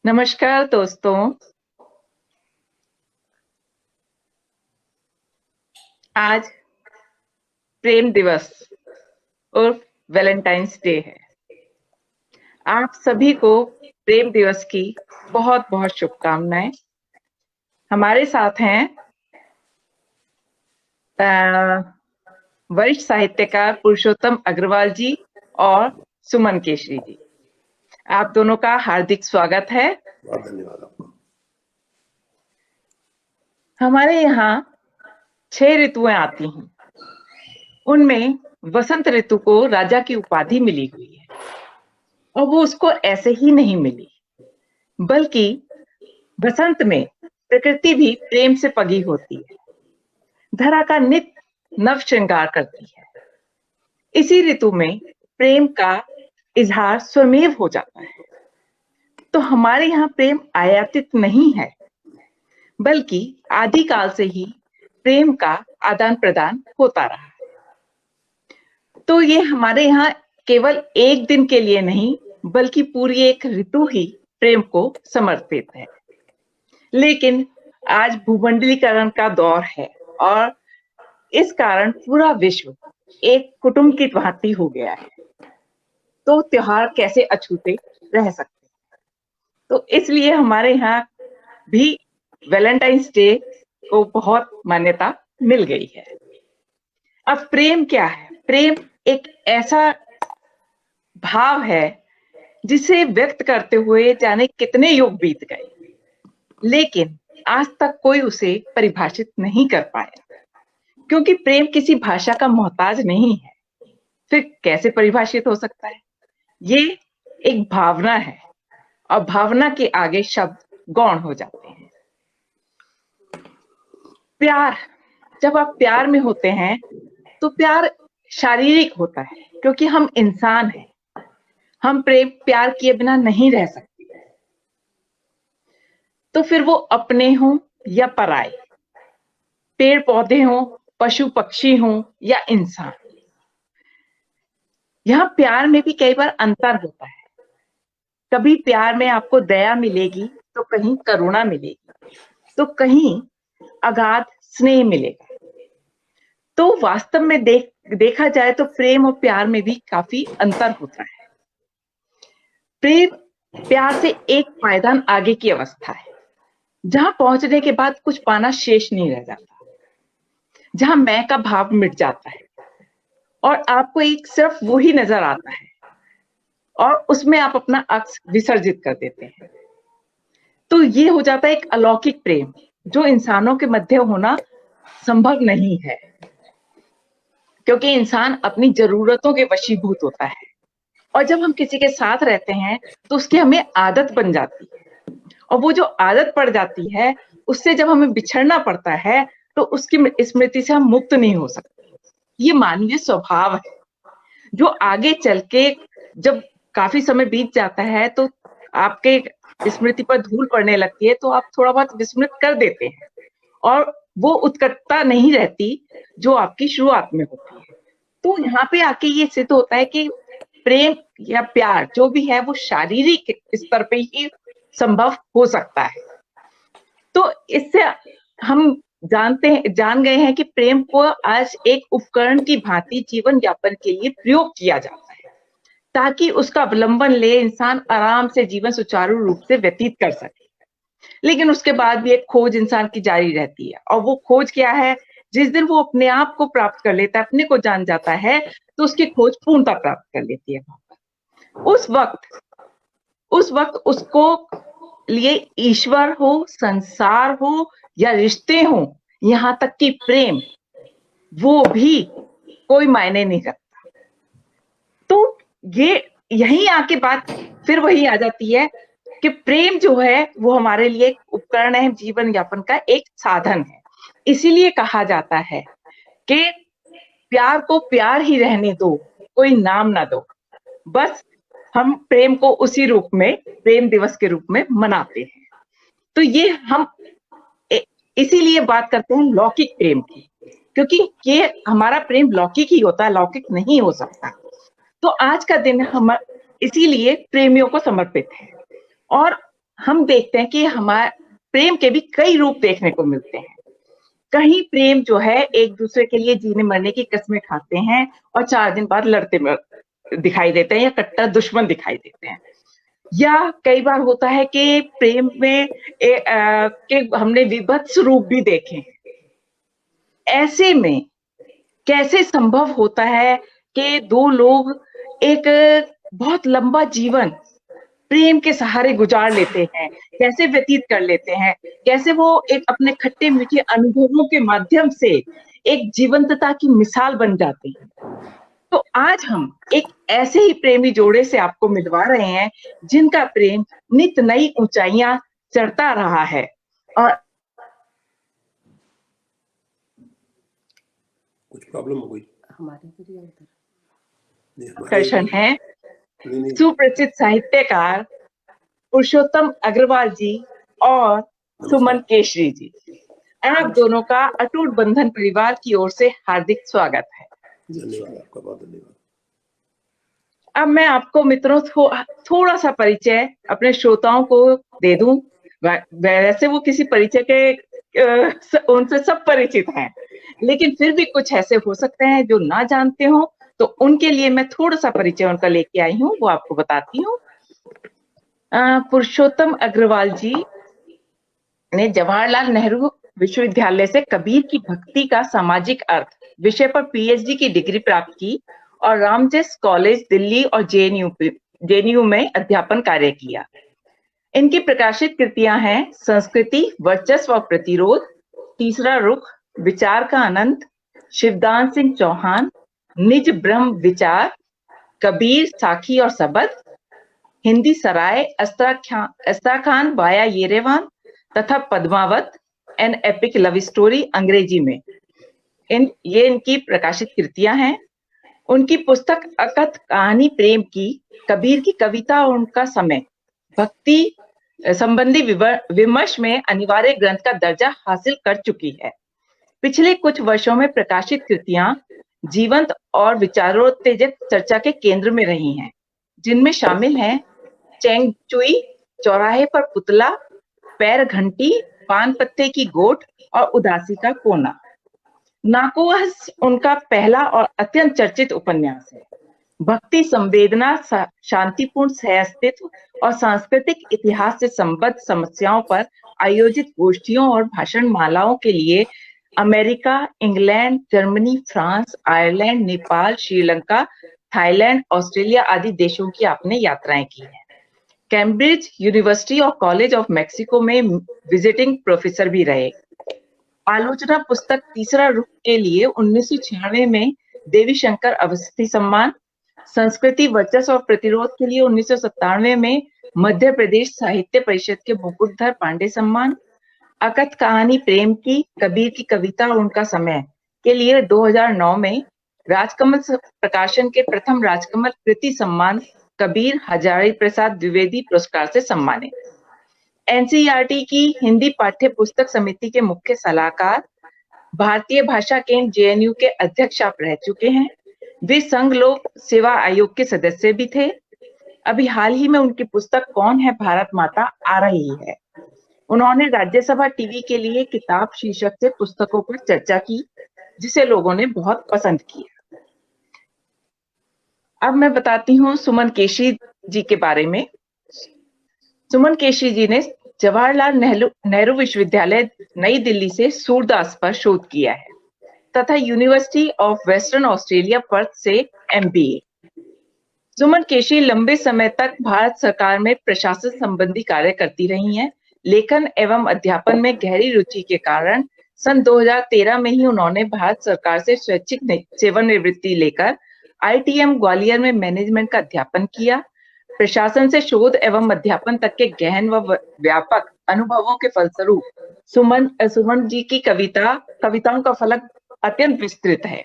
नमस्कार दोस्तों। आज प्रेम दिवस और वैलेंटाइंस डे है। आप सभी को प्रेम दिवस की बहुत बहुत शुभकामनाएं। हमारे साथ हैं वरिष्ठ साहित्यकार पुरुषोत्तम अग्रवाल जी और सुमन केशरी जी। आप दोनों का हार्दिक स्वागत है। बहुत धन्यवाद आपको। हमारे यहाँ 6 ऋतुएं आती हैं। उनमें वसंत ऋतु को राजा की उपाधि मिली हुई है और वो उसको ऐसे ही नहीं मिली, बल्कि बसंत में प्रकृति भी प्रेम से पगी होती है, धरा का नित नव श्रृंगार करती है। इसी ऋतु में प्रेम का इजहार स्वमेव हो जाता है। तो हमारे यहाँ प्रेम आयातित नहीं है, बल्कि आदिकाल से ही प्रेम का आदान प्रदान होता रहा है। तो ये हमारे यहाँ केवल एक दिन के लिए नहीं, बल्कि पूरी एक ऋतु ही प्रेम को समर्पित है। लेकिन आज भूमंडलीकरण का दौर है और इस कारण पूरा विश्व एक कुटुंब की भांति हो गया है। तो त्योहार कैसे अछूते रह सकते हैं। तो इसलिए हमारे यहाँ भी वैलेंटाइंस डे को बहुत मान्यता मिल गई है। अब प्रेम क्या है? प्रेम एक ऐसा भाव है जिसे व्यक्त करते हुए जाने कितने युग बीत गए, लेकिन आज तक कोई उसे परिभाषित नहीं कर पाया, क्योंकि प्रेम किसी भाषा का मोहताज नहीं है। फिर कैसे परिभाषित हो सकता है? ये एक भावना है और भावना के आगे शब्द गौण हो जाते हैं। प्यार, जब आप प्यार में होते हैं तो प्यार शारीरिक होता है, क्योंकि हम इंसान हैं। हम प्यार किए बिना नहीं रह सकते। तो फिर वो अपने हों या पराए, पेड़ पौधे हों, पशु पक्षी हों या इंसान, यहाँ प्यार में भी कई बार अंतर होता है। कभी प्यार में आपको दया मिलेगी तो कहीं करुणा मिलेगी, तो कहीं अगाध स्नेह मिलेगा। तो वास्तव में देखा जाए तो प्रेम और प्यार में भी काफी अंतर होता है। प्रेम प्यार से एक पायदान आगे की अवस्था है, जहां पहुंचने के बाद कुछ पाना शेष नहीं रह जाता, जहां मैं का भाव मिट जाता है और आपको एक सिर्फ वो ही नजर आता है और उसमें आप अपना अक्स विसर्जित कर देते हैं। तो ये हो जाता है एक अलौकिक प्रेम, जो इंसानों के मध्य होना संभव नहीं है, क्योंकि इंसान अपनी जरूरतों के वशीभूत होता है और जब हम किसी के साथ रहते हैं तो उसकी हमें आदत बन जाती है और वो जो आदत पड़ जाती है उससे जब हमें बिछड़ना पड़ता है तो उसकी स्मृति से हम मुक्त नहीं हो सकते। ये मानवीय स्वभाव है जो आगे चल के जब काफी समय बीत जाता है तो आपके स्मृति पर धूल पड़ने लगती है, तो आप थोड़ा बहुत विस्मृत कर देते हैं और वो उत्कटता नहीं रहती जो आपकी शुरुआत में होती है। तो यहाँ पे आके ये सिद्ध होता है कि प्रेम या प्यार जो भी है वो शारीरिक स्तर पे ही संभव हो सकता है। तो इससे हम जान गए हैं कि प्रेम को आज एक उपकरण की भांति जीवन यापन के लिए प्रयोग किया जाता है, ताकि उसका अवलंबन ले इंसान आराम से जीवन सुचारू रूप से व्यतीत कर सके। लेकिन उसके बाद भी एक खोज इंसान की जारी रहती है, और वो खोज क्या है? जिस दिन वो अपने आप को प्राप्त कर लेता है, अपने को जान जाता है, तो उसकी खोज पूर्णता प्राप्त कर लेती है। उस वक्त उसको लिए ईश्वर हो, संसार हो या रिश्ते हो, यहाँ तक कि प्रेम, वो भी कोई मायने नहीं रखता। तो ये यहीं आके बात फिर वही आ जाती है कि प्रेम जो है वो हमारे लिए एक उपकरण है, जीवन यापन का एक साधन है। इसीलिए कहा जाता है कि प्यार को प्यार ही रहने दो, कोई नाम ना दो। बस हम प्रेम को उसी रूप में, प्रेम दिवस के रूप में मनाते हैं। तो ये हम इसीलिए बात करते हैं लौकिक प्रेम की, क्योंकि ये हमारा प्रेम लौकिक ही होता है, लौकिक नहीं हो सकता। तो आज का दिन हम इसीलिए प्रेमियों को समर्पित है। और हम देखते हैं कि हमारे प्रेम के भी कई रूप देखने को मिलते हैं। कहीं प्रेम जो है एक दूसरे के लिए जीने मरने की कस्में खाते हैं और 4 दिन बाद लड़ते दिखाई देते हैं या कट्टर दुश्मन दिखाई देते हैं। या कई बार होता है कि प्रेम में के हमने विभत्स रूप भी देखे हैं। ऐसे में कैसे संभव होता है कि 2 लोग एक बहुत लंबा जीवन प्रेम के सहारे गुजार लेते हैं, कैसे व्यतीत कर लेते हैं, कैसे वो एक अपने खट्टे-मीठे अनुभवों के माध्यम से एक जीवंतता की मिसाल बन जाते हैं। तो आज हम एक ऐसे ही प्रेमी जोड़े से आपको मिलवा रहे हैं, जिनका प्रेम नित नई ऊंचाइयां चढ़ता रहा है और कुछ प्रॉब्लम हो गई आकर्षण है सुप्रसिद्ध साहित्यकार पुरुषोत्तम अग्रवाल जी और सुमन केशरी जी। आप दोनों का अटूट बंधन परिवार की ओर से हार्दिक स्वागत है। धन्यवाद, आपका बहुत धन्यवाद। अब मैं आपको मित्रों थोड़ा सा परिचय अपने श्रोताओं को दे दूं। वैसे वो किसी परिचय के उनसे सब परिचित हैं, लेकिन फिर भी कुछ ऐसे हो सकते हैं जो ना जानते हो, तो उनके लिए मैं थोड़ा सा परिचय उनका लेके आई हूँ, वो आपको बताती हूँ। पुरुषोत्तम अग्रवाल जी ने जवाहरलाल नेहरू विश्वविद्यालय से कबीर की भक्ति का सामाजिक अर्थ विषय पर पीएचडी की डिग्री प्राप्त की और रामजेस कॉलेज दिल्ली और जेएनयू में अध्यापन कार्य किया। इनकी प्रकाशित कृतियां हैं संस्कृति, वर्चस्व और प्रतिरोध, तीसरा रुख, विचार का अनंत, शिवदान सिंह चौहान, निज ब्रह्म विचार, कबीर, साखी और Sabad, Hindi Sarai, Astrakhan via Yerevan तथा Padmavat, an epic love story अंग्रेजी में। ये इनकी प्रकाशित कृतियां हैं। उनकी पुस्तक अकथ कहानी प्रेम की, कबीर की कविता और उनका समय भक्ति संबंधी विमर्श में अनिवार्य ग्रंथ का दर्जा हासिल कर चुकी है। पिछले कुछ वर्षों में प्रकाशित कृतियां जीवंत और विचारोत्तेजक चर्चा के केंद्र में रही हैं, जिनमें शामिल हैं चेंग चुई, चौराहे पर पुतला, पैर घंटी, पान पत्ते की गोट और उदासी का कोना। नाकोहस उनका पहला और अत्यंत चर्चित उपन्यास है। भक्ति, संवेदना, शांतिपूर्ण सहअस्तित्व और सांस्कृतिक इतिहास से संबद्ध समस्याओं पर आयोजित गोष्ठियों और भाषण मालाओं के लिए America, England, Germany, France, Ireland, Nepal, Sri Lanka, Thailand, Australia आदि देशों की आपने यात्राएं की हैं। कैम्ब्रिज यूनिवर्सिटी और कॉलेज ऑफ मैक्सिको में विजिटिंग प्रोफेसर भी रहे। आलोचना पुस्तक तीसरा रुख के लिए 1996 में देवी शंकर अवस्थी सम्मान, संस्कृति, वर्चस्व और प्रतिरोध के लिए 1997 में मध्य प्रदेश साहित्य परिषद के मुकुटधर पांडे सम्मान, अकथ कहानी प्रेम की, कबीर की कविता और उनका समय के लिए 2009 में राजकमल प्रकाशन के प्रथम राजकमल कृति सम्मान कबीर हजारी प्रसाद द्विवेदी पुरस्कार से सम्मानित। एनसीईआरटी की हिंदी पाठ्य पुस्तक समिति के मुख्य सलाहकार, भारतीय भाषा केंद्र जेएनयू के अध्यक्ष आप रह चुके हैं। वे संघ लोक सेवा आयोग के सदस्य भी थे। अभी हाल ही में उनकी पुस्तक कौन है भारत माता आ रही है। उन्होंने राज्यसभा टीवी के लिए किताब शीर्षक से पुस्तकों पर चर्चा की, जिसे लोगों ने बहुत पसंद किया। अब मैं बताती हूँ सुमन केशरी जी के बारे में। सुमन केशरी जी ने जवाहरलाल नेहरू विश्वविद्यालय नई दिल्ली से सूरदास पर शोध किया है तथा university of western Australia Perth से एमबीए। सुमन केशरी लंबे समय तक भारत सरकार में प्रशासन संबंधी कार्य करती रही हैं। लेखन एवं अध्यापन में गहरी रुचि के कारण सन 2013 में ही उन्होंने भारत सरकार से स्वैच्छिक सेवानिवृत्ति लेकर आईटीएम ग्वालियर में मैनेजमेंट का अध्यापन किया। प्रशासन से शोध एवं अध्यापन तक के गहन व व्यापक अनुभवों के फलस्वरूप सुमन जी की कविताओं का फलक अत्यंत विस्तृत है।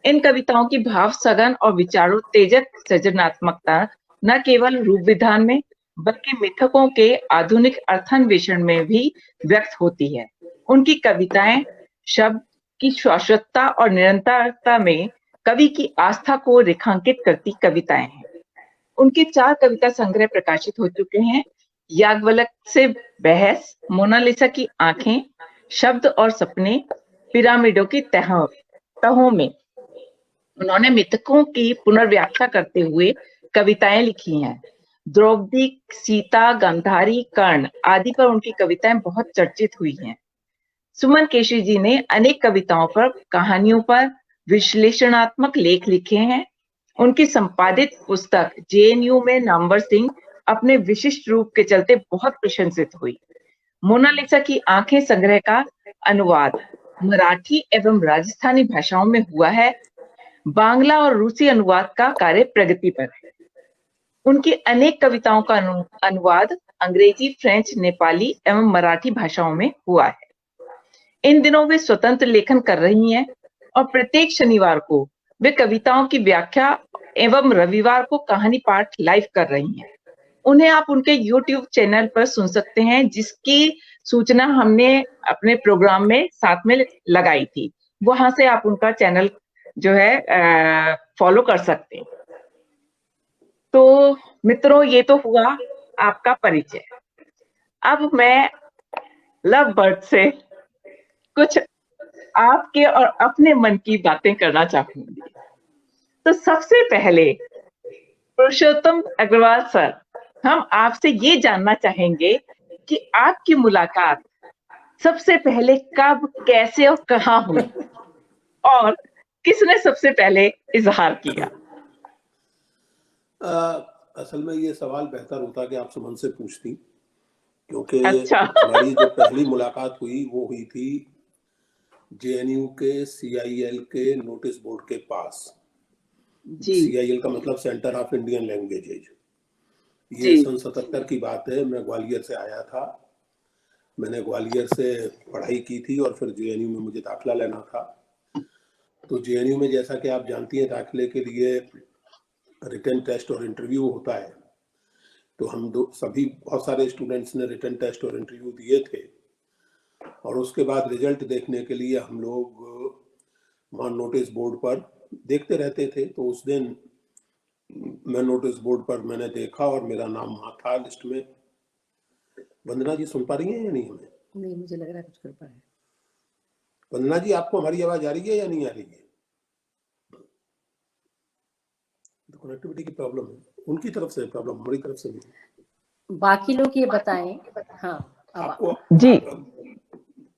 इन कविताओं की भाव सघन और विचारोत्तेजक सृजनात्मकता न केवल रूप विधान में बल्कि मिथकों के आधुनिक अर्थान्वेषण में भी व्यक्त होती है। उनकी कविताएं शब्द की शाश्वतता और निरंतरता में कवि की आस्था को रेखांकित करती कविताएं हैं। उनके 4 कविता संग्रह प्रकाशित हो चुके हैं। याज्ञवल्क्य से बहस, मोनालिसा की आंखें, शब्द और सपने, पिरामिडों की तहों में उन्होंने मिथकों की पुनर्व्याख्या करते हुए कविताएं लिखी हैं। द्रौपदी, सीता, गांधारी, कर्ण आदि पर उनकी कविताएं बहुत चर्चित हुई हैं। सुमन केशरी जी ने अनेक कविताओं पर, कहानियों पर विश्लेषणात्मक लेख लिखे हैं। उनकी संपादित पुस्तक जेएनयू में नामवर सिंह अपने विशिष्ट रूप के चलते बहुत प्रशंसित हुई। मोनालिसा की आंखें संग्रह का अनुवाद मराठी एवं राजस्थानी भाषाओं में हुआ है। बांग्ला और रूसी अनुवाद का कार्य प्रगति पर है। उनकी अनेक कविताओं का अनुवाद अंग्रेजी, फ्रेंच, नेपाली एवं मराठी भाषाओं में हुआ है। इन दिनों वे स्वतंत्र लेखन कर रही हैं और प्रत्येक शनिवार को वे कविताओं की व्याख्या एवं रविवार को कहानी पाठ लाइव कर रही हैं। उन्हें आप उनके YouTube चैनल पर सुन सकते हैं, जिसकी सूचना हमने अपने प्रोग्राम में साथ में लगाई थी। वहां से आप उनका चैनल जो है फॉलो कर सकते हैं। तो मित्रों, ये तो हुआ आपका परिचय। अब मैं लव बर्ड से कुछ आपके और अपने मन की बातें करना चाहूंगी। तो सबसे पहले पुरुषोत्तम अग्रवाल सर, हम आपसे ये जानना चाहेंगे कि आपकी मुलाकात सबसे पहले कब, कैसे और कहाँ हुई और किसने सबसे पहले इजहार किया? असल में ये सवाल बेहतर होता कि आप सुमन से पूछती, क्योंकि अच्छा। हमारी जो पहली मुलाकात हुई वो हुई थी जेएनयू के CIL के नोटिस बोर्ड के पास। जी। CIL का मतलब सेंटर ऑफ इंडियन लैंग्वेजेज। ये जी। सन 77 की बात है। मैं ग्वालियर से आया था। मैंने ग्वालियर से पढ़ाई की थी और फिर जेएनयू में मुझे दाखिला लेना था। तो जेएनयू में, जैसा कि आप जानती हैं, दाखिले के लिए रिटन टेस्ट और इंटरव्यू होता है। तो हम सभी बहुत सारे स्टूडेंट्स ने रिटन टेस्ट और इंटरव्यू दिए थे और उसके बाद रिजल्ट देखने के लिए हम लोग वहाँ नोटिस बोर्ड पर देखते रहते थे। तो उस दिन मैं नोटिस बोर्ड पर मैंने देखा और मेरा नाम वहाँ था लिस्ट में। वंदना जी सुन पा रही हैं या नहीं हमें? नहीं, मुझे लग रहा है कुछ कर पा रहे हैं। वंदना जी, आपको हमारी आवाज आ रही है या नहीं आ रही है? तो कनेक्टिविटी की प्रॉब्लम है, उनकी तरफ से प्रॉब्लम, हमारी तरफ से नहीं। बाकी लोग ये बताएं। हाँ, आपको जी।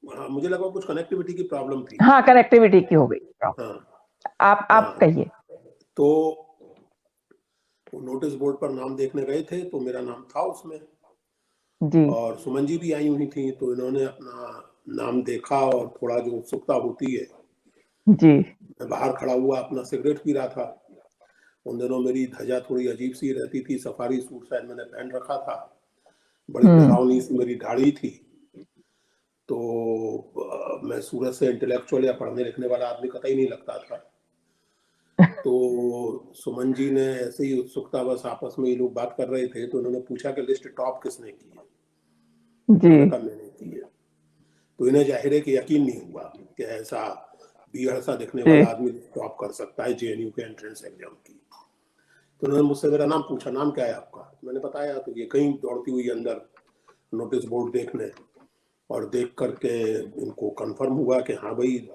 हाँ, मुझे लगा कुछ कनेक्टिविटी की प्रॉब्लम थी। हाँ, कनेक्टिविटी की हो गई। हाँ, आप कहिए। तो नोटिस बोर्ड पर नाम देखने गए थे तो मेरा नाम था उसमें जी। और सुमन जी भी आई हुई थी। तो इन्होंने अपना नाम देखा और थोड़ा जो उत्सुकता होती है, जी। मैं बाहर खड़ा हुआ अपना सिगरेट पी रहा था। उन दिनों मेरी ध्वजा थोड़ी अजीब सी रहती थी, सफारी सूट शायद मैंने पहन रखा था, बड़ी डरावनी सी मेरी दाढ़ी थी। तो मैं सूरत से इंटेलेक्चुअल या पढ़ने लिखने वाला आदमी कतई नहीं लगता था। तो सुमन जी ने ऐसे ही उत्सुकता, बस आपस में ये लोग बात कर रहे थे, तो उन्होंने पूछा कि लिस्ट टॉप किसने की है? मैंने कहा मैंने की है। तो इन्हें जाहिर है कि यकीन नहीं हुआ कि ऐसा बीहड़ सा दिखने वाला आदमी टॉप कर सकता है जेएनयू के एंट्रेंस एग्जाम की। तो उन्होंने मुझसे मेरा नाम पूछा, नाम क्या है आपका? मैंने बताया। तो ये कहीं दौड़ती हुई अंदर नोटिस बोर्ड देखने, और देख करके इनको कंफर्म हुआ कि हाँ भाई,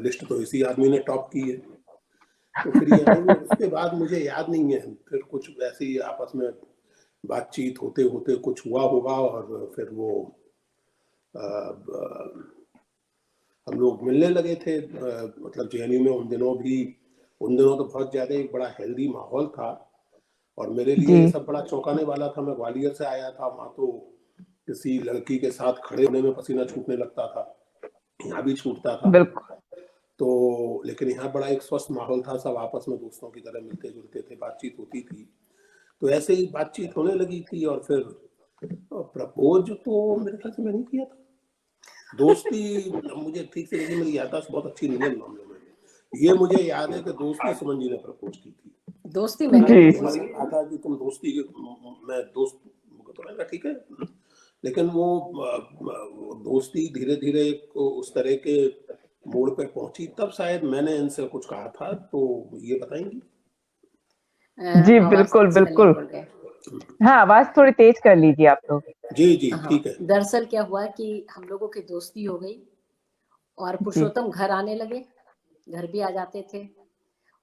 लिस्ट तो इसी आदमी ने टॉप की है। तो फिर ये आई। उसके बाद मुझे याद नहीं है, फिर कुछ वैसे ही आपस में बातचीत होते होते कुछ हुआ होगा और फिर वो हम लोग मिलने लगे थे। मतलब जेएनयू में उन दिनों तो बहुत ज्यादा एक बड़ा हेल्दी माहौल था और मेरे लिए ये सब बड़ा चौंकाने वाला था। मैं ग्वालियर से आया था, वहां तो किसी लड़की के साथ खड़े होने में पसीना छूटने लगता था, यहाँ भी छूटता था। तो लेकिन यहाँ बड़ा एक स्वस्थ माहौल था, सब आपस में दोस्तों की तरह मिलते जुलते थे, बातचीत होती थी। तो ऐसे ही बातचीत होने लगी थी और फिर प्रपोज तो मेरे ख्याल से मैंने किया था। दोस्ती मुझे ठीक से नहीं, मेरी याददाश्त बहुत अच्छी नहीं है इन मामलों में। ये मुझे याद है कि दोस्ती सुमन जी ने प्रपोज की थी। दोस्ती मैंने कहा था कि तुम दोस्ती, मैं दोस्त, तो मैंने कहा ठीक है। लेकिन वो दोस्ती धीरे धीरे उस तरह के मोड़ पे पहुंची, तब शायद मैंने इनसे कुछ कहा था। तो ये बताएंगी? जी बिल्कुल बिल्कुल। हाँ, आवाज थोड़ी तेज कर लीजिए आप लोग। जी जी हाँ, ठीक है। दरअसल क्या हुआ कि हम लोगों की दोस्ती हो गई और जी पुरुषोत्तम घर आने लगे, घर भी आ जाते थे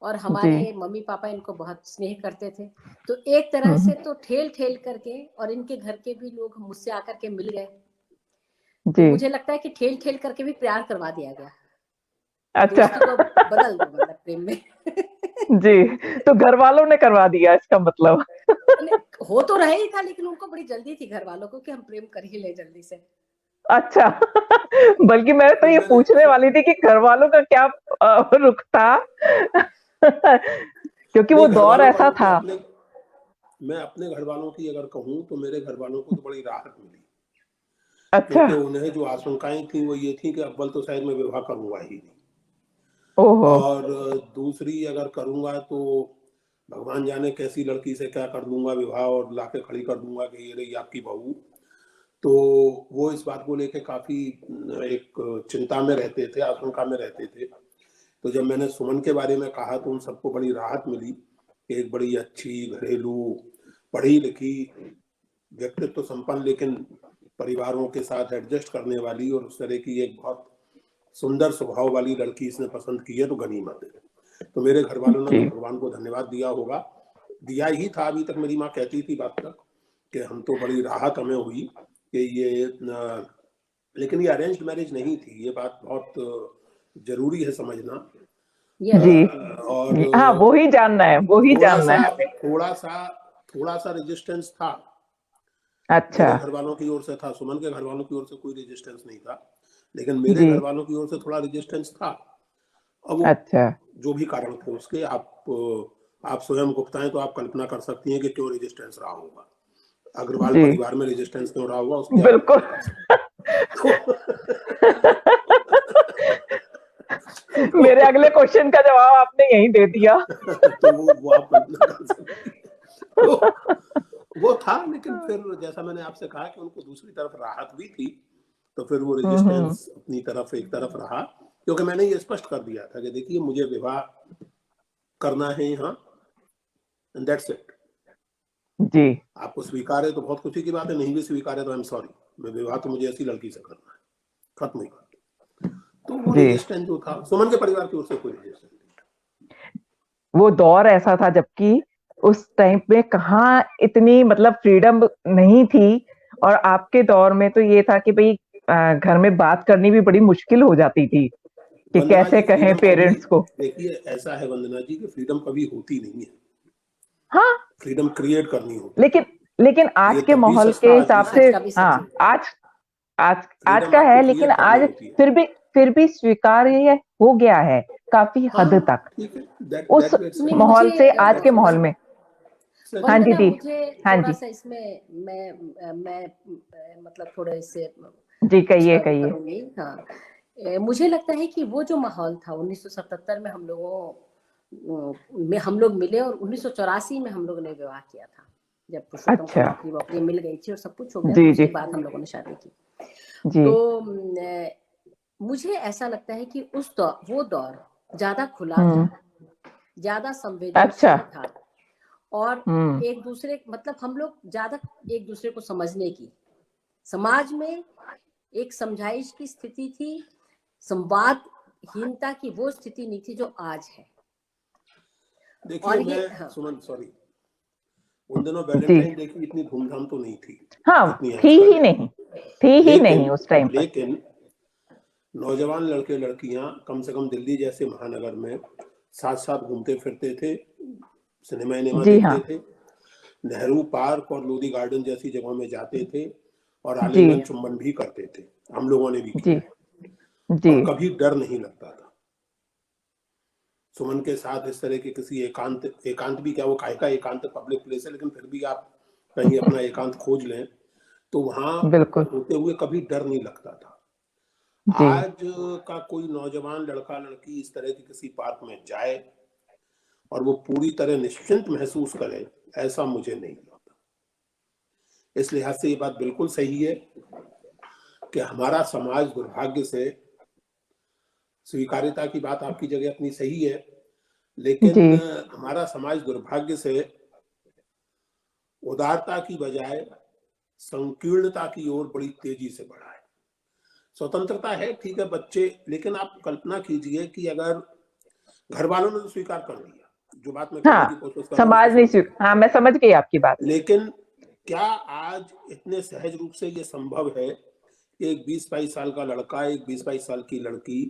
और जी। हमारे मम्मी पापा इनको बहुत स्नेह करते थे। तो एक तरह से तो ठेल ठेल करके, और इनके घर के भी लोग मुझसे आकर के मिल गए, तो जी। मुझे लगता है कि ठेल ठेल करके भी प्यार करवा दिया गया, अच्छा। दोस्ती को बदल दो मतलब प्रेम में। जी, तो घर वालों ने करवा दिया इसका मतलब। हो तो रहा ही था, लेकिन उनको बड़ी जल्दी थी घर वालों को कि हम प्रेम कर ही ले जल्दी से। अच्छा। बल्कि मैं तो तो ये मैंने पूछने वाली थी कि घर वालों का क्या रुख था। क्योंकि वो नहीं, घर दौर वालों का ऐसा रुख था। मैं अपने घर वालों की अगर कहूँ तो मेरे घर वालों को तो बड़ी राहत मिली, अच्छा। क्योंकि उन्हें जो आशंकाएं थी वो ये थी कि अव्वल तो शायद मैं विवाह करूंगा ही नहीं, ओहो। और दूसरी अगर करूंगा तो भगवान जाने कैसी लड़की से क्या कर दूंगा विवाह और लाके खड़ी कर दूंगा कि ये रही आपकी बहू। तो वो इस बात को लेके काफी एक चिंता में रहते थे, आशंका में रहते थे। तो जब मैंने सुमन के बारे में कहा तो उन सबको बड़ी राहत मिली कि एक बड़ी अच्छी घरेलू पढ़ी लिखी व्यक्तित्व संपन्न लेकिन परिवारों के साथ एडजस्ट करने वाली और उस तरह की एक बहुत सुंदर स्वभाव वाली लड़की इसने पसंद की है, तो गनीमत है। तो मेरे घर वालों ने तो जी भगवान को धन्यवाद दिया होगा, दिया ही था। अभी तक मेरी माँ कहती थी बात तक कि हम तो बड़ी राहत हमें हुई कि ये लेकिन ये अरेंज्ड मैरिज नहीं थी, ये बात बहुत जरूरी है समझना। ये जी। और हाँ, वो ही जानना है, वो ही थोड़ा जानना सा है हमें। थोड़ा सा थोड़ा सा रेजिस्टेंस था अच्छा। मेरे घर वालों की ओर से था, सुमन के घर वालों की ओर से कोई रेजिस्टेंस नहीं था, लेकिन मेरे जी। घर वालों की ओर से थोड़ा रेजिस्टेंस था। अब वो अच्छा। जो भी कारण थे उसके आप स्वयं गुप्ता हैं तो आप कल्पना कर सकती हैं कि क्यों रेजिस्टेंस रहा होगा, अग्रवाल जी परिवार में रेजिस्टेंस क्यों रहा होगा उसकी आप बिल्कुल। कल्पना कर सकते हैं। तो, मेरे अगले क्वेश्चन का जवाब आपने यहीं दे दिया। तो वो आप कल्पना कर सकती हैं। तो वो था, लेकिन फिर जैसा मैंने आपसे कहा कि उनको दूसरी तरफ राहत भी थी, तो फिर वो हम्म। रेजिस्टेंस अपनी तरफ एक तरफ रहा, क्योंकि मैंने ये स्पष्ट कर दिया था कि देखिए मुझे विवाह करना है यहाँ, एंड दैट्स इट। जी आपको स्वीकार है तो बहुत खुशी की बात है, नहीं भी स्वीकार है तो आई एम सॉरी, मैं विवाह तो मुझे ऐसी लड़की से करना है, खत्म ही बात। तो वो जी। रेजिस्टेंस जो था सुमन के परिवार की ओर से कोई रेजिस्टेंस वो दौर ऐसा था जबकि उस टाइम पे कहाँ इतनी मतलब फ्रीडम नहीं थी। और आपके दौर में तो ये था कि भाई घर में बात करनी भी बड़ी मुश्किल हो जाती थी कि वंदना कैसे जी, कहें फ्रीडम कभी, पेरेंट्स को। देखिए ऐसा है वंदना जी कि फ्रीडम कभी होती नहीं है, हाँ, फ्रीडम क्रिएट करनी होती लेकिन लेकिन है, ये आज के तब भी माहौल सच के था आज भी हिसाब से। आज सच का है। भी हाँ, सच है। आज आज आज फ्रीडम का आपको है, लेकिन क्रिएट करनी आज होती है। फिर भी स्वीकार्य हो गया है काफी हद हाँ तक ठीक है, दैट उस दैट मेक्स नहीं, सेंस, माहौल मुझे से आज के दैट माहौल मेक्स में। सेंस। हाँ जी वंदना, दी। मुझे हाँ थोड़ा जी। सा इसमें मैं मतलब थोड़े से जी कुछ कहिए कहिए। करूंगी। हाँ, मुझे लगता है कि वो जो माहौल था 1977 में हम लोग मिले, और 1984 में हम लोगों ने विवाह किया था, जब पुरुषोत्तम को अच्छा। नौकरी वोकरी मिल गई थी और सब कुछ हो गया, जी फिर जी उसके बाद हम लोगों ने शादी की। जी। तो मुझे ऐसा लगता है कि वो दौर ज्यादा खुला था, ज्यादा अच्छा। संवेदनशील था, और हम्म। एक दूसरे मतलब हम लोग ज्यादा एक दूसरे को समझने की, समाज में एक समझाइश की स्थिति थी, संवादहीनता की वो स्थिति नहीं थी जो आज है। देखिए और मैं ये हाँ सुमन सॉरी, उन दिनों जी। वैलेंटाइन डे की इतनी धूमधाम तो नहीं थी हाँ, जितनी थी आजकल ही है। नहीं, थी ही नहीं लेकिन उस टाइम पर। लेकिन नौजवान लड़के लड़कियां कम से कम दिल्ली जैसे महानगर में साथ साथ घूमते फिरते थे, सिनेमा जी हाँ। देखते थे, नेहरू पार्क और लोधी गार्डन जैसी जगहों में जाते थे, और जी आलिंगन चुंबन भी करते थे, हम लोगों ने भी जी किया है, जी। और कभी डर नहीं लगता था। सुमन के साथ इस तरह के किसी एकांत एकांत भी क्या, वो काहे का एकांत पब्लिक प्लेस है, लेकिन फिर भी आप कहीं अपना एकांत खोज लें तो वहां बिल्कुल। होते हुए कभी डर नहीं लगता था। जी आज का कोई नौजवान लड़का लड़की इस तरह के किसी पार्क में जाए और वो पूरी तरह निश्चिंत महसूस करे, ऐसा मुझे नहीं लगता। इस लिहाज से ये बात बिल्कुल सही है कि हमारा समाज दुर्भाग्य से, स्वीकार्यता की बात आपकी जगह अपनी सही है, जी। लेकिन हमारा समाज दुर्भाग्य से उदारता की बजाय संकीर्णता की ओर बड़ी तेजी से बढ़ा है। स्वतंत्रता है, ठीक है बच्चे, लेकिन आप कल्पना कीजिए कि अगर घर वालों ने तो स्वीकार कर लिया, जो बात मैं कहने की हाँ, कोशिश कर रहा हूँ समाज नहीं हाँ, मैं समझ गई आपकी बात। लेकिन क्या आज इतने सहज रूप से ये संभव है कि एक 20-22 साल का लड़का, एक 20-22 साल की लड़की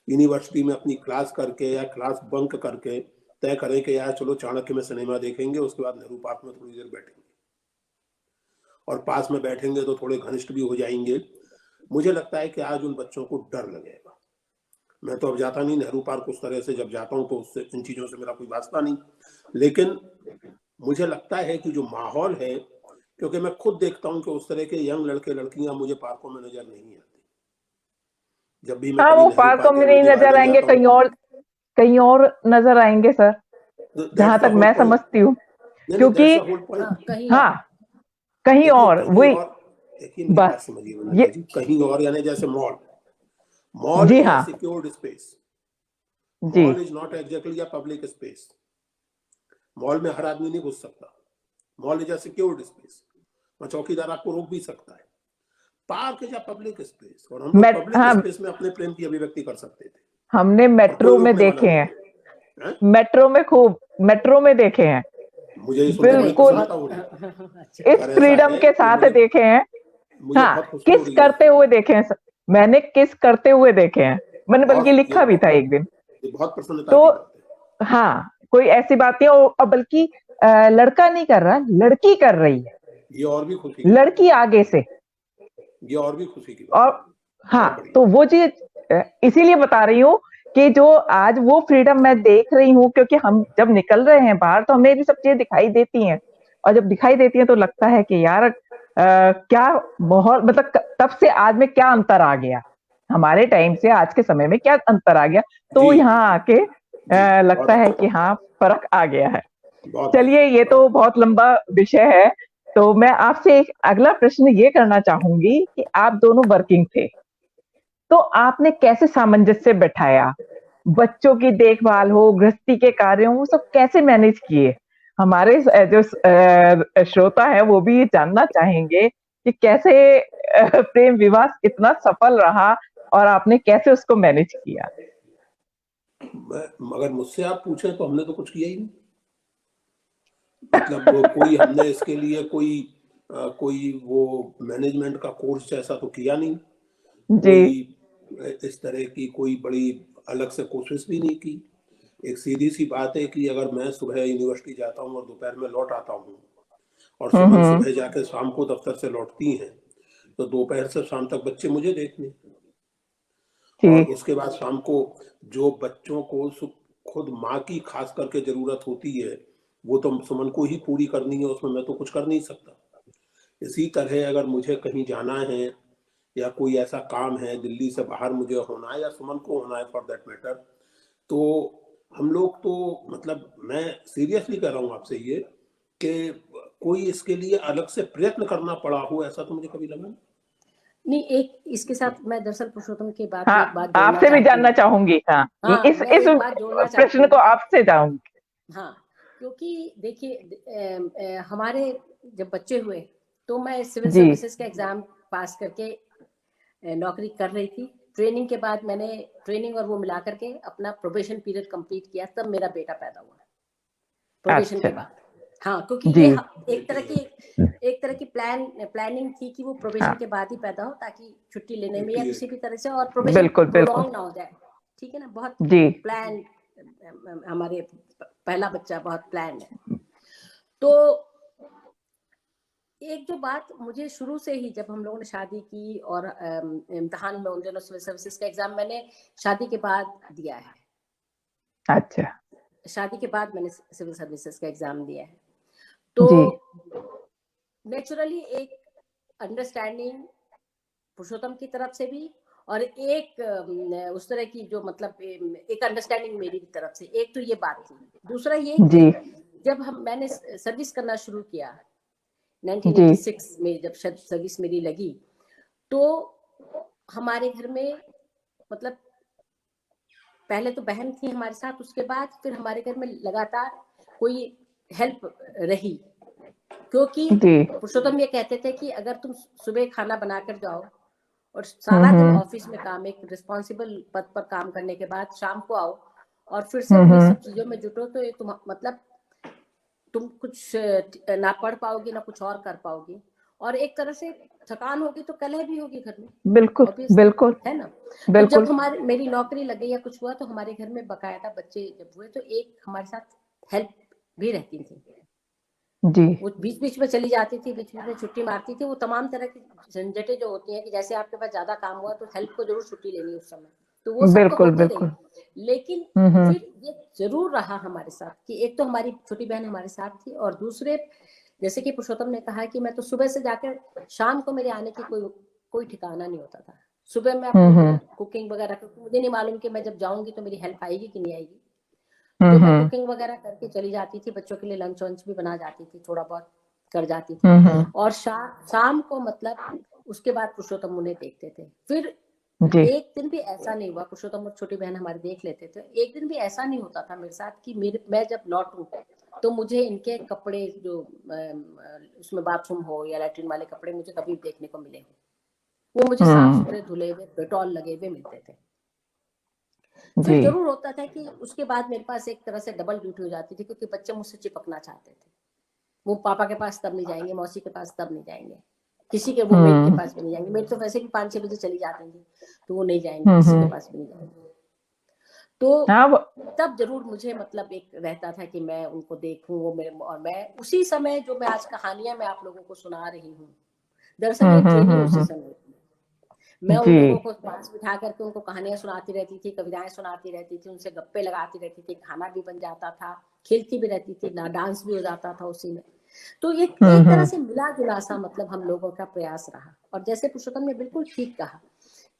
यूनिवर्सिटी में अपनी क्लास करके या क्लास बंक करके तय करें कि यार चलो चाणक्य में सिनेमा देखेंगे, उसके बाद नेहरू पार्क में थोड़ी देर बैठेंगे और पास में बैठेंगे तो थोड़े घनिष्ठ भी हो जाएंगे। मुझे लगता है कि आज उन बच्चों को डर लगेगा। मैं तो अब जाता नहीं नेहरू पार्क उस तरह से, जब जाता हूँ तो उससे इन चीजों से मेरा कोई वास्ता नहीं, लेकिन मुझे लगता है कि जो माहौल है, क्योंकि मैं खुद देखता हूँ कि उस तरह के यंग लड़के लड़कियां मुझे पार्कों में नजर नहीं आती। जब भी मैं हाँ, कभी वो नेहरू पार्कों पार्क में या नहीं लूनी नजर गार्डन आएंगे, जाता हूँ, कहीं और नजर आएंगे सर, जहां दैट्स द तक होल मैं पॉइंट। समझती हूँ। नहीं, दैट्स क्योंकि द होल पॉइंट। हाँ, कहीं और। हाँ, कहीं देखिए और कहीं वही और, देखिए मेरी बात बस समझिए ये। वंदना जी, कहीं और यानी जैसे मॉल जी इज अ हाँ। Secured space. जी mall is not exactly a public space. Mall में हर आदमी नहीं घुस सकता। Mall is a secured space, वहां चौकीदार आपको रोक भी सकता है। Park is a public space, और हम लोग पब्लिक हाँ, स्पेस में अपने प्रेम की अभिव्यक्ति कर सकते थे हमने और कोई मेट्रो में रोकने वाला देखे नहीं हैं, है। मेट्रो में देखे हैं, मुझे ये सुनकर बड़ी बिल्कुल प्रसन्नता हो रही है। अच्छा। इस अगर ऐसा फ्रीडम है के तो साथ मुझे देखे हैं। मुझे हाँ, बहुत खुशी हो किस रही है करते हुए सुनकर। देखे हैं सर, मैंने किस करते हुए देखे हैं, मैंने बल्कि लिखा भी था एक दिन। ये बहुत प्रसन्नता तो की बात है। हाँ, कोई ऐसी बात नहीं, और बल्कि लड़का नहीं कर रहा, लड़की कर रही है, ये और भी खुशी की बात लड़की आगे से। है। ये और भी खुशी की बात और है। हाँ, बहुत बढ़िया। तो वो चीज इसीलिए बता रही हूँ कि जो आज वो फ्रीडम मैं देख रही हूँ, क्योंकि हम जब निकल रहे हैं बाहर तो हमें भी सब चीजें दिखाई देती हैं, और जब दिखाई देती हैं तो लगता है कि यार क्या माहौल, मतलब तब से आज में क्या अंतर आ गया, हमारे टाइम से आज के समय में क्या अंतर आ गया। तो जी जी यहाँ जी आके जी, बहुत लगता है अच्छा, कि हाँ, फर्क आ गया है। बहुत चलिए, ये बढ़िया, तो बहुत लंबा विषय है। तो मैं आपसे एक अगला प्रश्न ये करना चाहूंगी कि आप दोनों वर्किंग थे, तो आपने कैसे सामंजस्य बैठाया, बच्चों की देखभाल हो, गृहस्थी के कार्य हो, वो सब कैसे मैनेज किए। हमारे जो श्रोता है वो भी जानना चाहेंगे कि कैसे प्रेम विवाह इतना सफल रहा और आपने कैसे उसको मैनेज किया। मगर मुझसे आप पूछे तो हमने तो कुछ किया ही नहीं। मतलब कोई हमने इसके लिए कोई वो मैनेजमेंट का कोर्स जैसा तो किया नहीं, जी कोई इस तरह की कोई बड़ी अलग से कोशिश भी नहीं की। एक सीधी सी बात है कि अगर मैं सुबह यूनिवर्सिटी जाता हूँ और दोपहर में लौट आता हूँ, और सुमन हम्म। सुबह जाके शाम को दफ्तर से लौटती हैं, तो दोपहर से शाम तक बच्चे मुझे देखने, जी और उसके बाद शाम को जो बच्चों को खुद माँ की खास करके जरूरत होती है वो तो सुमन को ही पूरी करनी है, उसमें मैं तो कुछ कर नहीं सकता। इसी तरह अगर मुझे कहीं जाना है या कोई ऐसा काम है दिल्ली से बाहर मुझे होना है या सुमन को होना है फॉर दैट मैटर, तो हम लोग तो मतलब मैं सीरियसली कह रहा हूँ आपसे ये कि कोई इसके लिए अलग से प्रयत्न करना पड़ा हो ऐसा तो मुझे कभी लगा नहीं। नहीं, एक इसके साथ मैं दरअसल पुरुषोत्तम की बात में एक हाँ, बात जोड़ना आपसे भी चाहती जानना हूँ। चाहूंगी। हाँ, हाँ, मैं इस एक बात जोड़ना चाहती प्रश्न को हूँ। आपसे जाऊंगी। हाँ, क्योंकि देखिए हमारे जब बच्चे हुए तो मैं सिविल जी सर्विसेज का एग्जाम पास करके नौकरी कर रही थी। ट्रेनिंग के बाद मैंने ट्रेनिंग और वो मिला करके अपना प्रोबेशन पीरियड कंप्लीट किया, तब मेरा बेटा पैदा हुआ प्रोबेशन अच्छा। के बाद। हाँ, क्योंकि जी ये एक तरह की प्लानिंग थी कि वो प्रोबेशन हाँ, के बाद ही पैदा हो, ताकि छुट्टी लेने में या किसी भी तरह से और प्रोबेशन बिल्कुल बिल्कुल। प्रोलॉन्ग ना हो जाए। ठीक है ना, बहुत जी प्लान, हमारे पहला बच्चा बहुत प्लान है। तो एक जो बात मुझे शुरू से ही, जब हम लोगों ने शादी की और इम्तिहान में उन दिनों सिविल सर्विसेज का एग्जाम मैंने शादी के बाद दिया है, अच्छा। शादी के बाद मैंने सिविल सर्विसेज का एग्जाम दिया है। तो जी नेचुरली एक अंडरस्टैंडिंग पुरुषोत्तम की तरफ से भी, और एक उस तरह की जो मतलब एक अंडरस्टैंडिंग मेरी तरफ से, एक तो ये बात थी। दूसरा ये कि जी जब मैंने सर्विस करना शुरू किया जी 1986 में, जब सर्विस मेरी लगी, तो हमारे घर में मतलब पहले तो बहन थी हमारे साथ, उसके बाद फिर हमारे घर में लगातार कोई हेल्प रही क्योंकि जी। पुरुषोत्तम ये कहते थे कि अगर तुम सुबह खाना बनाकर जाओ और सारा दिन ऑफिस में काम, एक रिस्पॉन्सिबल पद पर काम करने के बाद शाम को आओ और फिर से उन्हीं सब चीजों में जुटो, तो ये तुम मतलब तुम कुछ ना पढ़ पाओगी ना कुछ और कर पाओगी, और एक तरह से थकान होगी तो कलह भी होगी घर में। बिल्कुल Obviously, बिल्कुल है ना। तो बिल्कुल। जब मेरी नौकरी लग गई या कुछ हुआ तो हमारे घर में बकायदा बच्चे जब हुए तो एक हमारे साथ हेल्प भी रहती थी। जी। वो बीच बीच में चली जाती थी, बीच बीच में छुट्टी मारती थी। वो तमाम तरह की झंझटें जो होती हैं कि जैसे आपके पास ज्यादा काम हुआ तो हेल्प को जरूर छुट्टी लेनी उस समय, तो वो सब तो बिल्कुल होती बिल्कुल। रही। लेकिन फिर ये जरूर रहा हमारे साथ कि एक तो हमारी छोटी बहन हमारे साथ थी, और दूसरे जैसे कि पुरुषोत्तम ने कहा कि मैं तो सुबह से जाकर शाम को मेरे आने की कोई ठिकाना नहीं होता था। सुबह मैं अपनी कुकिंग वगैरह करती, मुझे नहीं मालूम कि मैं जब जाऊंगी तो मेरी हेल्प आएगी कि नहीं आएगी, तो मैं कुकिंग वगैरह करके चली जाती थी, बच्चों के लिए लंच वंच भी बना जाती थी, थोड़ा बहुत कर जाती थी। और शाम को मतलब उसके बाद पुरुषोत्तम उन्हें देखते थे। फिर जी। एक दिन भी ऐसा नहीं हुआ, पुरुषोत्तम और छोटी बहन हमारे देख लेते थे, एक दिन भी ऐसा नहीं होता था मेरे साथ कि मैं जब लौटूं तो मुझे इनके कपड़े जो उसमें बाथरूम हो या लैट्रिन वाले कपड़े मुझे कभी देखने को मिले हो। वो मुझे साफ सुथरे धुले हुए डेटॉल लगे हुए मिलते थे। फिर जी। जरूर होता था कि उसके बाद मेरे पास एक तरह से डबल ड्यूटी हो जाती थी, क्योंकि बच्चे मुझसे चिपकना चाहते थे। वो पापा के पास तब नहीं जाएंगे, मौसी के पास तब नहीं जाएंगे, किसी के वो मेड के पास भी नहीं जाएंगे। मेड तो वैसे भी 5-6 बजे चली जाती थी, तो वो नहीं जाएंगे, किसी के पास भी नहीं जाएंगे। तो तब जरूर मुझे मतलब एक रहता था कि मैं उनको देखूं, वो मेरे, और मैं उसी समय जो मैं आज कहानियां मैं आप लोगों को सुना रही हूँ, दरअसल मेरी ट्रेनिंग उसी समय थी। मैं उन लोगों को पास बिठा करके उनको कहानियां सुनाती रहती थी, कविताएं सुनाती रहती थी, उनसे गप्पे लगाती रहती थी, खाना भी बन जाता था, खेलती भी रहती थी, ना डांस भी हो जाता था उसी में। तो ये एक तरह से मिला जुला सा मतलब हम लोगों का प्रयास रहा। और जैसे पुरुषोत्तम ने बिल्कुल ठीक कहा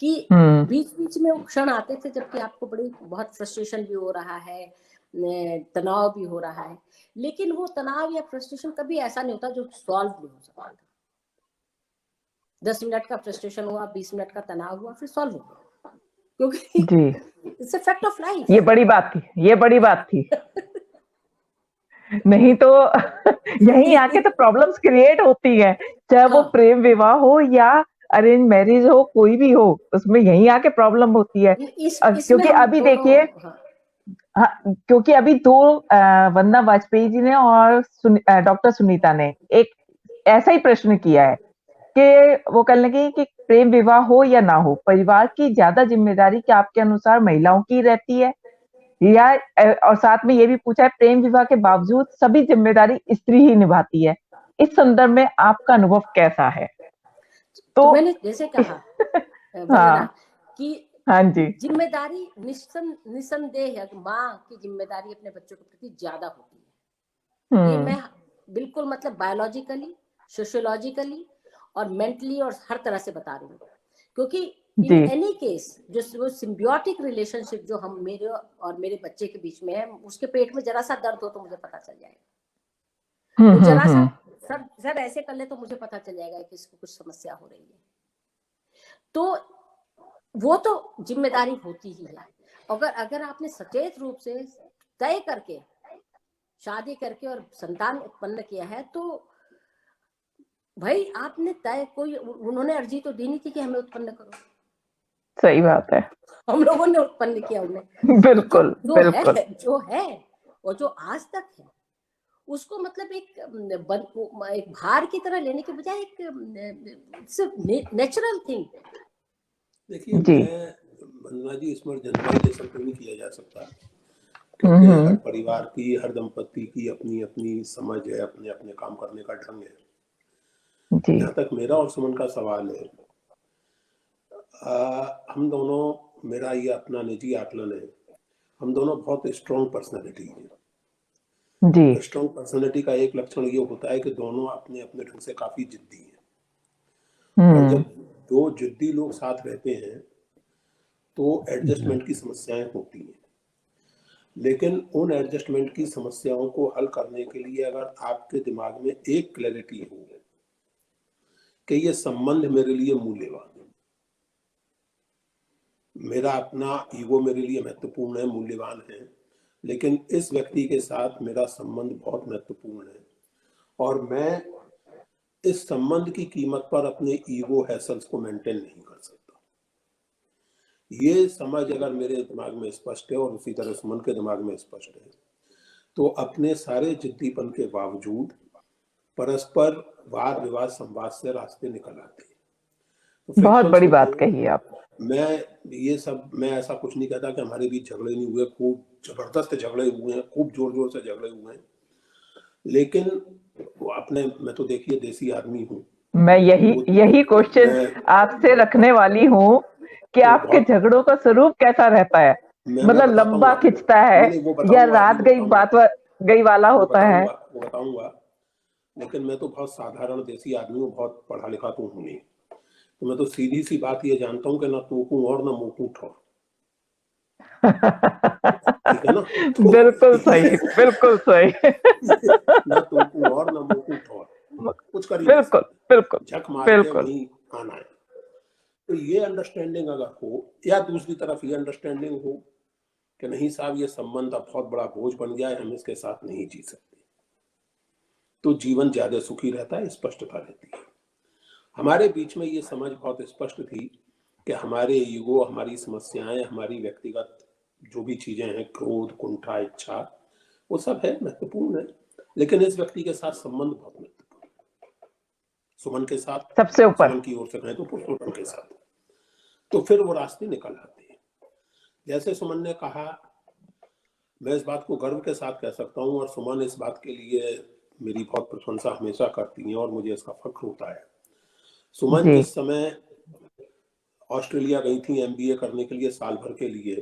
कि बीच बीच में वो क्षण आते थे जबकि आपको बहुत फ्रस्ट्रेशन भी हो रहा है, तनाव भी हो रहा है, लेकिन वो तनाव या फ्रस्ट्रेशन कभी ऐसा नहीं होता जो सॉल्व नहीं हो सकता था। 10 मिनट का फ्रस्ट्रेशन हुआ, 20 मिनट का तनाव हुआ, फिर सॉल्व हो गया, क्योंकि it's a fact of life. ये बड़ी बात थी, ये बड़ी बात थी। नहीं तो यहीं आके तो प्रॉब्लम्स क्रिएट होती है, चाहे वो प्रेम विवाह हो या अरेंज मैरिज हो, कोई भी हो, उसमें यहीं आके प्रॉब्लम होती है। क्योंकि अभी देखिए, क्योंकि अभी दो वंदना वाजपेयी जी ने और डॉक्टर सुनीता ने एक ऐसा ही प्रश्न किया है कि वो कह लगे कि प्रेम विवाह हो या ना हो, परिवार की ज्यादा जिम्मेदारी क्या आपके अनुसार महिलाओं की रहती है, या और साथ में ये भी पूछा है प्रेम विवाह के बावजूद सभी जिम्मेदारी स्त्री ही निभाती है। इस संदर्भ में आपका अनुभव कैसा है? तो मैंने जैसे कहा वंदना कि हाँ जी, जिम्मेदारी निसंदेह माँ की जिम्मेदारी अपने बच्चों के प्रति ज्यादा होती है। ये मैं बिल्कुल मतलब बायोलॉजिकली, सोशियोलॉजिकली और मेंटली और हर तरह से बता रही हूँ, क्योंकि इन एनी केस जो सिम्बियोटिक रिलेशनशिप जो हम मेरे और मेरे बच्चे के बीच में है, उसके पेट में जरा सा दर्द हो तो मुझे पता चल जाएगा। वो जरा सा सर ऐसे कर ले तो मुझे पता चल जाएगा कि इसको कुछ समस्या हो रही है। तो वो तो जिम्मेदारी होती ही है। अगर आपने सचेत रूप से तय करके शादी करके और संतान उत्पन्न किया है, तो भाई आपने तय, कोई उन्होंने अर्जी तो दी नहीं थी कि हमें उत्पन्न करो। सही बात है, हम लोगों ने उत्पन्न किया उन्हें। बिल्कुल तो बिल्कुल जो है और जो आज तक है, उसको मतलब एक भार की तरह लेने के बजाय एक नेचुरल थिंग। देखिए, मैं वंदना जी इसमें जनरलाइजेशन तो नहीं किया जा सकता, क्योंकि हर परिवार की, हर दंपति की अपनी अपनी समझ है, अपने अपने काम करने का ढंग है। जहाँ तक मेरा और सुमन का सवाल है, हम दोनों, मेरा ये अपना निजी आकलन है, हम दोनों बहुत स्ट्रॉन्ग पर्सनालिटी हैं। स्ट्रॉन्ग पर्सनालिटी का एक लक्षण ये होता है कि दोनों अपने अपने ढंग से काफी जिद्दी हैं। और जब दो जिद्दी लोग साथ रहते हैं तो एडजस्टमेंट की समस्याएं होती हैं। लेकिन उन एडजस्टमेंट की समस्याओं को हल करने के लिए अगर आपके दिमाग में एक क्लैरिटी हो कि ये संबंध मेरे लिए मूल्यवान है, मेरा अपना ईगो मेरे लिए महत्वपूर्ण है, मूल्यवान है, लेकिन इस व्यक्ति के साथ मेरा संबंध बहुत महत्वपूर्ण है, और मैं इस संबंध की कीमत पर अपने ईगो हैसल्स को मेंटेन नहीं कर सकता। ये समझ अगर मेरे दिमाग में स्पष्ट है और उसी तरह सुमन के दिमाग में स्पष्ट है, तो अपने सारे जिद्दीपन के बावजूद परस्पर वाद विवाद संवाद से रास्ते निकल आते हैं। तो बहुत बड़ी बात तो कही आप। मैं ऐसा कुछ नहीं कहता कि हमारे बीच झगड़े नहीं हुए, खूब जबरदस्त झगड़े हुए हैं, खूब जोर जोर से झगड़े हुए हैं, लेकिन मैं तो देखिए देसी आदमी हूँ। मैं यही क्वेश्चन आपसे रखने वाली हूँ कि तो आपके झगड़ों का स्वरूप कैसा रहता है, मतलब लंबा खिंचता है या रात गई वाला होता है? वो बताऊंगा, लेकिन मैं तो बहुत साधारण देसी आदमी हूँ, बहुत पढ़ा लिखा तो हूँ नहीं। तो मैं तो सीधी सी बात ये जानता हूँ कि ना तोकूं और ना मोकूं ठोर। ठीक है ना? तो बिल्कुल सही, बिल्कुल सही। ना तोकूं और ना मोकूं ठोर, कुछ कर ही बिल्कुल बिल्कुल झक मार के वहीं आना है। तो ये अंडरस्टैंडिंग अगर हो, या दूसरी तरफ ये अंडरस्टैंडिंग हो कि नहीं साहब ये संबंध अब बहुत बड़ा बोझ बन गया है, हम इसके साथ नहीं जी सकते, तो जीवन ज्यादा सुखी रहता है, स्पष्टता रहती है। हमारे बीच में ये समझ बहुत स्पष्ट थी कि हमारे ईगो, हमारी समस्याएं, हमारी व्यक्तिगत जो भी चीजें हैं, क्रोध, कुंठा, इच्छा, वो सब है, महत्वपूर्ण है, लेकिन इस व्यक्ति के साथ संबंध बहुत महत्वपूर्ण है। सुमन के साथ सबसे ऊपर, सुमन की ओर से कहें तो पुरुषोत्तम के साथ, तो फिर वो रास्ते निकल आते हैं। जैसे सुमन ने कहा, मैं इस बात को गर्व के साथ कह सकता हूँ, और सुमन इस बात के लिए मेरी बहुत प्रशंसा हमेशा करती हैं और मुझे इसका फख्र होता है। सुमन जिस समय ऑस्ट्रेलिया गई थी एमबीए करने के लिए, साल भर के लिए,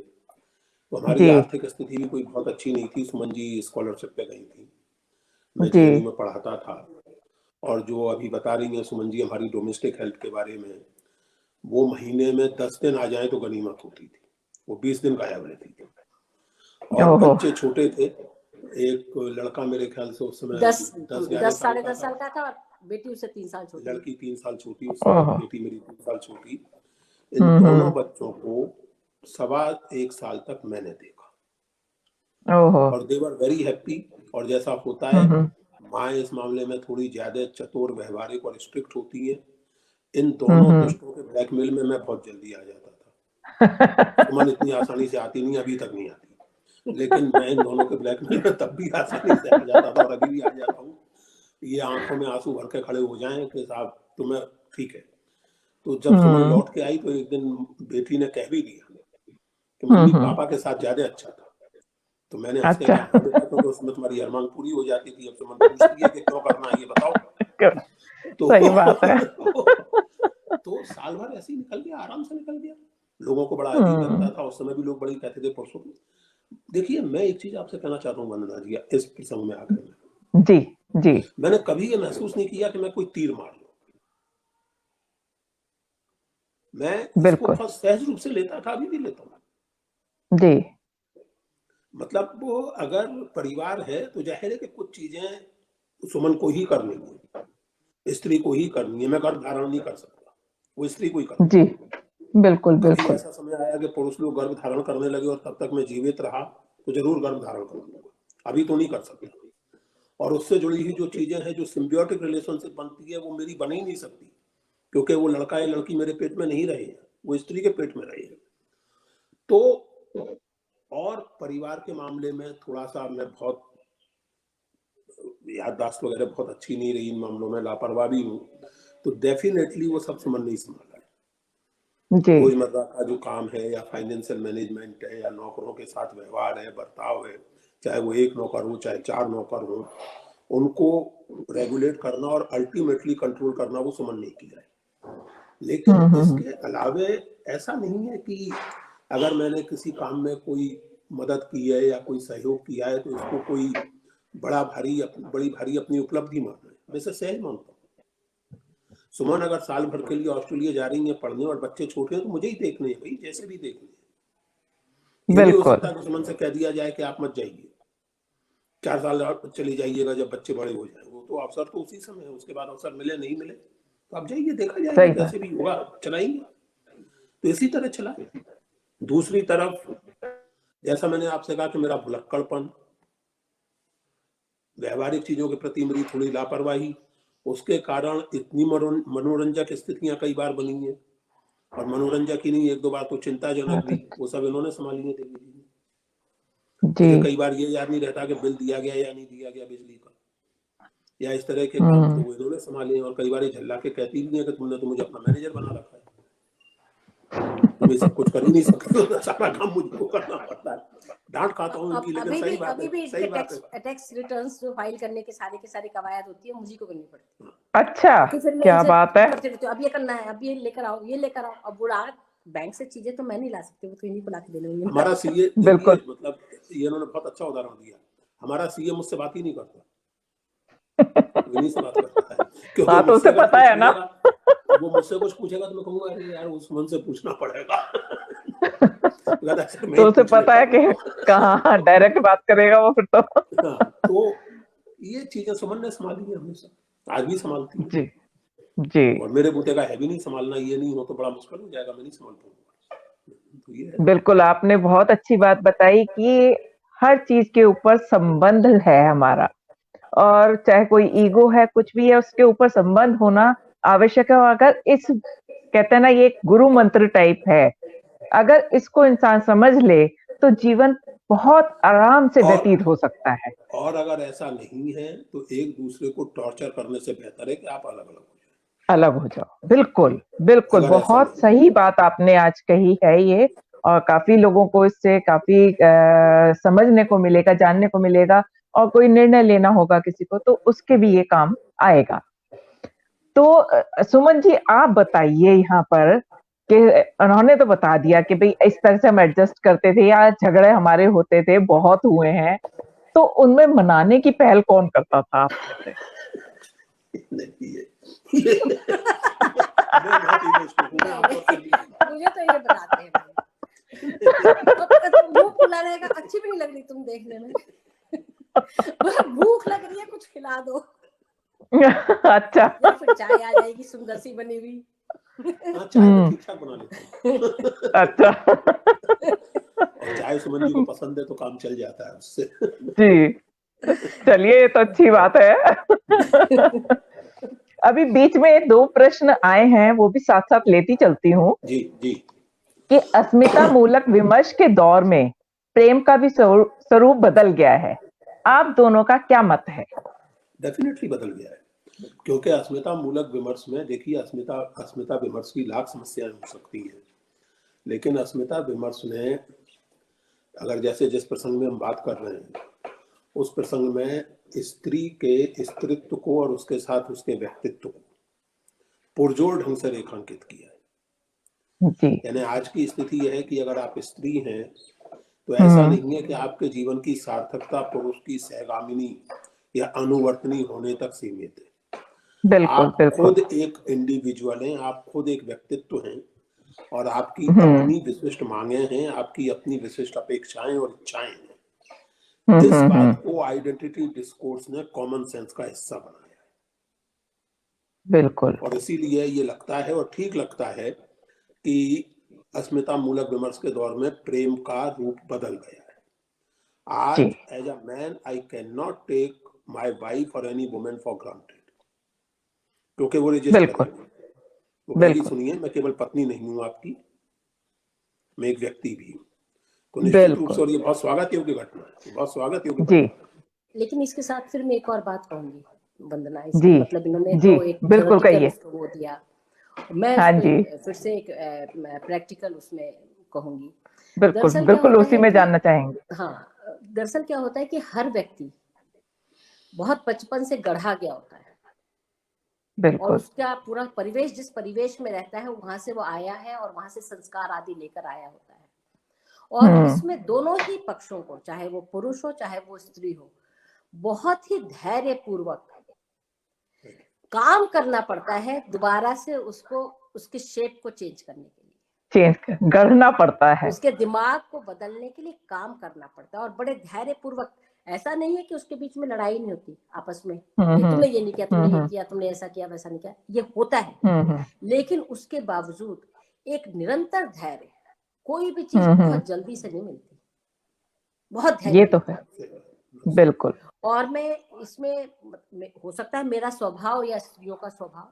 तो हमारी आर्थिक स्थिति भी कोई बहुत अच्छी नहीं थी। सुमन जी स्कॉलरशिप पे गई थी, मैं जेएनयू में पढ़ाता था, और जो अभी बता रही हैं सुमन जी हमारी डोमेस्टिक हेल्थ के बारे में, वो महीने में 10 दिन आ जाए तो गनीमत होती थी, वो 20 दिन गायब रहती थी, और बच्चे छोटे थे। एक लड़का मेरे ख्याल से उस समय 10 साढ़े 10 साल का था, और बेटी उससे 3 साल छोटी, लड़की 3 साल छोटी, उससे बेटी मेरी 3 साल छोटी। इन दोनों बच्चों को 1.25 साल तक मैंने देखा, और दे वर वेरी हैप्पी। और जैसा होता है, माँ इस मामले में थोड़ी ज्यादा चतुर, व्यवहारिक और स्ट्रिक्ट होती है। इन दोनों दुष्टों के ब्लैकमेल में मैं बहुत जल्दी आ जाता था। सुमन इतनी आसानी से आती नहीं, अभी तक नहीं आती, लेकिन मैं इन दोनों के ब्लैकमेल में तब भी आसानी से आ जाता था, और अभी भी आ जाता हूँ। ये आंखों में आंसू भर के खड़े हो जाएं कि साहब तुम्हें ठीक है। तो जब सुमन लौट के आई तो एक दिन बेटी ने कह भी दिया कि मम्मी पापा के साथ ज्यादा अच्छा था। तो मैंने हंस के कहा, बेटा तो उसमें तुम्हारी हर मांग पूरी हो जाती थी, अब सुमन पूछती है कि क्यों करना है ये बताओ। तो सही बात है। तो साल भर ऐसे ही निकल गया, आराम से निकल गया। लोगों को बड़ा अजीब लगता था, उस समय भी लोग बड़ी कहते थे परसों। देखिए, मैं एक चीज आपसे कहना चाहता हूँ वंदना जी, इस प्रसंग में आकर जी, मैंने कभी ये महसूस नहीं किया कि मैं कोई तीर मार लूं। मैं इसको बहुत सहज रूप से लेता था, अभी भी लेता हूँ जी। मतलब वो अगर परिवार है तो जाहिर है कि कुछ चीजें सुमन को ही करनी है, स्त्री को ही करनी है। मैं गर्भ धारण नहीं कर सकता, वो स्त्री को ही करनी जी। बिल्कुल बिल्कुल। ऐसा समय आया कि पुरुष लोग गर्भ धारण करने लगे और तब तक मैं जीवित रहा तो जरूर गर्भ धारण कर लूंगा, अभी तो नहीं कर सकता। और उससे जुड़ी हुई जो चीजें हैं, जो सिम्बियोटिक रिलेशनशिप बनती है, वो मेरी बन ही नहीं सकती, क्योंकि वो लड़का या लड़की मेरे पेट में नहीं रहे, वो स्त्री के पेट में रहे। तो और परिवार के मामले में थोड़ा सा मैं बहुत याददाश्त वगैरह बहुत अच्छी नहीं रही, इन मामलों में लापरवाह भी हूँ, तो डेफिनेटली वो सब समझ नहीं संभाला है। रोजमर्रा का जो काम है, या फाइनेंशियल मैनेजमेंट है, या नौकरों के साथ व्यवहार है, बर्ताव है, चाहे वो 1 नौकर हो चाहे 4 नौकर हो, उनको रेगुलेट करना और अल्टीमेटली कंट्रोल करना वो सुमन नहीं किया है। लेकिन इसके अलावे ऐसा नहीं है कि अगर मैंने किसी काम में कोई मदद की है या कोई सहयोग किया है तो इसको कोई बड़ी भारी अपनी उपलब्धि मानना है। मैं इसे सहज मानता हूँ। सुमन अगर साल भर के लिए ऑस्ट्रेलिया जा रही है पढ़ने और बच्चे छोटे हैं तो मुझे ही देखने हैं भाई, जैसे भी देखने हैं। ये नहीं हो सकता कि सुमन से कह दिया जाए कि आप मत जाइए, 4 साल चली जाइएगा, जब बच्चे बड़े हो जाए। वो तो अवसर तो उसी समय है, उसके बाद अवसर मिले नहीं मिले तो आप जाइए, देखा जाएगा, कैसे भी होगा चलाएंगे। तो इसी तरह चला। दूसरी तरफ जैसा मैंने आपसे कहा कि मेरा भुलक्कड़पन, व्यवहारिक चीजों के प्रति मेरी थोड़ी लापरवाही, उसके कारण इतनी मनोरंजक स्थितियां कई बार बनी है, और मनोरंजक ही नहीं, एक दो बार तो चिंताजनक भी, वो सब इन्होंने संभाली है देवी जी ने। मुझे कई बार ये याद नहीं रहता कि बिल दिया गया या नहीं दिया गया बिजली का, या इस तरह के काम तो वो इन्होंने संभाले हैं। और कई बार ये झल्ला के कहती भी है कि तुमने तो मुझे अपना मैनेजर बना रखा है, तुम ये सब कुछ कर ही नहीं सकते, तो सारा काम मुझको करना पड़ता है। डांट खाता हूँ इनकी, लेकिन सही बात है, सही बात है। टैक्स रिटर्न्स जो फाइल करने के सारी कवायद होती है, मुझे को करनी पड़ती है। अच्छा, क्या बात है। अब ये करना है, अब ये लेकर आओ, ये लेकर आओ। अब बुरा बैंक से चीजें तो मैं नहीं ला सकती, वो तो इन्हीं को ला के देने होंगे। हमारा सीए, बिल्कुल, मतलब ये इन्होंने बहुत अच्छा उदाहरण दिया। हमारा सीए मुझसे बात ही नहीं करता, इन्हीं से बात करता है, क्योंकि हाँ, तो उसे पता है ना, वो मुझसे कुछ पूछेगा तो मैं कहूंगा अरे यार उस्मान से पूछना पड़ेगा। तो उसे पता है कि कहाँ डायरेक्ट बात करेगा वो फिर तो। तो ये चीजें सुमन ने संभाली है हमेशा, आज भी संभालती है जी जी। और मेरे बूते का है भी नहीं संभालना, ये नहीं हो तो बड़ा मुश्किल हो जाएगा, मैं नहीं संभाल पाऊंगा। तो ये बिल्कुल, आपने बहुत अच्छी बात बताई कि हर चीज के ऊपर संबंध है हमारा, और चाहे कोई ईगो है, कुछ भी है, उसके ऊपर संबंध होना आवश्यक है। और अगर इस, कहते हैं ना, ये एक गुरु मंत्र टाइप है, अगर इसको इंसान समझ ले तो जीवन बहुत आराम से व्यतीत हो सकता है। और अगर ऐसा नहीं है तो एक दूसरे को टॉर्चर करने से बेहतर है कि आप अलग हो जाओ। बिल्कुल बिल्कुल, बहुत सही बात आपने आज कही है ये, और काफी लोगों को इससे काफी समझने को मिलेगा, जानने को मिलेगा, और कोई निर्णय लेना होगा किसी को तो उसके भी ये काम आएगा। तो सुमन जी, आप बताइए यहाँ पर कि उन्होंने तो बता दिया कि भाई इस तरह से हम एडजस्ट करते थे या झगड़े हमारे होते थे, बहुत हुए हैं, तो उनमें मनाने की पहल कौन करता था आप कहते? मुझे तो ये बताते हैं भूख फुला रहेगा, अच्छी भी नहीं लग रही तुम देखने में। भूख लग रही है, कुछ खिला दो। अच्छा, या फिर चाय आ जाएगी सुंदर सी बनी हुई। चाय ठीक ठाक बना लेते। अच्छा, और चाय सुमन जी को पसंद है तो काम चल जाता है उससे। जी, चलिए, ये तो अच्छी बात है। अभी बीच में 2 प्रश्न आए हैं, वो भी साथ साथ लेती चलती हूँ। जी जी। कि अस्मिता मूलक विमर्श के दौर में प्रेम का भी स्वरूप बदल गया है, आप दोनों का क्या मत है? डेफिनेटली बदल गया है, क्योंकि अस्मिता मूलक विमर्श में, देखिए, अस्मिता विमर्श की लाख समस्याएं हो सकती हैं, लेकिन अस्मिता विमर्श में अगर जैसे जिस प्रसंग में हम बात कर रहे हैं, उस प्रसंग में स्त्री के स्त्रीत्व को और उसके साथ उसके व्यक्तित्व को पुरजोर ढंग से रेखांकित किया है। यानी आज की स्थिति यह है कि अगर आप स्त्री हैं तो ऐसा नहीं है कि आपके जीवन की सार्थकता पुरुष की सहगामिनी या अनुवर्तनी होने तक सीमित है। बिल्कुल, आप खुद एक इंडिविजुअल हैं, आप खुद एक व्यक्तित्व हैं, और आपकी अपनी विशिष्ट मांगे हैं, आपकी अपनी विशिष्ट अपेक्षाएं और इच्छाएं हैं। इस बात को आइडेंटिटी डिस्कोर्स ने कॉमन सेंस का हिस्सा बनाया है। बिल्कुल। और इसीलिए ये लगता है और ठीक लगता है कि अस्मिता मूलक विमर्श के दौर में प्रेम का रूप बदल गया है। आज as a man I can not take my wife और एनी वुमेन फॉर ग्रांटेड, क्योंकि वो रजिस्टर करेंगे। वो कहेगी सुनिए, मैं केवल पत्नी नहीं हूं आपकी, मैं एक व्यक्ति भी हूं। तो निश्चित रूप से, और ये बहुत स्वागत योग्य घटना है, बहुत स्वागत योग्य जी। लेकिन इसके साथ फिर मैं एक और बात कहूंगी वंदना, इसमें मतलब इन्होंने तो एक बिल्कुल कहिए, वो दिया, मैं फिर से एक प्रैक्टिकल उसमें कहूंगी। बिल्कुल बिल्कुल उसी में जानना चाहेंगे। हाँ, दरअसल क्या होता है कि हर व्यक्ति बहुत बचपन से गढ़ा गया होता है, और उसका पूरा परिवेश, जिस परिवेश में रहता है वहां से वो आया है, और वहां से संस्कार आदि लेकर आया होता है। और इसमें दोनों ही पक्षों को, चाहे वो पुरुष हो चाहे वो स्त्री हो, बहुत ही धैर्य पूर्वक काम करना पड़ता है, दोबारा से उसको, उसके शेप को चेंज करने के लिए, गढ़ना पड़ता है, उसके दिमाग को बदलने के लिए काम करना पड़ता है, और बड़े धैर्य पूर्वक। ऐसा नहीं है कि उसके बीच में लड़ाई नहीं होती आपस में, तुमने ये नहीं किया, तुमने ये किया, तुमने ऐसा किया, वैसा नहीं किया, ये होता है। लेकिन उसके बावजूद एक निरंतर धैर्य, कोई भी चीज बहुत जल्दी से नहीं मिलती, बहुत धैर्य, ये तो है, बिल्कुल। और मैं इसमें हो सकता है मेरा स्वभाव या स्त्रियों का स्वभाव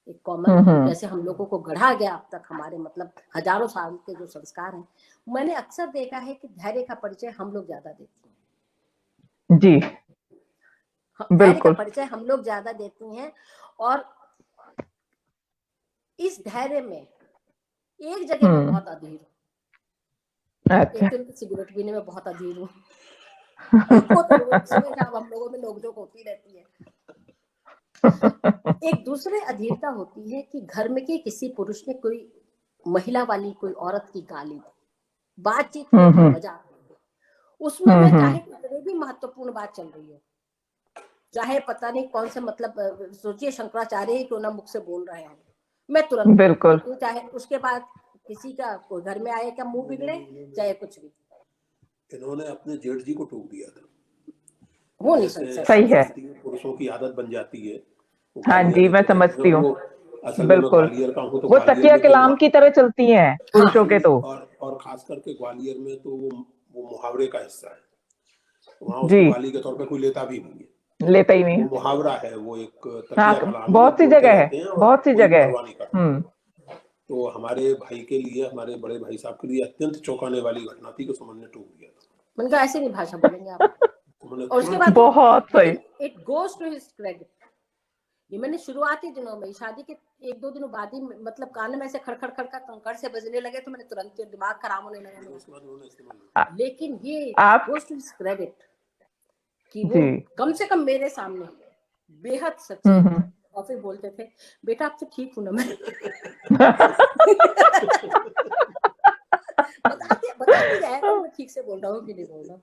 एक हम्म, कॉमन, जैसे हम लोगों को गढ़ा गया अब तक हमारे मतलब हजारों साल के जो संस्कार हैं, मैंने अक्सर देखा है कि धैर्य का परिचय हम लोग ज्यादा देते हैं। जी धैर्य का बिल्कुल। परिचय हम लोग ज्यादा देती हैं, और इस धैर्य में एक जगह मैं बहुत अधीर हूँ। अच्छा। एक तो सिगरेट पीने में बहुत अधीर हूँ। वो तो रोज सुबह शाम हम लोगों में नोकझोंक होती रहती है। एक दूसरे अधीरता होती है कि घर में के किसी पुरुष ने कोई महिला वाली कोई औरत की गाली दी, बातचीत में मजा आता है उसमें, मैं चाहे कितनी भी महत्वपूर्ण बात चल रही हो, चाहे पता नहीं कौन से मतलब सोचिए शंकराचार्य ही क्यों ना मुख से बोल रहे हो, मैं तुरंत बिल्कुल, चाहे उसके बाद किसी का कोई घर में आए क्या मुंह बिगड़े चाहे कुछ भी। इन्होंने अपने जेठ जी को टोक दिया था। वो नहीं सकता। सही है। पुरुषों की आदत बन जाती है। हाँ जी, मैं समझती हूँ। बिल्कुल, ग्वालियर का हूँ तो वो तकिया ग्वालियर के में लाम की तरह चलती हैं पुरुषों के तो। और खास करके ग्वालियर में तो वो मुहावरे का हिस्सा है। वहाँ जी, उसको गाली के तौर पे कोई लेता भी नहीं है, लेता ही नहीं वो है। मुहावरा है, वो एक तकिया हाँ, कलाम बहुत सी बोलते जगह है, रहते हैं और बहुत सी कोई जगह है। परवाह नहीं करता। तो हमारे भाई के लिए, हमारे बड़े भाई साहब के लिए अत्यंत चौंकाने वाली घटना थी कि सुमन ने टोक दिया था। मैंने कहा ऐसे नहीं भाषा बोलेंगे आप। और उसके बाद बहुत सही। It goes to his credit. ये मैंने शुरुआती दिनों में, शादी के 1-2 दिनों बाद ही मतलब कान में ऐसे खड़खड़ खड़खड़ कंकड़ से बजने लगे तो मैंने तुरंत दिमाग खराब होने लगा। लेकिन ये गोज टू हिज क्रेडिट कि वो कम से कम मेरे सामने बेहद सच्चे, और फिर बोलते थे बेटा आप तो ठीक हूं ना मैं। बताती जाएगा मैं ठीक से बोल रहा हूँ कि नहीं बोल रहा हूँ।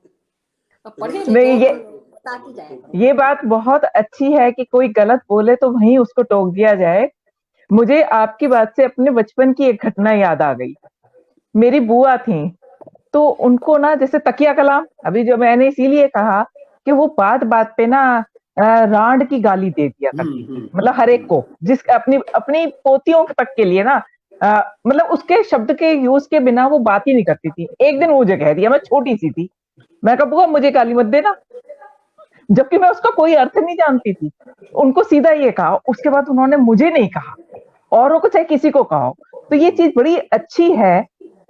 अब पढ़े लिखे बताती जाएगा। ये बात बहुत अच्छी है कि कोई गलत बोले तो वहीं उसको टोक दिया जाए। मुझे आपकी बात से अपने बचपन की एक घटना याद आ गई। मेरी बुआ थी, तो उनको ना जैसे तकिया कलाम, अभी जो मैंने इसीलिए कहा कि वो बात बात पे ना रांड की गाली दे दिया करती थी, मतलब हर एक को, जिस अपनी अपनी पोतियों तक के लिए ना, मतलब उसके शब्द के यूज के बिना वो बात ही नहीं करती थी। एक दिन मुझे कह दिया, मैं छोटी सी थी, मैं कहा बुआ मुझे गाली मत देना, जबकि मैं उसका कोई अर्थ नहीं जानती थी। उनको सीधा ये कहा, उसके बाद उन्होंने मुझे नहीं कहा, औरों को चाहे किसी को कहो। तो ये चीज बड़ी अच्छी है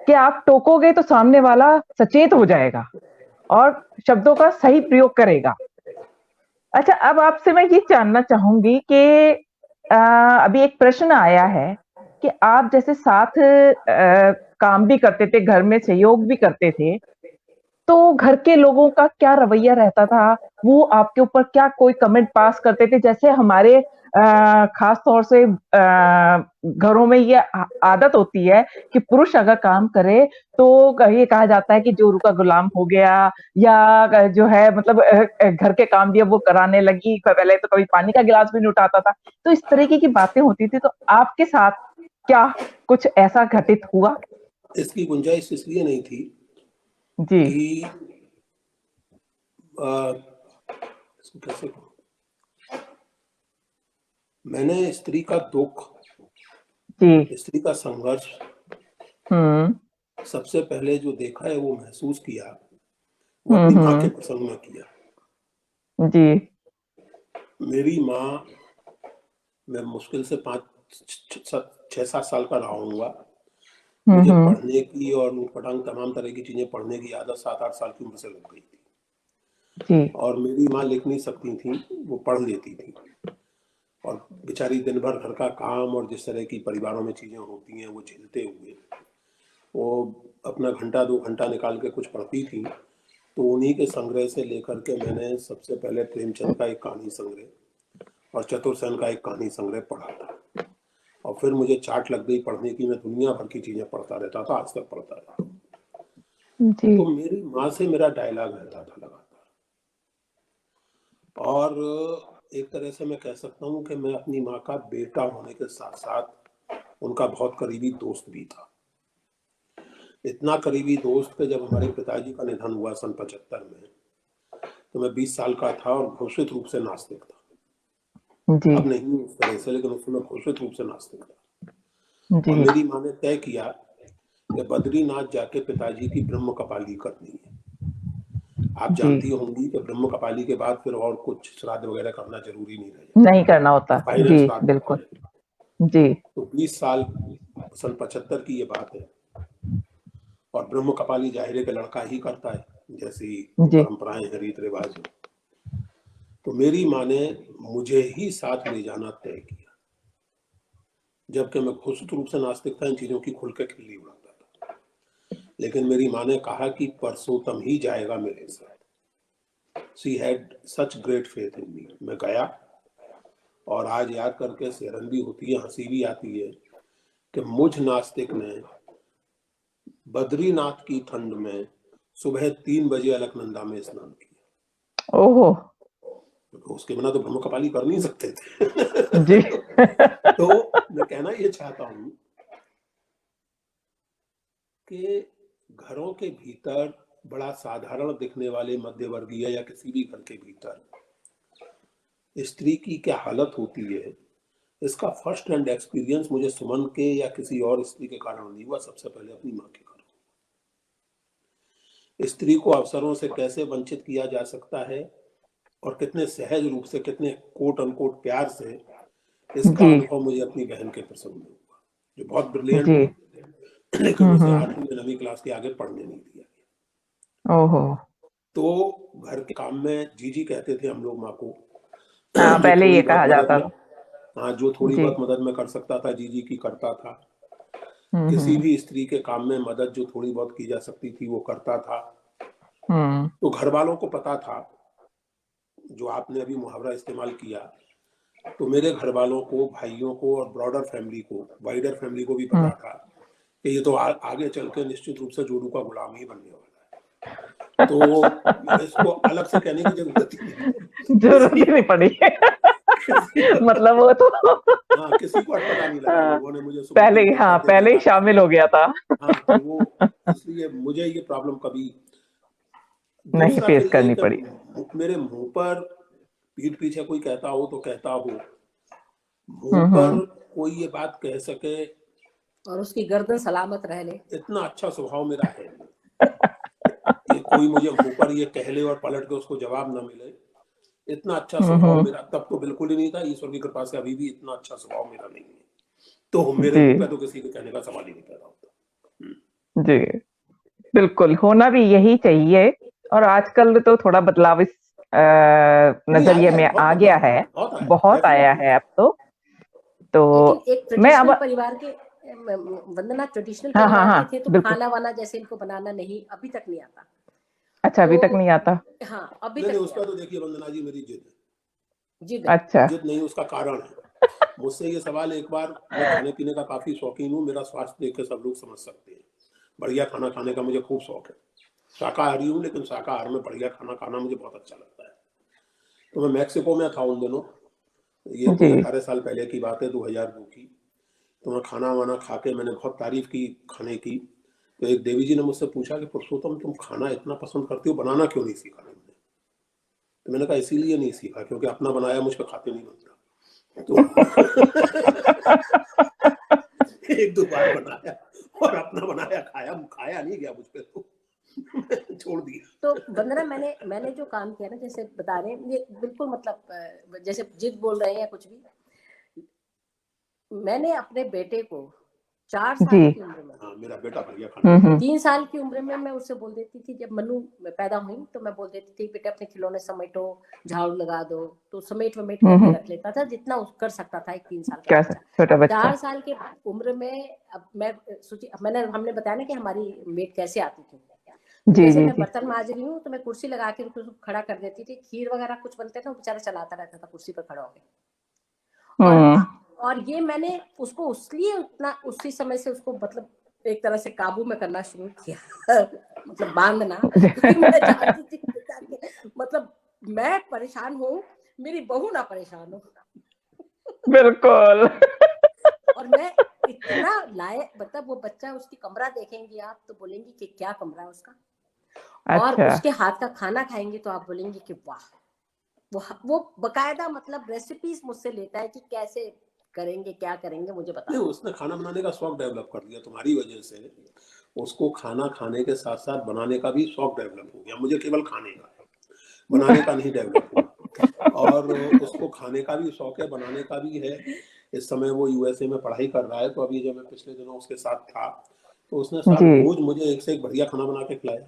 कि आप टोकोगे तो सामने वाला सचेत हो जाएगा और शब्दों का सही प्रयोग करेगा। अच्छा, अब आपसे मैं ये जानना चाहूंगी कि अभी एक प्रश्न आया है कि आप जैसे साथ काम भी करते थे, घर में सहयोग भी करते थे, तो घर के लोगों का क्या रवैया रहता था? वो आपके ऊपर क्या कोई कमेंट पास करते थे? जैसे हमारे खास तौर से घरों में ये आदत होती है कि पुरुष अगर काम करे तो ये कहा जाता है कि जोरू का गुलाम हो गया, या जो है मतलब घर के काम भी अब वो कराने लगी, पहले तो कभी पानी का गिलास भी नहीं उठाता था। तो इस तरीके की बातें होती थी, तो आपके साथ क्या कुछ ऐसा घटित हुआ? इसकी गुंजाइश इसलिए नहीं थी जी कि इसको कैसे कहूं, मैंने स्त्री का दुख, स्त्री का संघर्ष सबसे पहले जो देखा है, वो महसूस किया, वो अपनी माँ के प्रसंग में किया। जी। मेरी माँ, मैं मुश्किल से 5-6-7 साल का रहा हूँगा। मुझे पढ़ने की और ऊटपटांग तमाम तरह की चीजें पढ़ने की आदत 7-8 साल की उम्र से लग गई थी। और मेरी माँ लिख नहीं सकती थी, वो पढ़ लेती थी, और बेचारी दिन भर घर का काम और जिस तरह की परिवारों में चीजें होती हैं वो झेलते हुए वो अपना घंटा 2 घंटा निकाल के कुछ पढ़ती थी। तो उन्हीं के संग्रह से लेकर के मैंने सबसे पहले प्रेमचंद का एक कहानी संग्रह और चतुर्सेन का एक कहानी संग्रह पढ़ा था, और फिर मुझे चाट लग गई पढ़ने की। मैं दुनिया भर की चीजें पढ़ता रहता था, आज तक पढ़ता रहता। तो मेरी माँ से मेरा डायलॉग रहता था लगातार, और एक तरह से मैं कह सकता हूँ कि मैं अपनी माँ का बेटा होने के साथ साथ उनका बहुत करीबी दोस्त भी था। इतना करीबी दोस्त कि जब हमारे पिताजी का निधन हुआ सन 75 में, तो मैं 20 साल का था और घोषित रूप से नास्तिक था। अब नहीं उस तरह से, लेकिन उस समय घोषित रूप से नास्तिक था। और मेरी माँ ने तय किया कि बद्रीनाथ जाके पिताजी की ब्रह्म कपाली करनी है। आप जी जानती होंगी कि ब्रह्म कपाली के बाद फिर और कुछ श्राद्ध वगैरह करना जरूरी नहीं रह जाता, नहीं करना होता। फाइनल जी श्राद्ध होता बिल्कुल। है। जी तो 20 साल सन 75 की ये बात है, और ब्रह्म कपाली जाहिर है कि लड़का ही करता है, जैसी जी परंपराएं हैं, रीत रिवाज है। तो मेरी माँ ने मुझे ही साथ ले जाना तय किया, जबकि मैं घोषित रूप से नास्तिक था, इन चीजों की खुल के खिल्ली उड़ाता था, लेकिन मेरी माँ ने कहा कि परसोत्तम ही जाएगा मेरे साथ। She had such great faith in me. मैं गया, और आज याद करके सिहरन भी होती है, हंसी भी आती है कि मुझ नास्तिक ने बद्रीनाथ की ठंड में सुबह 3 बजे अलकनंदा में स्नान किया। ओहो उसके बिना तो ब्रह्म कपाली कर नहीं सकते थे। जी तो मैं कहना ये चाहता हूं कि घरों के भीतर बड़ा साधारण दिखने वाले मध्यवर्गीय या किसी भी घर के भीतर स्त्री की क्या हालत होती है, इसका फर्स्ट हैंड एक्सपीरियंस मुझे सुमन के या किसी और स्त्री के कारण नहीं हुआ, सबसे पहले अपनी माँ के कारण। स्त्री को अवसरों से कैसे वंचित किया जा सकता है, और कितने सहज रूप से, कितने कोट अनकोट प्यार से, इसका जी अनुभव मुझे अपनी बहन के प्रसंग में हुआ, जो बहुत ब्रिलियंट जी है, लेकिन उसे हम्म। 8वीं 9वीं क्लास के आगे पढ़ने नहीं दिया गया। ओहो तो घर के काम में जीजी कहते थे हम लोग माँ को, हाँ जो पहले थोड़ी ये बहुत कहा मदद जाता में, था। हाँ, जो थोड़ी जी बहुत मदद में कर सकता था जीजी की करता था। किसी हम्म। भी स्त्री के काम में मदद जो थोड़ी बहुत की जा सकती थी वो करता था। हम्म तो घर वालों को पता था, जो आपने अभी मुहावरा इस्तेमाल किया, तो मेरे घर वालों को, भाइयों को, और ब्रॉडर फैमिली को, वाइडर फैमिली को भी पता था कि ये तो आगे चल के निश्चित रूप से जोरू का गुलाम ही बनने वाला है। तो इसको अलग से कहने की जरूरत ही नहीं, जरूरत ही नहीं पड़ी मतलब वो तो हाँ, किसी को अटपटा नहीं लगा, लोगों ने मुझे सुमन पहले जी ही, कह हाँ कहते पहले ही देखा था। शामिल हो गया था। हाँ, तो वो इसलिए मुझे ये प्रॉब्लम कभी, नहीं दूसरा फेस फिर ये करनी पड़ी। कि मेरे मुंह पर पीठ पीछे कोई कहता हो तो कहता हो, मुंह पर हम्म। कोई ये बात कह सके, और उसकी गर्दन सलामत रह ले, इतना अच्छा स्वभाव मेरा है नहीं कि कोई मुझे मुंह पर ये कह ले और पलट के उसको जवाब ना मिले। इतना अच्छा स्वभाव मेरा तब तो बिल्कुल ही नहीं था, ईश्वर की कृपा से अभी भी इतना अच्छा स्वभाव मेरा नहीं है। तो मेरे जी मुंह पे तो किसी के कहने का सवाल ही नहीं पैदा होता। जी बिल्कुल, होना भी यही चाहिए। और आजकल तो थोड़ा बदलाव इस नहीं, नजरिए आया है, में बहुत आ गया बदलाव है, आया है, बहुत आया है, बहुत आया डेफिनेटली। है अब तो लेकिन एक मैं अब, ट्रेडिशनल परिवार के, वंदना, ट्रेडिशनल हाँ हाँ परिवार हाँ के थे तो बिल्कुल। खाना वाना जैसे इनको बनाना नहीं, अभी तक नहीं आता। अच्छा अभी तक तो नहीं आता। हाँ, अभी नहीं तक नहीं, नहीं उसका आता। तो देखिए वंदना जी, मेरी जिद है। जिद है। अच्छा जिद नहीं, उसका कारण है। मुझसे ये सवाल एक बार, मैं खाने पीने का काफी शौकीन हूँ, मेरा स्वास्थ्य देख के सब लोग समझ सकते हैं, बढ़िया खाना खाने का मुझे खूब शौक है। शाकाहारी हूँ, लेकिन शाकाहार में बढ़िया खाना खाना मुझे बहुत अच्छा लगता है। तो मैं मैक्सिको में था उन दिनों, ये कोई जी 18 साल पहले की बात है, 2002 की। तो मैं खाना वाना खा के, मैंने बहुत तारीफ की खाने की। तो एक देवी जी ने मुझसे पूछा कि पुरुषोत्तम, तुम खाना इतना पसंद करते हो, बनाना क्यों नहीं सीखा तुमने? तो मैंने कहा इसीलिए नहीं सीखा क्योंकि अपना बनाया मुझ पर खाते नहीं बनता। तो एक दो बार बनाया और अपना बनाया खाया, खाया नहीं गया मुझ पे, तो छोड़ दिया। तो वंदना, मैंने जो काम किया ना, जैसे बता रहे हैं ये बिल्कुल, मतलब जैसे जिद बोल रहे हैं या कुछ भी, मैंने अपने बेटे को 4 जी साल की उम्र में, हाँ, मेरा बेटा बढ़िया खाना बनाता 3 साल की उम्र में मैं उससे बोल देती थी, जब मनु पैदा हुई तो मैं बोल देती थी, बेटा अपने खिलौने समेटो, झाड़ू लगा दो, तो समेट वमेट करके रख लेता था, जितना कर सकता था एक 3 साल का क्या बच्चा। छोटा बच्चा। 4 साल के उम्र में, अब मैं सोची, हमने बताया ना कि हमारी मेड कैसे आती थी, तो जी जैसे जी मैं जी बर्तन मांज रही हूँ तो मैं कुर्सी लगा के उनको खड़ा कर देती थी, खीर वगैरह कुछ बनते थे, वो बेचारा चलाता रहता था कुर्सी पर खड़ा होकर। हम्म और ये मैंने उसको उसलिए उतना उसी समय से उसको, मतलब एक तरह से काबू में करना शुरू किया मतलब बांधना, क्योंकि मैं जानती थी मतलब मैं परेशान हूँ, मेरी बहू ना परेशान हो। बिल्कुल और मैं इतना लायक, मतलब वो बच्चा, उसकी कमरा देखेंगे आप तो बोलेंगी कि क्या कमरा है उसका, और अच्छा उसके हाथ का खाना खाएंगे तो आप बोलेंगे कि वाह। वो बकायदा मतलब रेसिपीज मुझसे लेता है कि कैसे करेंगे, क्या करेंगे, मुझे बता नहीं, दो। उसने खाना बनाने का शौक डेवलप कर लिया तुम्हारी वजह से। उसको खाना खाने के साथ साथ बनाने का भी शौक डेवलप हो गया। मुझे केवल खाने का, बनाने का नहीं डेवलप हुआ। और उसको खाने का भी शौक है, बनाने का भी है। इस समय वो यूएसए में पढ़ाई कर रहा है, तो अभी जब मैं पिछले दिनों उसके साथ था तो उसने साथ जी। रोज मुझे एक से एक बढ़िया खाना बना के खिलाया।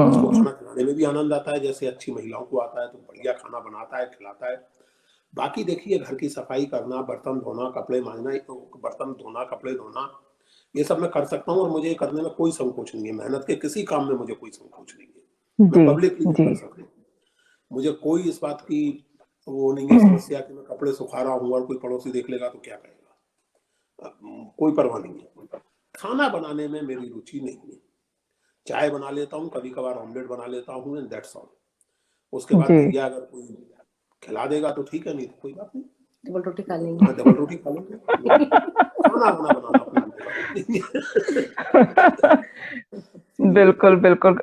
उसको खाना खिलाने में भी आनंद आता है, जैसे अच्छी महिलाओं को आता है, तो बढ़िया खाना बनाता है, खिलाता है। बाकी देखिए, घर की सफाई करना, बर्तन धोना, कपड़े मांजना, बर्तन धोना, कपड़े धोना, ये सब मैं कर सकता हूँ और मुझे करने में कोई संकोच नहीं है। मेहनत के किसी काम में मुझे कोई संकोच नहीं है। मैं जी पब्लिकली भी जी कर सकता हूँ। मुझे कोई इस बात की वो नहीं है समस्या कि मैं कपड़े सुखा रहा हूँ और कोई पड़ोसी देख लेगा तो क्या कहेगा। कोई परवाह नहीं है। खाना बनाने में मेरी रुचि नहीं है। चाय बना लेता हूँ, कभी कभार ऑमलेट बना लेता हूँ, एंड दैट्स ऑल। उसके बाद जी। भैया अगर कोई खिला देगा तो ठीक है, नहीं तो कोई बात नहीं, डबल रोटी खा लेंगे। हाँ डबल रोटी खा लेंगे। खाना वाना बनाना कोई मुझे बात नहीं है। बिल्कुल बिल्कुल।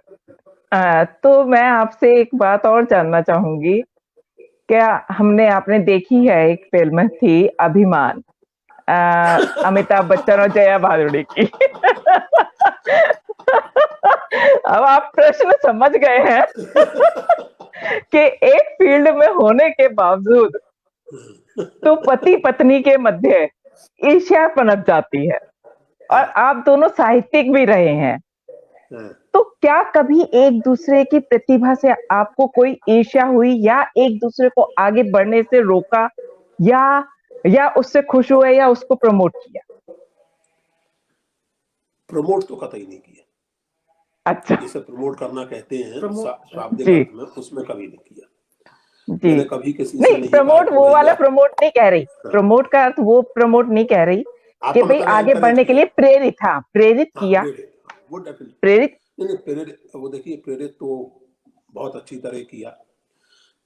तो मैं आपसे एक बात और जानना चाहूंगी, क्या हमने आपने देखी है एक फिल्म थी अभिमान, अमिताभ बच्चन और जया भादुड़ी की। अब आप प्रश्न समझ गए हैं कि एक फील्ड में होने के बावजूद तो पति पत्नी के मध्य ईर्ष्या पनप जाती है, और आप दोनों साहित्यिक भी रहे हैं। तो क्या कभी एक दूसरे की प्रतिभा से आपको कोई ईर्ष्या हुई, या एक दूसरे को आगे बढ़ने से रोका, या उससे खुश हुए, या उसको प्रमोट किया? प्रमोट तो कतई नहीं किया। अच्छा। जिसे प्रमोट करना कहते हैं शाब्दिक जी अर्थ में, उसमें कभी नहीं किया। जी। मैंने कभी किसी से नहीं, नहीं कहा प्रमोट कि वो वाला भैया, प्रमोट नहीं कह रही। प्रमोट का अर्थ वो प्रमोट नहीं कह रही कि आपका भाई मतलब आगे एनकरेज बढ़ने के किया। लिए प्रेरित, हाँ प्रेरित हाँ किया। प्रेरित, वो डेफिनेटली। प्रेरित। नहीं नहीं, प्रेरित, वो देखिए प्रेरित तो बहुत अच्छी तरह किया।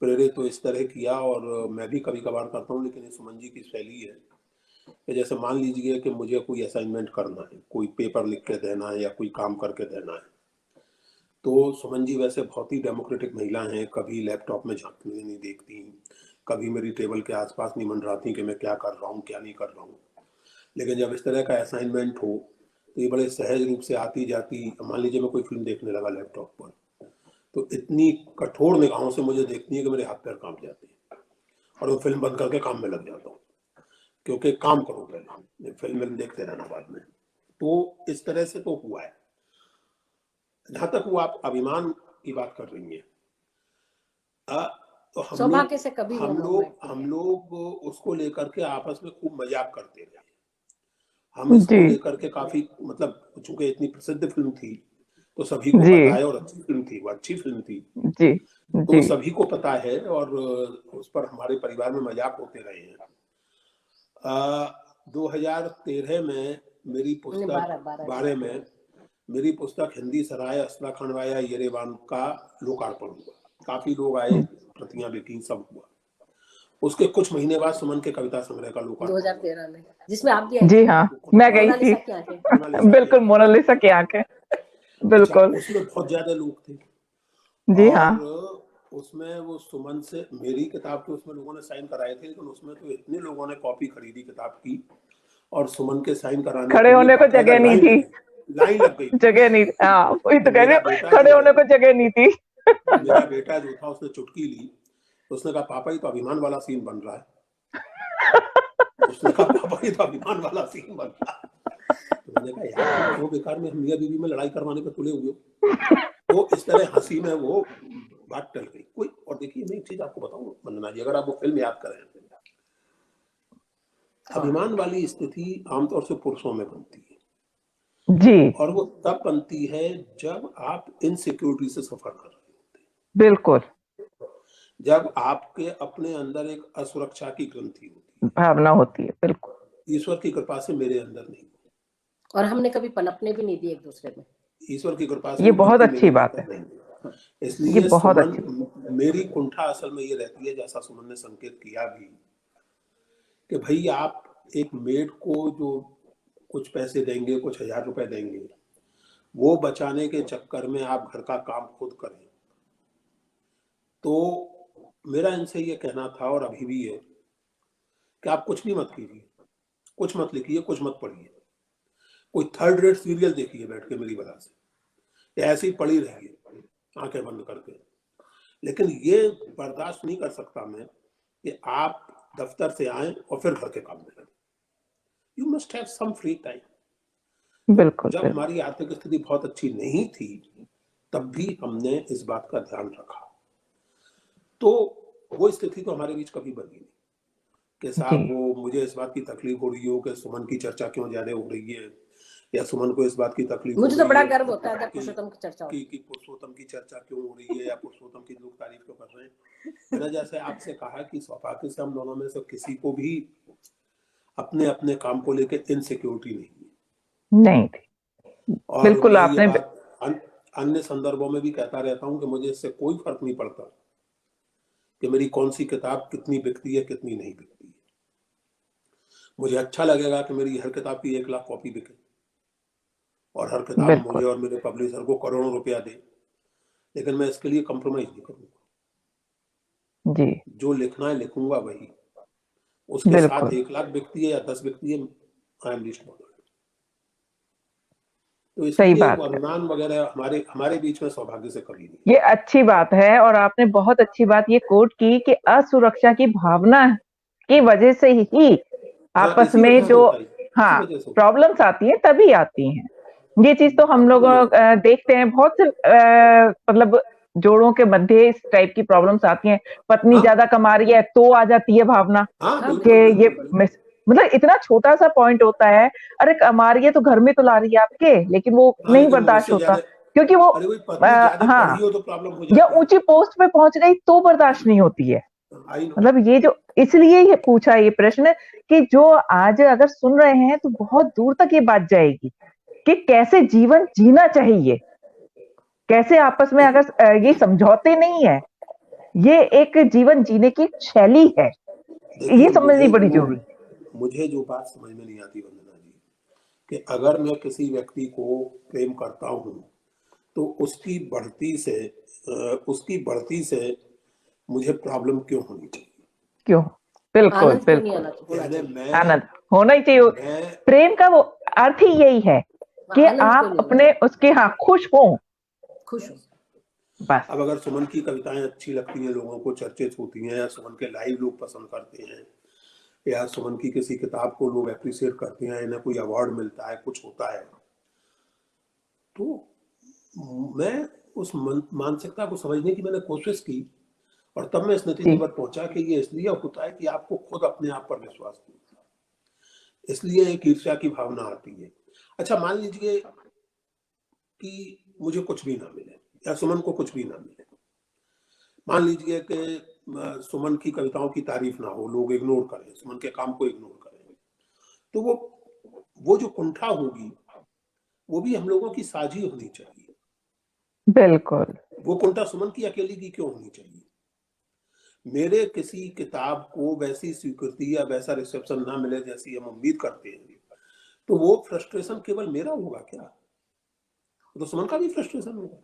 प्रेरित तो इस तरह किया, और मैं भी कभी कभार करता हूँ, लेकिन सुमन जी की शैली है कि जैसे मान लीजिए कि मुझे कोई असाइनमेंट करना है, कोई पेपर लिख के देना है या कोई काम करके देना है, तो सुमन जी वैसे बहुत ही डेमोक्रेटिक महिला हैं। कभी लैपटॉप में झांकने नहीं देखती, कभी मेरी टेबल के आसपास नहीं मंडराती कि मैं क्या कर रहा हूँ क्या नहीं कर रहा हूँ। लेकिन जब इस तरह का असाइनमेंट हो तो ये बड़े सहज रूप से आती जाती। मान लीजिए मैं कोई फिल्म देखने लगा लैपटॉप पर, तो इतनी कठोर निगाहों से मुझे देखती है कि मेरे हाथ पैर कांप जाते हैं, और वो फिल्म बंद करके काम में लग जाता हूँ, क्योंकि काम करो पहले, फिल्म देखते रहना बाद में। तो इस तरह से तो हुआ है। जहां तक वो आप अभिमान की बात कर रही हैं, तो सौभाग्य से कभी वो मोमेंट नहीं हम है। लोग उसको लेकर के आपस में खूब मजाक करते रहे। हम इसको जी लेकर के काफी, मतलब चूंकि इतनी प्रसिद्ध फिल्म थी तो सभी को जी पता है, और अच्छी फिल्म थी, वो अच्छी फिल्म थी, जी तो जी। सभी को पता है, और उस पर हमारे परिवार में मजाक होते रहे हैं। 2013 में मेरी पुस्तक 12 में मेरी पुस्तक हिंदी सराय असला खंडवाया येरेवान का लोकार्पण हुआ। काफी लोग आए, प्रतियां बिकी, सब हुआ। उसके कुछ महीने बाद सुमन के कविता संग्रह का लोकार्पण 2013 में, जिसमें आप भी आई जी थी। हाँ, मैं गई थी। मोनालिसा की आंखें। बिल्कुल, मोनालिसा की आंखें। अच्छा, बिल्कुल। उसमें बहुत ज्यादा लोग थे, जी हाँ। और उसमें वो सुमन से मेरी किताब के उसमें लोगों ने साइन कराए थे, लेकिन उसमें तो इतने लोगों ने कॉपी खरीदी किताब की, और सुमन के साइन कराने खड़े के लिए होने को बाकायदा जगह नहीं लाइन थी। लगी, लाइन लग गई पूरी। जगह नहीं, हाँ वही तो तो कह रही मेरा हूँ, बेटा खड़े जो है, होने को जगह नहीं थी। मेरा बेटा जो था, उसने चुटकी ली, उसने कहा पापा ये तो अभिमान वाला सीन बन रहा है। उसने कहा पापा ये तो अभिमान वाला सीन बन रहा है। तो मैंने कहा यार तुम क्यों बेकार में हम मियां बीवी में लड़ाई करवाने पे तुले हुए हो। तो इस तरह हंसी में वो बात टल गई। कोई, और देखिए मैं एक चीज आपको बताऊं वंदना जी, अगर आप वो फिल्म याद करें, अभिमान वाली स्थिति आमतौर से पुरुषों में बनती है, जी और वो तब बनती है जब आप इनसिक्योरिटी से सफर कर रहे होते हैं, बिल्कुल। जब आपके अपने अंदर एक असुरक्षा की ग्रंथि होती भावना होती है, बिल्कुल। है। ईश्वर की कृपा से मेरे अंदर नहीं, और हमने कभी पनपने भी नहीं दी एक दूसरे में। ईश्वर की कृपा से ये वो बहुत गिनती मेरे अच्छी बात भीतर है। नहीं। ये इसलिए बहुत सुमन, अच्छी। मेरी कुंठा असल में ये रहती है, जैसा सुमन ने संकेत किया भी, कि भाई आप एक मेड को जो कुछ पैसे देंगे, कुछ 1000 रुपए देंगे, वो बचाने के चक्कर में आप घर का काम खुद करें। तो मेरा इनसे ये कहना था, और अभी भी है, कि आप कुछ भी मत कीजिए, कुछ मत लिखिए, कुछ मत पढ़िए, कोई थर्ड रेट सीरियल देखिए बैठ के मेरी वजह से, या ऐसे ही पड़ी रहिए आंखें बंद करके। लेकिन ये बर्दाश्त नहीं कर सकता मैं कि आप दफ्तर से आए और फिर घर के काम में लगे। You must have some free time. बिल्कुल जब बिल्कुल हमारी आर्थिक स्थिति बहुत अच्छी नहीं थी तब भी हमने इस बात का ध्यान रखा। तो वो स्थिति तो हमारे बीच कभी बनी नहीं कि साहब जी वो मुझे इस बात की तकलीफ हो रही हो कि सुमन की चर्चा क्यों ज्यादा हो रही है, या सुमन को इस बात की तकलीफ हो मुझे तो रही बड़ा है गर्व होता है जब कि पुरुषोत्तम की चर्चा होती कि पुरुषोत्तम की चर्चा क्यों हो रही है या पुरुषोत्तम की लोग तारीफ क्यों कर रहे हैं। मैंने जैसे आपसे कहा कि सौभाग्य से हम दोनों में से किसी को भी अपने अपने काम को लेकर इनसिक्योरिटी नहीं है। नहीं थी, और बिल्कुल मैं ये आपने बात अन्य संदर्भों में भी कहता रहता हूँ कि मुझे इससे कोई फर्क नहीं पड़ता कि मेरी कौन सी किताब कितनी बिकती है कितनी नहीं बिकती है। मुझे अच्छा लगेगा कि मेरी हर किताब की 1 लाख कॉपी बिके और हर किताब बिल्कुल मुझे और मेरे पब्लिशर को करोड़ों रुपया दे, लेकिन मैं इसके लिए कॉम्प्रोमाइज नहीं करूंगा। जी जो लिखना है लिखूंगा वही, उसके साथ बिल्कुल 1 लाख बिकती है या 10 बिकती है, आई एम लिस्ट। तो सही इसलिए बात वो है, अनुमान वगैरह हमारे बीच में सौभाग्य से कभी नहीं। ये अच्छी बात है और आपने बहुत अच्छी बात ये कोट की कि असुरक्षा की भावना की वजह से ही हाँ, आपस इसी में वजह से जो होता है, इसी हाँ वजह से। प्रॉब्लम्स आती हैं तभी आती हैं। ये चीज तो हम लोग देखते हैं बहुत से मतलब जोड़ों के मध्य इस टाइप की प्रॉब्लम्स आती हैं। पत्नी हाँ ज्यादा कमा रही है तो आ जाती है भावना हाँ, हाँ कि बिल्कुल ये बिल्कुल बिल्कुल। मतलब इतना छोटा सा पॉइंट होता है, अरे कमा रही है तो घर में तो ला रही है आपके, लेकिन वो हाँ, नहीं लेकिन वो बर्दाश्त उससे होता ज्यादा, क्योंकि वो अरे वही पत्नी ज्यादा पढ़ी हाँ हो तो प्रॉब्लम हो या जाती ऊंची पोस्ट पे पहुंच गई तो बर्दाश्त नहीं होती है। है। I know. मतलब ये जो इसलिए ये पूछा ये प्रश्न कि जो आज अगर सुन रहे हैं तो बहुत दूर तक ये बात जाएगी कि कैसे जीवन जीना चाहिए, कैसे आपस में अगर ये समझौते नहीं है, ये एक जीवन जीने की शैली है, देखिए ये समझनी बड़ी जरूरी है। मुझे जो बात समझ में नहीं आती वंदना जी, कि अगर मैं किसी व्यक्ति को प्रेम करता हूँ तो उसकी बढ़ती से मुझे प्रॉब्लम क्यों होनी चाहिए? क्यों? बिल्कुल आनंद क्यों नहीं बिल्कुल होना यानी चाहिए? आनंद होना ही चाहिए। मैं प्रेम का वो अर्थ ही यही है कि आनंद क्यों आप नहीं होना अपने चाहिए? उसके हाँ खुश हो खुश हो। बस। अब अगर सुमन की कविताएं अच्छी लगती हैं, लोगों को चर्चित होती हैं, या सुमन के लाइव लोग पसंद करते हैं, या सुमन की किसी किताब को लोग एप्रिशिएट करते हैं, इन्हें कोई अवार्ड मिलता है, कुछ होता है, तो मैं उस मानसिकता को समझने की मैंने कोशिश की और तब मैं इस नतीजे जी पर पहुंचा कि ये इसलिए होता है कि आपको खुद अपने आप पर विश्वास नहीं होता, इसलिए एक ईर्ष्या की भावना आती है। अच्छा, मान लीजिए कि मुझे कुछ भी ना मिले या सुमन को कुछ भी ना मिले, मान लीजिए कि सुमन की कविताओं की तारीफ ना हो, लोग इग्नोर करें, सुमन के काम को इग्नोर करें, तो वो जो कुंठा होगी वो भी हम लोगों की साझी होनी चाहिए। बिल्कुल वो कुंठा सुमन की अकेली की क्यों होनी चाहिए? मेरे किसी किताब को वैसी स्वीकृति या वैसा रिसेप्शन ना मिले जैसी हम उम्मीद करते हैं, तो वो फ्रस्ट्रेशन केवल मेरा होगा क्या? तो सुमन का भी फ्रस्ट्रेशन होगा।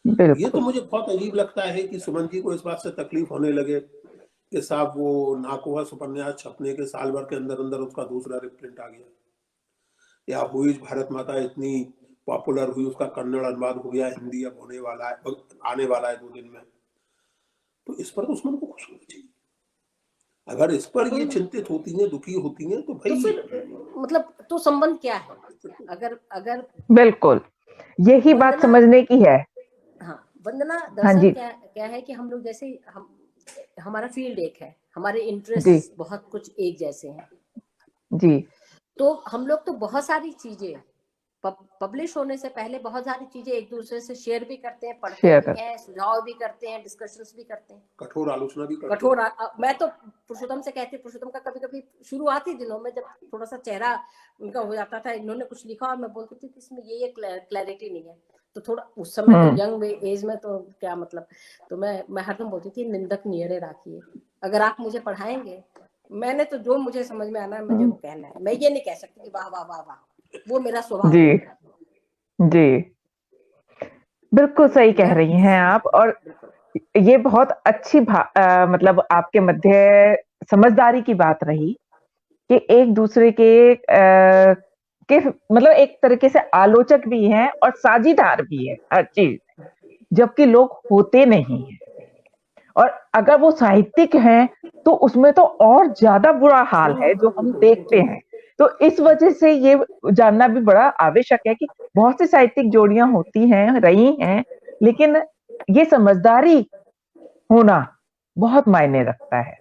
ये तो बिल्कुल मुझे बहुत अजीब लगता है कि सुमन जी को इस बात से तकलीफ होने लगे कि साहब वो नाकोहस उपन्यास छपने के साल भर के अंदर अंदर उसका दूसरा रिप्रिंट आ गया, या हुई भारत माता इतनी पॉपुलर हुई, उसका कन्नड़ अनुवाद हो गया, हिंदी अब होने वाला है, आने वाला है 2 दिन में। तो इस पर तो सुमन को खुश होना चाहिए। अगर इस पर ये चिंतित होती हैं, दुखी होती हैं, तो तो भाई फिर मतलब तो संबंध क्या है? अगर बिल्कुल यही बात वंदना, समझने की है। हाँ वंदना, हाँ दरअसल जी क्या है कि हम लोग जैसे हमारा फील्ड एक है, हमारे जी इंटरेस्ट बहुत कुछ एक जैसे हैं, जी तो हम लोग तो बहुत सारी चीजें पब्लिश होने से पहले बहुत सारी चीजें एक दूसरे से शेयर भी करते हैं, पढ़ते शेयर भी कर हैं, सुझाव भी करते हैं, डिस्कशंस भी करते हैं, कठोर आलोचना भी करते हैं। मैं तो पुरुषोत्तम से कहती, पुरुषोत्तम का कभी कभी शुरुआती दिनों में जब थोड़ा सा चेहरा उनका हो जाता था, इन्होंने कुछ लिखा और मैं बोलती थी कि इसमें ये क्लैरिटी नहीं है, तो थोड़ा उस समय तो यंग एज में तो क्या मतलब, तो मैं हरदम बोलती थी निंदक नियरे राखिए, अगर आप मुझे पढ़ाएंगे, मैंने तो जो मुझे समझ में आना है मुझे वो कहना है, मैं ये नहीं कह सकती कि वाह वाह वाह वाह, वो मेरा स्वभाव जी नहीं। जी बिल्कुल सही कह रही हैं आप। और ये बहुत अच्छी मतलब आपके मध्य समझदारी की बात रही कि एक दूसरे के के मतलब एक तरीके से आलोचक भी हैं और साझीदार भी है हर चीज, जबकि लोग होते नहीं हैं। और अगर वो साहित्यिक हैं तो उसमें तो और ज्यादा बुरा हाल है जो हम देखते हैं। तो इस वजह से ये जानना भी बड़ा आवश्यक है कि बहुत सी साहित्यिक जोड़ियां होती हैं, रही हैं, लेकिन ये समझदारी होना बहुत मायने रखता है।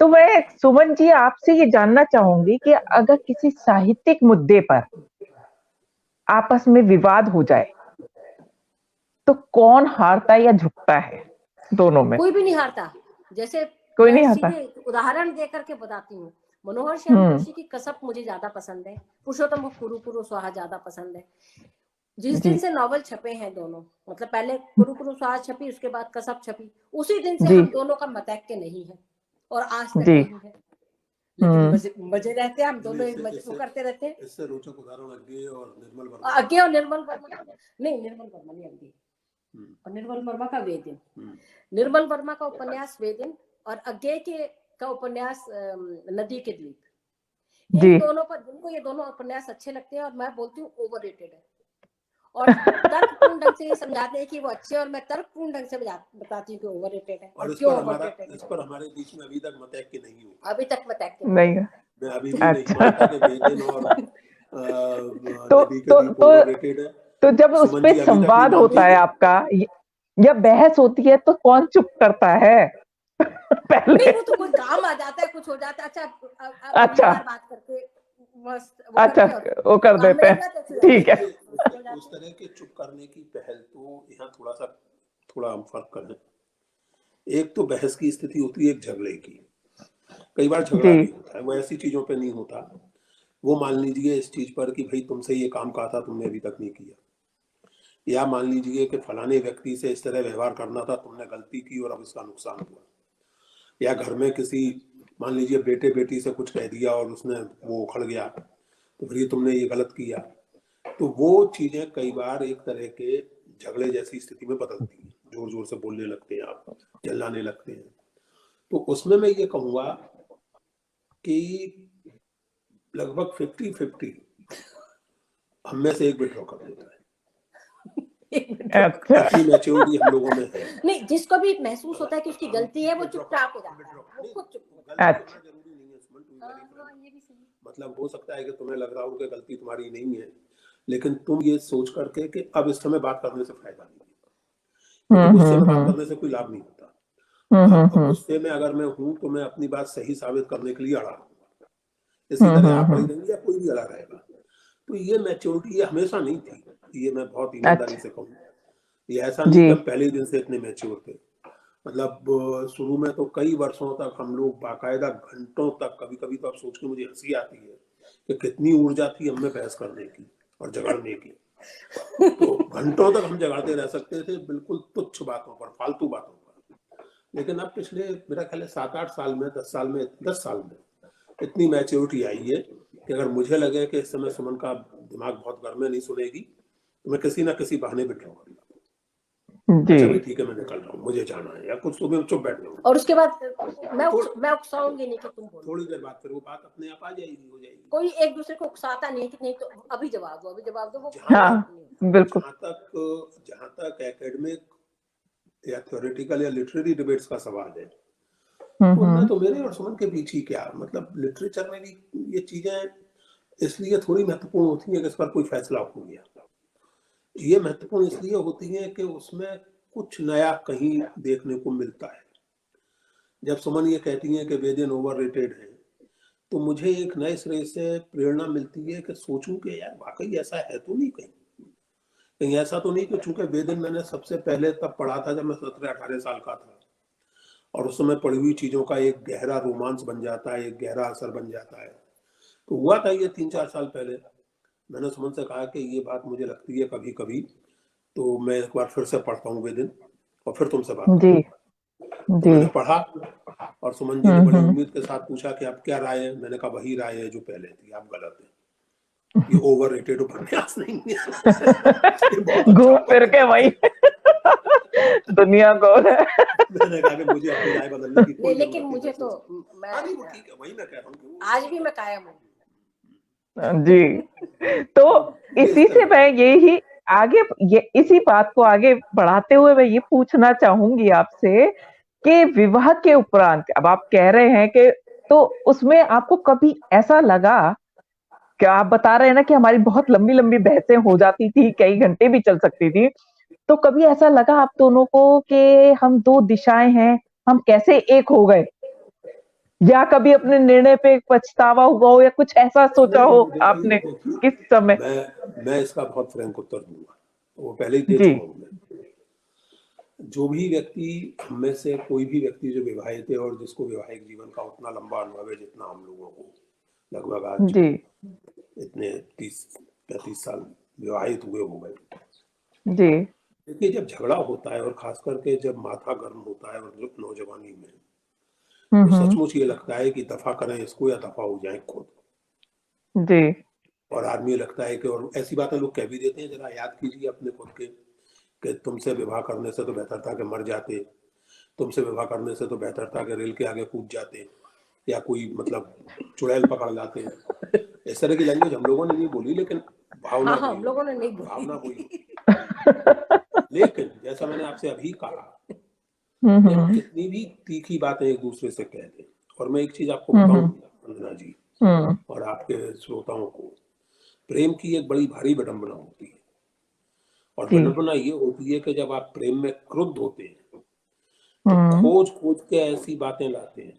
तो मैं सुमन जी आपसे ये जानना चाहूंगी कि अगर किसी साहित्यिक मुद्दे पर आपस में विवाद हो जाए तो कौन हारता या झुकता है दोनों में? कोई भी नहीं हारता। जैसे कोई मैं नहीं हारता। सीधे उदाहरण देकर के बताती हूँ। मनोहर श्याम जोशी की कसब मुझे ज्यादा पसंद है, पुरुषोत्तम कुरु कुरु स्वाहा ज्यादा पसंद है। जिस दिन जी से नॉवल छपे हैं दोनों, मतलब पहले कुरु कुरु स्वाहा छपी, उसके बाद कसब छपी, उसी दिन से जी हम दोनों का मतैक्य नहीं है और आज तक जी नहीं है। लेकिन मजे रहते हैं, हम दोनों मजे करते रहते हैं। इससे रोचक उदाहरण अज्ञे और निर्मल वर्मा। अज्ञे और निर्मल वर्मा नहीं, निर्मल वर्मा नहीं, अज्ञे और निर्मल वर्मा का वेदिन। निर्मल वर्मा का उपन्यास वेदिन और अज्ञे के का उपन्यास नदी के द्वीप, इन दोनों पर जिनको ये दोनों उपन्यास अच्छे लगते हैं और मैं बोलती हूँ ओवररेटेड है, और तर्कपूर्ण ढंग से ये समझाते हैं कि वो अच्छे, और मैं तर्कपूर्ण ढंग से बताती हूँ कि ओवररेटेड है। और क्यों ओवररेटेड है? इस पर हमारे बीच में अभी तक मतैक्य नहीं हुआ। अभी तक मतैक्य नहीं। मैं अभी भी नहीं मानता कि वेदिन और नदी के द्वीप ओवररेटेड है। तो जब उस पे संवाद होता है आपका या बहस होती है तो कौन चुप करता है? पहले नहीं, वो तो कोई काम आ जाता है, कुछ हो जाता है। अच्छा बात करके अच्छा वो कर देते हैं, ठीक है। उस तरह के चुप करने की पहल तो यहाँ थोड़ा हम फर्क करें। एक तो बहस की स्थिति होती है, एक झगड़े की। कई बार झगड़ा भी होता है, वो ऐसी चीजों पे नहीं होता। वो मान लीजिए इस चीज पर कि भाई तुमसे ये काम कहा था, तुमने अभी तक नहीं किया, या मान लीजिए कि फलाने व्यक्ति से इस तरह व्यवहार करना था, तुमने गलती की और अब इसका नुकसान हुआ, या घर में किसी मान लीजिए बेटे बेटी से कुछ कह दिया और उसने वो उखड़ गया, तो फिर ये तुमने ये गलत किया। तो वो चीजें कई बार एक तरह के झगड़े जैसी स्थिति में बदलती हैं, जोर जोर से बोलने लगते हैं, आप चिल्लाने लगते हैं। तो उसमें मैं ये कहूँगा कि लगभग 50-50 हम में से एक विड्रॉ कर देता है। इतनी मैच्योरिटी हम लोगों में है। नहीं, जिसको भी महसूस होता है कि उसकी गलती है, वो चुपचाप हो जाता है, वो खुद चुप। जरूरी नहीं है, मतलब हो सकता है कि तुम्हें लग रहा हो कि गलती तुम्हारी नहीं है, लेकिन तुम ये सोच करके कि अब इस समय बात करने से फायदा नहीं है, गुस्से में बात करने से कोई लाभ नहीं होता। गुस्से में अगर मैं हूं तो मैं अपनी बात सही साबित करने के लिए अड़ा रहूंगा, इसी तरह आप अड़ी रहेंगे या कोई भी अड़ा रहेगा। तो ये मैच्योरिटी ये हमेशा नहीं थी, ये मैं बहुत ईमानदारी से कहूँ। ये ऐसा नहीं कि हम पहले दिन से इतने मैच्योर थे। मतलब शुरू में तो कई वर्षों तक हम लोग बाकायदा घंटों तक, कभी कभी तो आप सोच के मुझे हंसी आती है कि कितनी ऊर्जा थी हमें बहस करने की और झगड़ने की। तो घंटों तक हम झगड़ते रह सकते थे, बिल्कुल तुच्छ बातों पर, फालतू बातों पर। लेकिन अब पिछले मेरा ख्याल है 7-8 साल में, 10 साल में इतनी मैच्योरिटी आई है कि अगर मुझे लगे कि इस समय सुमन का दिमाग बहुत गर्म है, नहीं सुनेगी, तो मैं किसी ना किसी बहाने बिठा करूंगा। अच्छा ठीक है, मैं निकल रहा हूँ, मुझे जाना है, या कुछ सुबह चुप बैठ जाऊंगा। और उसके बाद मैं उकसाऊंगी नहीं कि तुम बोलो। थोड़ी देर बाद फिर वो बात अपने आप आ जाएगी, हो जाएगी। कोई एक दूसरे को उकसाता नहीं कि नहीं तो अभी जवाब दो, अभी जवाब दो। वो बिल्कुल। जहां तक एकेडमिक या थ्योरेटिकल या लिटरेरी डिबेट्स का सवाल है, उनमें तो मेरे और सुमन के बीच ही क्या, मतलब लिटरेचर में भी ये चीजें इसलिए थोड़ी महत्वपूर्ण होती हैं कि इस पर कोई फैसला हो गया। ये महत्वपूर्ण इसलिए होती है कि उसमें कुछ नया कहीं देखने को मिलता है। जब सुमन ये कहती है कि वेदिन ओवररेटेड है, तो मुझे एक नए सिरे से प्रेरणा मिलती है कि सोचूं कि यार वाकई ऐसा है तो नहीं, कहीं ऐसा तो नहीं कि चूंकि वेदिन मैंने सबसे पहले तब पढ़ा था जब मैं 17-18 साल का था, और उस समय पढ़ी हुई चीजों का एक गहरा रोमांस बन जाता है, एक गहरा असर बन जाता है। तो हुआ था ये 3-4 साल पहले, मैंने सुमन से कहा कि ये बात मुझे लगती है कभी कभी, तो मैं एक बार फिर से पढ़ता हूँ वेदिन और फिर तुमसे बात जी तो मैंने पढ़ा, और सुमन जी ने बड़ी उम्मीद के साथ पूछा कि आप क्या राय है। मैंने कहा वही राय है जो पहले थी, आप गलत है, ये ओवररेटेड उपन्यास नहीं है। घूम फिर के वही दुनिया को। मैंने कहा कि मुझे अपनी राय बदलने की कोई लेकिन मुझे तो ठीक है, वही मैं कह रहा हूँ आज भी मैं कायम हूँ जी। तो इसी से मैं यही आगे इसी बात को आगे बढ़ाते हुए मैं ये पूछना चाहूंगी आपसे कि विवाह के उपरांत अब आप कह रहे हैं कि तो उसमें आपको कभी ऐसा लगा कि आप बता रहे हैं ना कि हमारी बहुत लंबी लंबी बहसें हो जाती थी, कई घंटे भी चल सकती थी, तो कभी ऐसा लगा आप दोनों को कि हम दो दिशाएं हैं, हम कैसे एक हो गए, या कभी अपने निर्णय पे पछतावा हुआ हो या कुछ ऐसा सोचा हो आपने देखिए, किस समय? मैं इसका बहुत फ्रैंक उत्तर दूंगा, वो पहले ही दे जी। चुका हूं मैं। जो भी व्यक्ति, हम में से कोई भी व्यक्ति जो विवाहित है और जिसको वैवाहिक जीवन का उतना लंबा अनुभव है जितना हम लोगों को, लगभग आज जी। इतने 30-35 साल विवाहित हुए हो गए, जी। देखिए जब झगड़ा होता है और खास करके जब माथा गर्म होता है और जो नौजवानी में, तो हम्म। सचमुच ये लगता है कि दफा करें इसको या दफा हो जाए खुद। जी। और आदमी लगता है कि, और ऐसी बातें लोग कह भी देते हैं, जरा याद कीजिए अपने खुद के कि तुमसे विवाह करने से तो बेहतर था कि मर जाते, तुमसे विवाह करने से तो बेहतर था कि रेल के आगे कूद जाते या कोई मतलब चुड़ैल पकड़ लाते। इस तरह की लैंग्वेज हम लोगों ने नहीं बोली, लेकिन भावना हाँ, वही हम लोगों ने होगी, नहीं भावना बोली। वही। लेकिन जैसा मैंने आपसे अभी कहा कि हम कितनी भी तीखी बातें एक दूसरे से कह दें, और मैं एक चीज आपको बताऊं वंदना जी और आपके श्रोताओं को, प्रेम की एक बड़ी भारी विडंबना होती है, और जी। विडंबना ये होती है कि जब आप प्रेम में क्रुद्ध होते हैं तो खोज खोज के ऐसी बातें लाते हैं,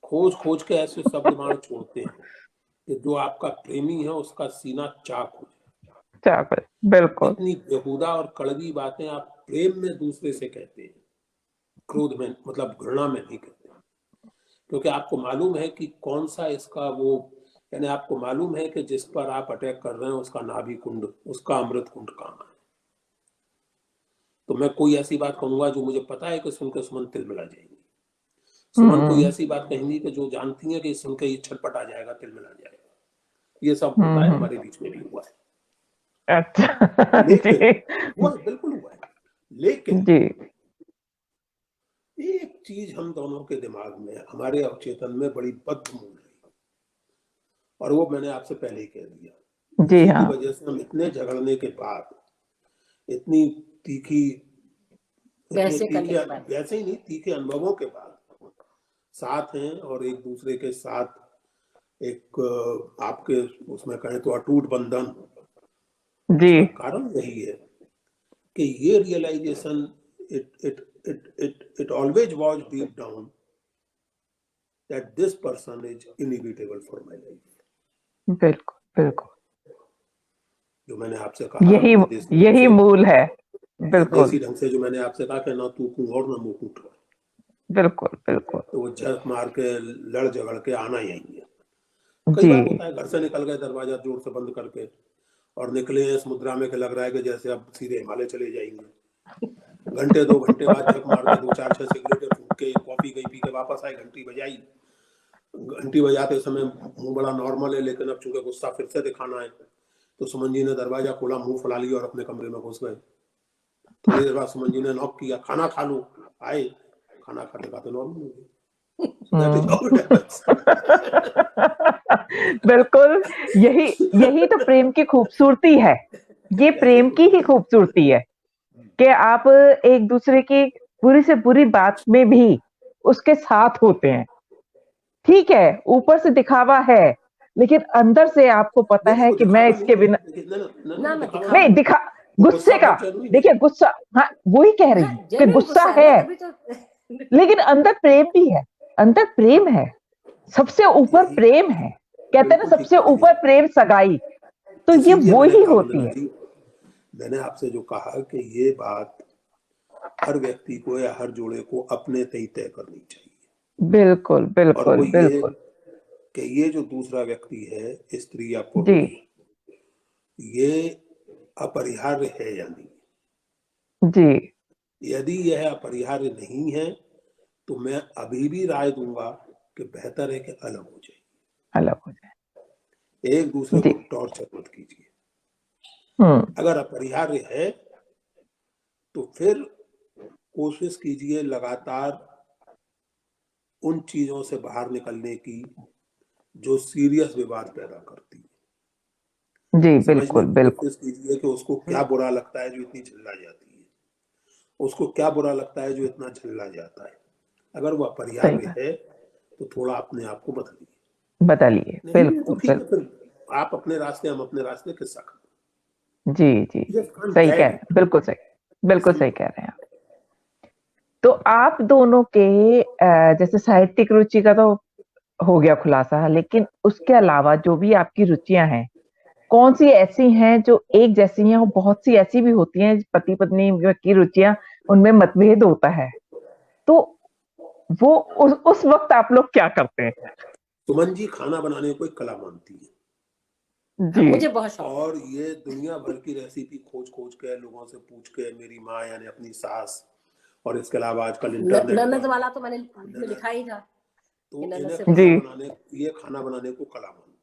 खोज खोज के ऐसे शब्द बाण छोड़ते हैं कि जो आपका प्रेमी है उसका सीना चाक हो जाए। बिल्कुल। इतनी बेहुदा और कड़वी बातें आप प्रेम में दूसरे से कहते हैं, क्रोध में मतलब घृणा में नहीं कहते, क्योंकि आपको मालूम है कि कौन सा इसका वो, यानी आपको मालूम है कि जिस पर आप अटैक कर रहे हैं उसका नाभि कुंड, उसका अमृत कुंड कहाँ है। तो मैं कोई ऐसी बात कहूंगा जो मुझे पता है कि सुनकर सुमन तिल मिला जाएंगी, सुमन कोई ऐसी बात कहेंगी कि जो जानती है कि सुन के ये छटपट आ जाएगा, तिल मिला जाएगा। ये सब होता है, हमारे बीच में भी हुआ है। अच्छा। लेकिन जी। हुआ है, बिल्कुल हुआ है। लेकिन जी। एक चीज हम दोनों के दिमाग में, हमारे अवचेतन में बड़ी बदमूल रही, और वो मैंने आपसे पहले ही कह दिया, जी उसी की हाँ। वजह से हम इतने झगड़ने के बाद, इतनी तीखी, इतने वैसे करने तीखे, के बाद वैसे ही नहीं, तीखे अनुभवों के बाद साथ हैं और एक दूसरे के साथ एक आपके उसमें कहें तो अटूट बंधन, जी। उसका कारण यही है कि ये realisation, it it it it it always was deep down that this person is inevitable for my life. बिल्कुल। बिल्कुल। जो मैंने आपसे कहा यही अपने देसी ढंग यही से, मूल है। बिल्कुल। देसी ढंग से जो मैंने आपसे कहा कि ना तू कूं और ना मुंह कूट, बिल्कुल। बिल्कुल। तो वो झक मार के लड़ झगड़ के आना यही है। कई जी। बार होता है घर से निकल गए दरवाजा जोर से बंद करके और निकले इस मुद्रा में कि लग रहा है कि जैसे अब सीधे हिमालय चले जाएंगे, घंटे 2 घंटे बाद झक मार के 2-4-6 सिगरेटें फूंक के कॉफी गई पी के वापस आए, घंटी बजाई, घंटी बजाते समय मुंह बड़ा नॉर्मल है, लेकिन अब चूंकि गुस्सा फिर से दिखाना है तो सुमन जी ने दरवाजा खोला, मुंह फुला लिया और अपने कमरे में घुस गए। थोड़ी देर बाद सुमन जी ने नॉक किया, खाना खा लो, आए, खाना खाते खाते नॉर्मल हो गए। So that is how it happens. बिल्कुल। यही यही तो प्रेम की खूबसूरती है। ये प्रेम की ही खूबसूरती है कि आप एक दूसरे की बुरी से बुरी बात में भी उसके साथ होते हैं। ठीक है, ऊपर से दिखावा है, लेकिन अंदर से आपको पता नहीं नहीं, है वो कि मैं दिखावा नहीं इसके है, बिना ना दिखावा दिखावा नहीं नहीं है, दिखा वो गुस्से गुस्सा का। बहुत जेन्युइन है। देखिए गुस्सा, हाँ वही कह रही हाँ, हूँ कि जेन्युइन गुस्सा गुस्सा है है, ना, तभी तो लेकिन अंदर प्रेम भी है, अंदर प्रेम है, सबसे ऊपर यही प्रेम है। कहते हैं ना बिल्कुल ठीक सबसे कह रही ऊपर हैं। प्रेम सगाई, तो ये इसीलिए वो मैंने ही कहा होती वंदना है। जी, मैंने आपसे जो कहा कि ये बात हर व्यक्ति को या हर जोड़े को अपने तय तय करनी चाहिए, बिल्कुल। और बिल्कुल। वो ये बिल्कुल। कि ये जो दूसरा व्यक्ति है, स्त्री या जी। पुरुष, ये अपरिहार्य है या नहीं। जी। यदि यह अपरिहार्य नहीं है तो मैं अभी भी राय दूंगा कि बेहतर है कि अलग हो जाए, अलग हो जाए। एक दूसरे जी। को टॉर्चर मत कीजिए। हम्म। अगर अपरिहार्य है तो फिर कोशिश कीजिए लगातार उन चीजों से बाहर निकलने की जो सीरियस विवाद पैदा करती है। जी समझने बिल्कुल की बिल्कुल। कोशिश कीजिए कि उसको क्या बुरा लगता है जो इतनी झल्ला जाती है, उसको क्या बुरा लगता है जो इतना झल्ला जाता है। अगर वह सही अपरिहार्य बात, है तो थोड़ा अपने आप को बदलिए, बताइए, नहीं है तो बिल्कुल ठीक है, बिल्कुल। फिर आप अपने रास्ते, हम अपने रास्ते, किस्सा खत्म। जी जी जी, जस्ट कांट सही कह ड्रैग रहे हैं, इट। बिल्कुल सही, बिल्कुल सही सिंपल। कह रहे हैं आप। तो आप दोनों के जैसे साहित्यिक रुचि का तो हो गया खुलासा, लेकिन उसके अलावा जो भी आपकी रुचियां हैं, कौन सी ऐसी हैं जो एक जैसी हैं और बहुत सी ऐसी भी होती हैं पति पत्नी की रुचियां, उनमें मतभेद होता है, तो वो उस वक्त आप लोग क्या करते हैं? सुमन जी खाना बनाने को एक कला मानती है, हाँ, जी मुझे बहुत शौक और ये दुनिया भर की रेसिपी खोज खोज के, लोगों से पूछ के, मेरी माँ यानी अपनी सास, और इसके अलावा आजकल है। इंटरनेट ननद पर वाला तो मैंने उसमें लिखा ही था कि तो ननद इन्हें से जी। खाना बनाने को कला मानती है।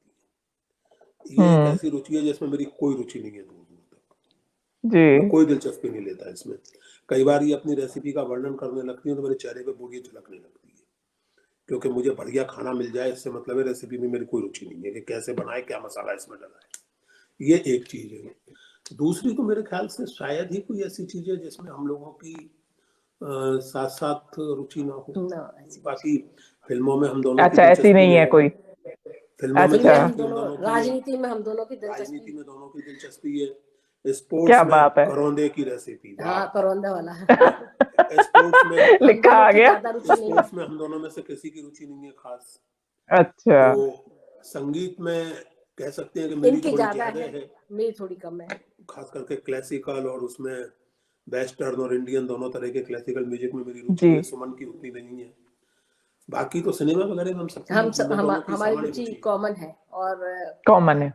ये एक हम्म। ऐसी रुचि है जिसमें मेरी कोई रुचि नहीं है, दूर दूर तक जी मैं कोई दिलचस्पी नहीं लेता इसमें। कई बार ये अपनी रेसिपी का वर्णन करने लगती है तो मेरे चेहरे पे बुरी झलकने लगती है, क्योंकि मुझे बढ़िया खाना मिल जाए, इससे मतलब है रेसिपी में मेरी कोई रुचि नहीं है कि कैसे बनाए, क्या मसाला इसमें डाला है। ये एक चीज है। दूसरी तो मेरे ख्याल से शायद ही कोई ऐसी चीज है जिसमें हम लोगों की साथ साथ रुचि ना हो। ना ऐसी कुछ। बाकी फिल्मों में हम दोनों की अच्छा, ऐसी दिलचस्पी नहीं है है, कोई? फिल्मों में अच्छा, फिल्में हम दिलचस्पी हम दोनों, दोनों की है, राजनीति में हम दोनों की दिलचस्पी। राजनीति में दोनों की दिलचस्पी है, क्या स्पोर्ट्स में बात है। करौंदे की रेसिपी, वाह। हाँ, करौंदा वाला। स्पोर्ट्स में हम लिखा दोनों आ की गया। ज्यादा रुचि नहीं है। स्पोर्ट्स में हम दोनों में से किसी की रुचि नहीं है खास। अच्छा। तो संगीत में कह सकते हैं कि मेरी इनकी थोड़ी ज्यादा ज्यादा है, है, मेरी थोड़ी कम है। खास करके क्लासिकल, और उसमें वेस्टर्न और इंडियन दोनों तरह के क्लासिकल म्यूजिक में मेरी रुचि जी। है, सुमन की उतनी नहीं है। बाकी तो सिनेमा वगैरह में हम सबकी दोनों की हमारी सामान्य रुचि रुचि है। कॉमन है, और कॉमन है।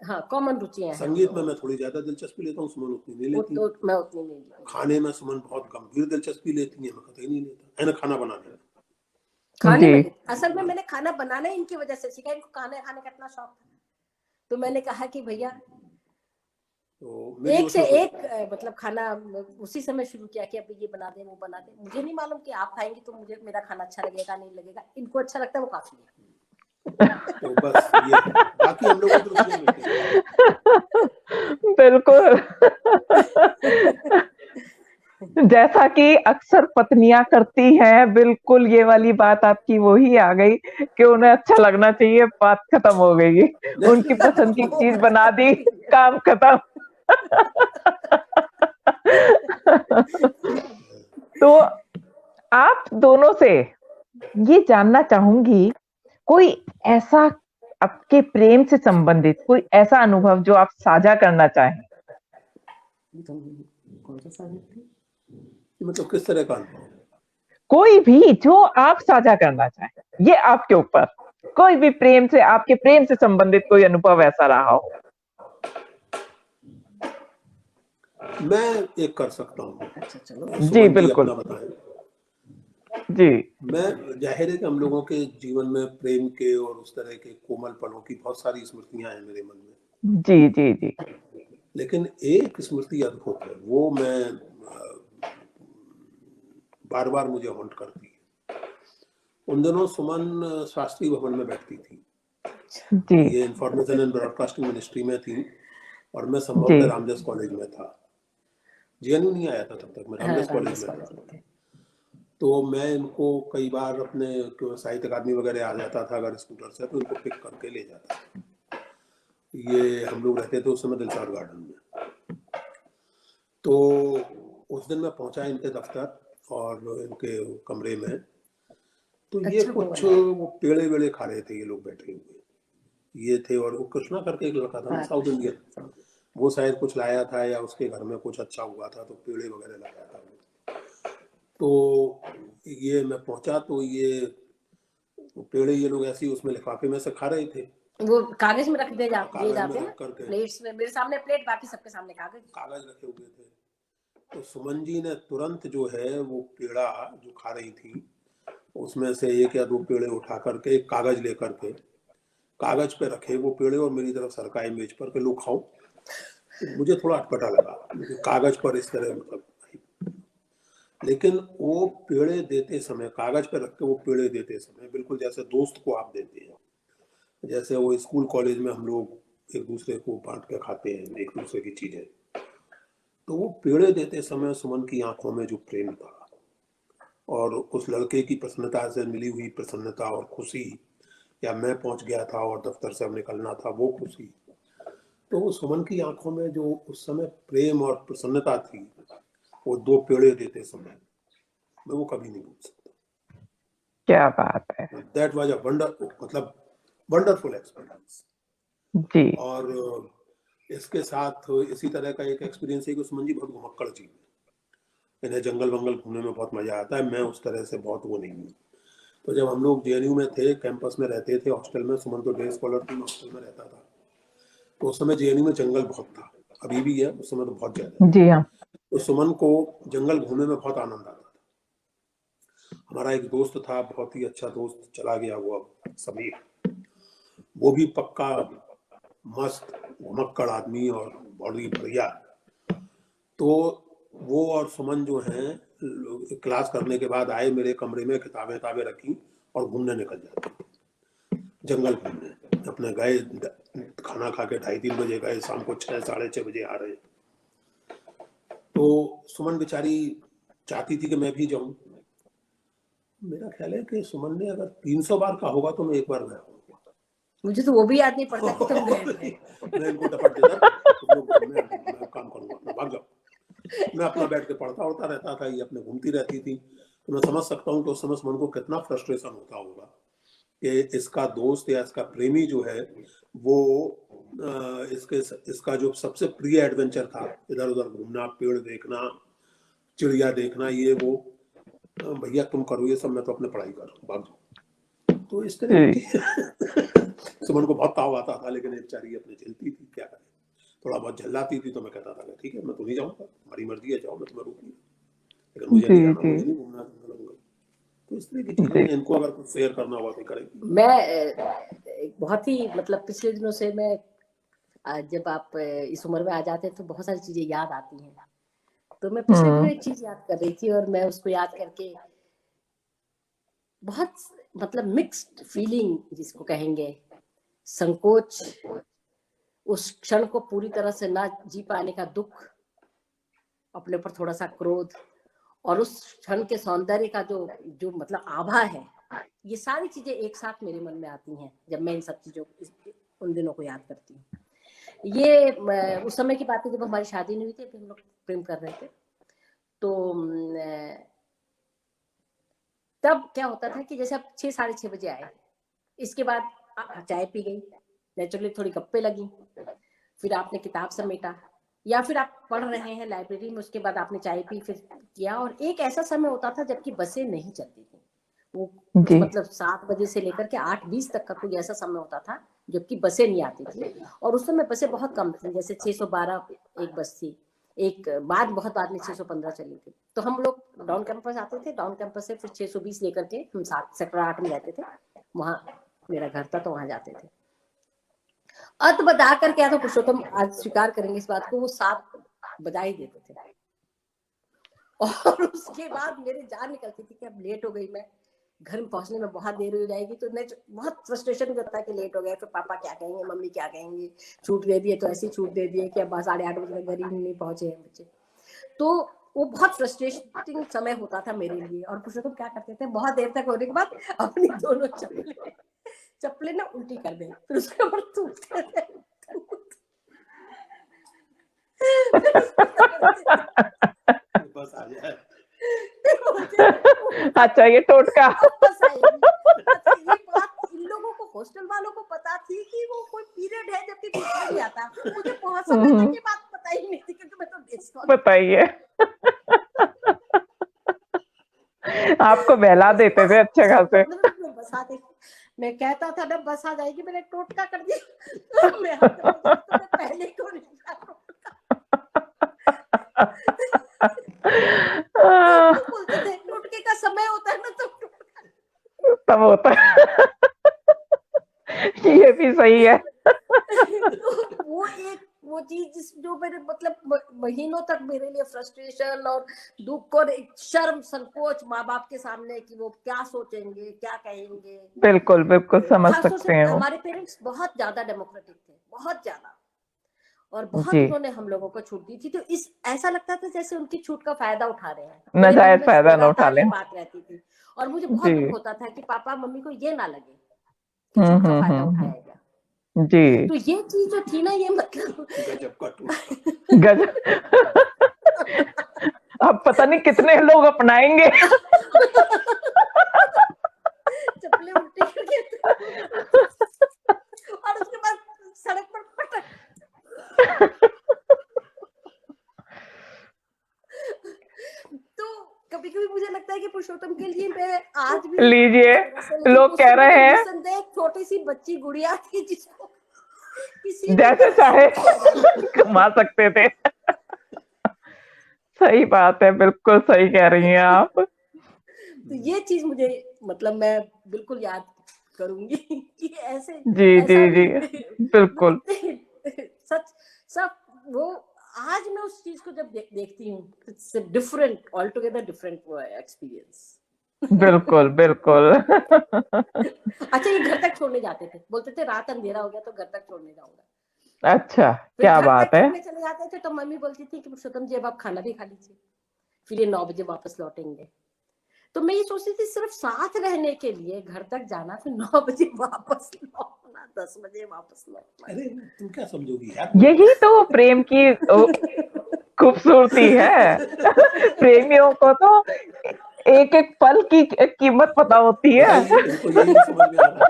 हाँ, कॉमन रुचियां हैं हम संगीत में लोगों मैं थोड़ी ज्यादा दिलचस्पी लेता हूँ, सुमन उतनी नहीं लेती। मैं उतनी नहीं लेती। खाने में सुमन बहुत गंभीर दिलचस्पी लेती है, मैं कतई नहीं लेता, है ना, खाना बनाने में। खाने जी में असल में मैंने खाना बनाना इनकी वजह से सीखा। इनको खाने खाने का इतना शौक था, तो मैंने कहा कि भैया तो मेरी एक से उसमें कोई एक मतलब खाना उसी समय शुरू किया कि अब ये बना दे, वो बना दे। मुझे नहीं मालूम कि आप खाएंगे तो मुझे मेरा खाना अच्छा लगेगा नहीं लगेगा, इनको अच्छा लगता है, वो काफी है। तो बस ये है, बाकी हम लोगों की रुचियां मिलती हैं। बिल्कुल। जैसा कि अक्सर पत्नियां करती हैं, बिल्कुल ये वाली बात आपकी वही आ गई कि उन्हें अच्छा लगना चाहिए, बात खत्म हो गई। उनकी पसंद की वो चीज बात बना दी, काफी है। काम खत्म। तो आप दोनों से ये जानना चाहूंगी, कोई ऐसा आपके प्रेम से संबंधित कोई ऐसा अनुभव जो आप साझा करना चाहें? कौन सा सागर थे? मतलब किस तरह का अनुभव? कोई भी जो आप साझा करना चाहें, ये आपके ऊपर। कोई भी प्रेम से, आपके प्रेम से संबंधित कोई अनुभव ऐसा रहा हो। मैं एक कर सकता हूँ, अच्छा, चलो। जी सुमन जी बिल्कुल। अपना बताएं। जी मैं जाहिर है कि हम लोगों के जीवन में प्रेम के और उस तरह के कोमल पलों की बहुत सारी स्मृतियां हैं मेरे मन में, जी जी जी। लेकिन एक स्मृति अद्भुत है, वो मैं बार बार मुझे हॉन्ट करती है। उन दिनों सुमन शास्त्री भवन में बैठती थी, जी ये इंफॉर्मेशन एंड ब्रॉडकास्टिंग मिनिस्ट्री में थी, और मैं संभवतः जी। रामदास कॉलेज में था। जेएनयू नहीं आया था तब तक, मैं हाँ, रामदास कॉलेज रामदास में कॉलेज था। में थे। तो मैं इनको कई बार अपने साहित्य अकादमी वगैरह आ जाता था अगर स्कूटर से, तो इनको पिक करके ले जाता था। ये हम लोग रहते थे उस समय दिलशाद गार्डन में। तो उस दिन मैं पहुंचा इनके दफ्तर और इनके कमरे में, तो ये अच्छा, वो कुछ वाला। वो पेड़े वेड़े खा रहे थे, ये लोग बैठे हुए ये थे, और वो कृष्णा करके एक लड़का था ना, हाँ, साउथ इंडियन, वो शायद कुछ लाया था या उसके घर में कुछ अच्छा हुआ था तो पेड़े वगैरह लगाया था। तो ये मैं पहुंचा तो ये पेड़े ये लोग ऐसे ही उसमें लिफाफे में से खा रहे थे, वो कागज में रख दिए कागज जाते में हैं ना, रख करके, प्लेट्स में। मेरे सामने प्लेट, बाकी सबके सामने कागज। कागज रखे हुए थे। तो सुमन जी ने तुरंत जो है वो पेड़ा जो खा रही थी उसमें से एक या दो पेड़े उठा करके, एक कागज लेकर के, कागज पे रखे वो पेड़े और मेरी तरफ सरकाए मेज पर के लो खाओ। तो मुझे थोड़ा अटपटा लगा, कागज पर इस तरह मतलब, लेकिन वो पेड़े देते समय, कागज पे रख के वो पेड़े देते समय बिल्कुल जैसे दोस्त को आप देते हैं, जैसे वो स्कूल कॉलेज में हम लोग एक दूसरे को बांट के खाते हैं एक दूसरे की चीजें। तो वो पेड़े देते समय सुमन की आंखों में जो प्रेम था और उस लड़के की प्रसन्नता से मिली हुई प्रसन्नता और खुशी, या मैं पहुंच गया था और दफ्तर से अब निकलना था वो खुशी, तो वो सुमन की आंखों में जो उस समय प्रेम और प्रसन्नता थी वो 2 पेड़े देते समय, मैं वो कभी नहीं भूल सकता। क्या बात है that was a wonderful experience. जी। और इसके साथ इसी तरह का एक एक्सपीरियंस है कि सुमन जी बहुत घुमक्कड़ जी, इन्हें जंगल वंगल घूमने में बहुत मजा आता है, मैं उस तरह से बहुत वो नहीं हूँ। तो जब हम लोग जेएनयू में थे, कैंपस में रहते थे, हॉस्टल में, सुमन तो डे स्कॉलर थी, हॉस्टल में रहता था, तो उस समय जेएनयू में जंगल बहुत था, अभी भी है, उस समय तो बहुत ज्यादा। जी हाँ। तो सुमन को जंगल घूमने में बहुत आनंद आता था। हमारा एक दोस्त था, बहुत ही अच्छा दोस्त, चला गया वो अब, समीर, वो भी पक्का मस्त घुमक्कड़ आदमी और बड़ी बढ़िया। तो वो और सुमन जो हैं क्लास करने के बाद आए मेरे कमरे में, किताबें रखी और घूमने निकल जाते जंगल घूमने। अपने गए, खाना खा के 2:30-3 बजे गए, शाम को 6 साढ़े 6 बजे आ रहे। तो सुमन बेचारी चाहती थी कि मैं भी जाऊं। मेरा ख्याल है कि सुमन ने अगर 300 बार का होगा तो मैं एक बार गया हूँ। मुझे तो वो भी याद नहीं पड़ता कि तुम गए थे। मैं इनको टपट देता, तुम लोग मैं काम करूंगा, अपना भाग जाओ। मैं अपना बैठ के पढ़ता होता रहता था, ये अपने घूमती रहती थी। तो मैं समझ सकता हूँ कि उस समय सुमन को कितना फ्रस्ट्रेशन होता होगा कि इसका दोस्त या इसका प्रेमी जो है वो इसका जो सबसे प्रिय एडवेंचर था, इधर उधर घूमना, पेड़ देखना, चिड़िया देखना, ये वो, भैया तुम करो ये सब, मैं तो अपने पढ़ाई कर भाग जाऊँ। तो इस तरह की सुमन को बहुत ताव आता था, लेकिन एक बेचारी अपने झेलती थी, क्या करे, थोड़ा बहुत झल्लाती थी। तो मैं कहता था ठीक है, मैं तो नहीं जाऊंगा, तुम्हारी मर्जी है, जाओ, मैं तुम्हें रोक नहीं, लेकिन मुझे नहीं जाना, मुझे नहीं घूमना जंगल। तो इस तरह की चीजें, इनको अगर कुछ शेयर करना हुआ तो करेंगे। मैं बहुत ही मतलब पिछले दिनों से मैं, जब आप इस उम्र में आ जाते हैं तो बहुत सारी चीजें याद आती हैं। तो मैं पिछले दिनों एक चीज याद कर रही थी और मैं उसको याद करके बहुत मतलब मिक्स्ड फीलिंग जिसको कहेंगे, संकोच, उस क्षण को पूरी तरह से ना जी पाने का दुख, अपने ऊपर थोड़ा सा क्रोध, और उस क्षण के सौंदर्य का जो जो मतलब आभा है, ये सारी चीजें एक साथ मेरे मन में आती हैं जब मैं इन सब चीजों, उन दिनों को याद करती हूँ। ये उस समय की बात है जब हमारी शादी नहीं हुई थी, हम लोग प्रेम कर रहे थे। तो तब क्या होता था कि जैसे अब 6 साढ़े 6 बजे आए, इसके बाद चाय पी गई, नेचुरली थोड़ी गप्पे लगी, फिर आपने किताब समेटा, या फिर आप पढ़ रहे हैं लाइब्रेरी में, उसके बाद आपने चाय पी, फिर किया। और एक ऐसा समय होता था जबकि बसें नहीं चलती थी, वो कुछ मतलब 7 बजे से लेकर के 8:20 तक का कोई ऐसा समय होता था जबकि बसें नहीं आती थी। और उस समय बसें बहुत कम थी, जैसे 612 एक बस थी, एक बहुत बाद में 615 चली थी। तो हम लोग डाउन कैंपस आते थे, डाउन कैंपस से फिर 620 लेकर के हम 7 सेक्टर 8 में रहते थे, वहां मेरा घर था, तो वहां जाते थे। अंत बता कर क्या था, पुरुषोत्तम आज स्वीकार करेंगे इस बात को, वो 7 बजा ही देते थे। और उसके बाद मेरी जान निकलती थी कि अब लेट हो गई, मैं घर में पहुंचने में बहुत देर हो जाएगी। तो बहुत फ्रस्ट्रेशन करता है कि लेट हो गए, फिर पापा क्या कहेंगे, मम्मी क्या कहेंगे, छूट दे दिए तो ऐसी छूट दे दिए कि अब 8:30 बजे तक घर ही नहीं पहुंचे हैं बच्चे। तो वो बहुत फ्रस्ट्रेटिंग समय होता था मेरे लिए। और पुरुषोत्तम क्या करते थे, बहुत देर तक होने के बाद अपनी दोनों चप्पलें ना उल्टी कर दे, फिर उसके ऊपर थूकते थे। बस आ जाए। अच्छा, ये टोटका। अच्छा, ये बात इन लोगों को, हॉस्टल वालों को पता थी कि वो कोई पीरियड है जबकि बीच में नहीं आता। मुझे बहुत समय तक ये बात पता ही नहीं थी, क्योंकि मैं तो डिस्कॉल। बताइए। आपको बहला देते थे अच्छे खासे। बसा दे, मैं कहता था ना बस आ जाएगी, मैंने टोटका कर दिया। मैं पहले क्यों नहीं बोलते थे, टोटके का समय होता है ना तो तब होता है। ये भी सही है। वो चीज जो मेरे मतलब महीनों तक मेरे लिए फ्रस्ट्रेशन और दुख और एक शर्म, संकोच माँ बाप के सामने कि वो क्या सोचेंगे, क्या कहेंगे। बिल्कुल बिल्कुल समझ सकते हैं। हमारे पेरेंट्स बहुत ज्यादा डेमोक्रेटिक थे, बहुत ज्यादा, और बहुत जी उन्होंने हम लोगों को छूट दी थी। तो इस ऐसा लगता था जैसे उनकी छूट का फायदा उठा रहे हैं। मेरे मन नाजायज में फायदा न उठा लगातार ले। ये बात रहती थी, और मुझे बहुत दुख जी होता था कि पापा मम्मी को ये ना लगे कि छूट का फायदा उठाया गया। जी तो ये चीज जो थी ना, ये मतलब गजब का टूटा। गजब। अब पता नहीं कितने लोग अपनाएंगे। चप्पलें उल्टी करके और उसके बाद सड़क पर पटक। तो कभी कभी मुझे लगता है कि पुरुषोत्तम के लिए मैं आज भी लीजिए, लेकिन लोग उस कह समय रहे तो हैं निस्संदेह एक छोटी सी बच्ची गुड़िया थी जिसको किसी भी जैसे तरह चाहे से किया जा सकता। कमा सकते थे। सही बात है, बिल्कुल सही कह रही हैं आप। तो ये चीज मुझे मतलब मैं बिल्कुल याद करूंगी कि ऐसे जी ऐसा जी भी जी बिल्कुल। सच सब वो। आज मैं उस चीज को जब देखती हूँ, it's different, all together different experience. बिल्कुल बिल्कुल। अच्छा, ये घर तक छोड़ने जाते थे, बोलते थे रात अंधेरा हो गया तो घर तक छोड़ने जाऊंगा। अच्छा, फिर क्या घर बात तक है। छोड़ने चले जाते थे तो मम्मी बोलती थी कि पुरुषोत्तम जी अब आप खाना भी खा लीजिए, फिर ये 9 बजे वापस लौटेंगे। तो मैं ये सोचती थी सिर्फ साथ रहने के लिए घर तक जाना, फिर 9 बजे वापस लौटना, 10 बजे वापस लौटना। अरे तुम क्या समझोगी यार, यही तो प्रेम की खूबसूरती है। प्रेमियों को तो एक एक पल की कीमत पता होती है। बताइए, उनको यही नहीं समझ में आ रहा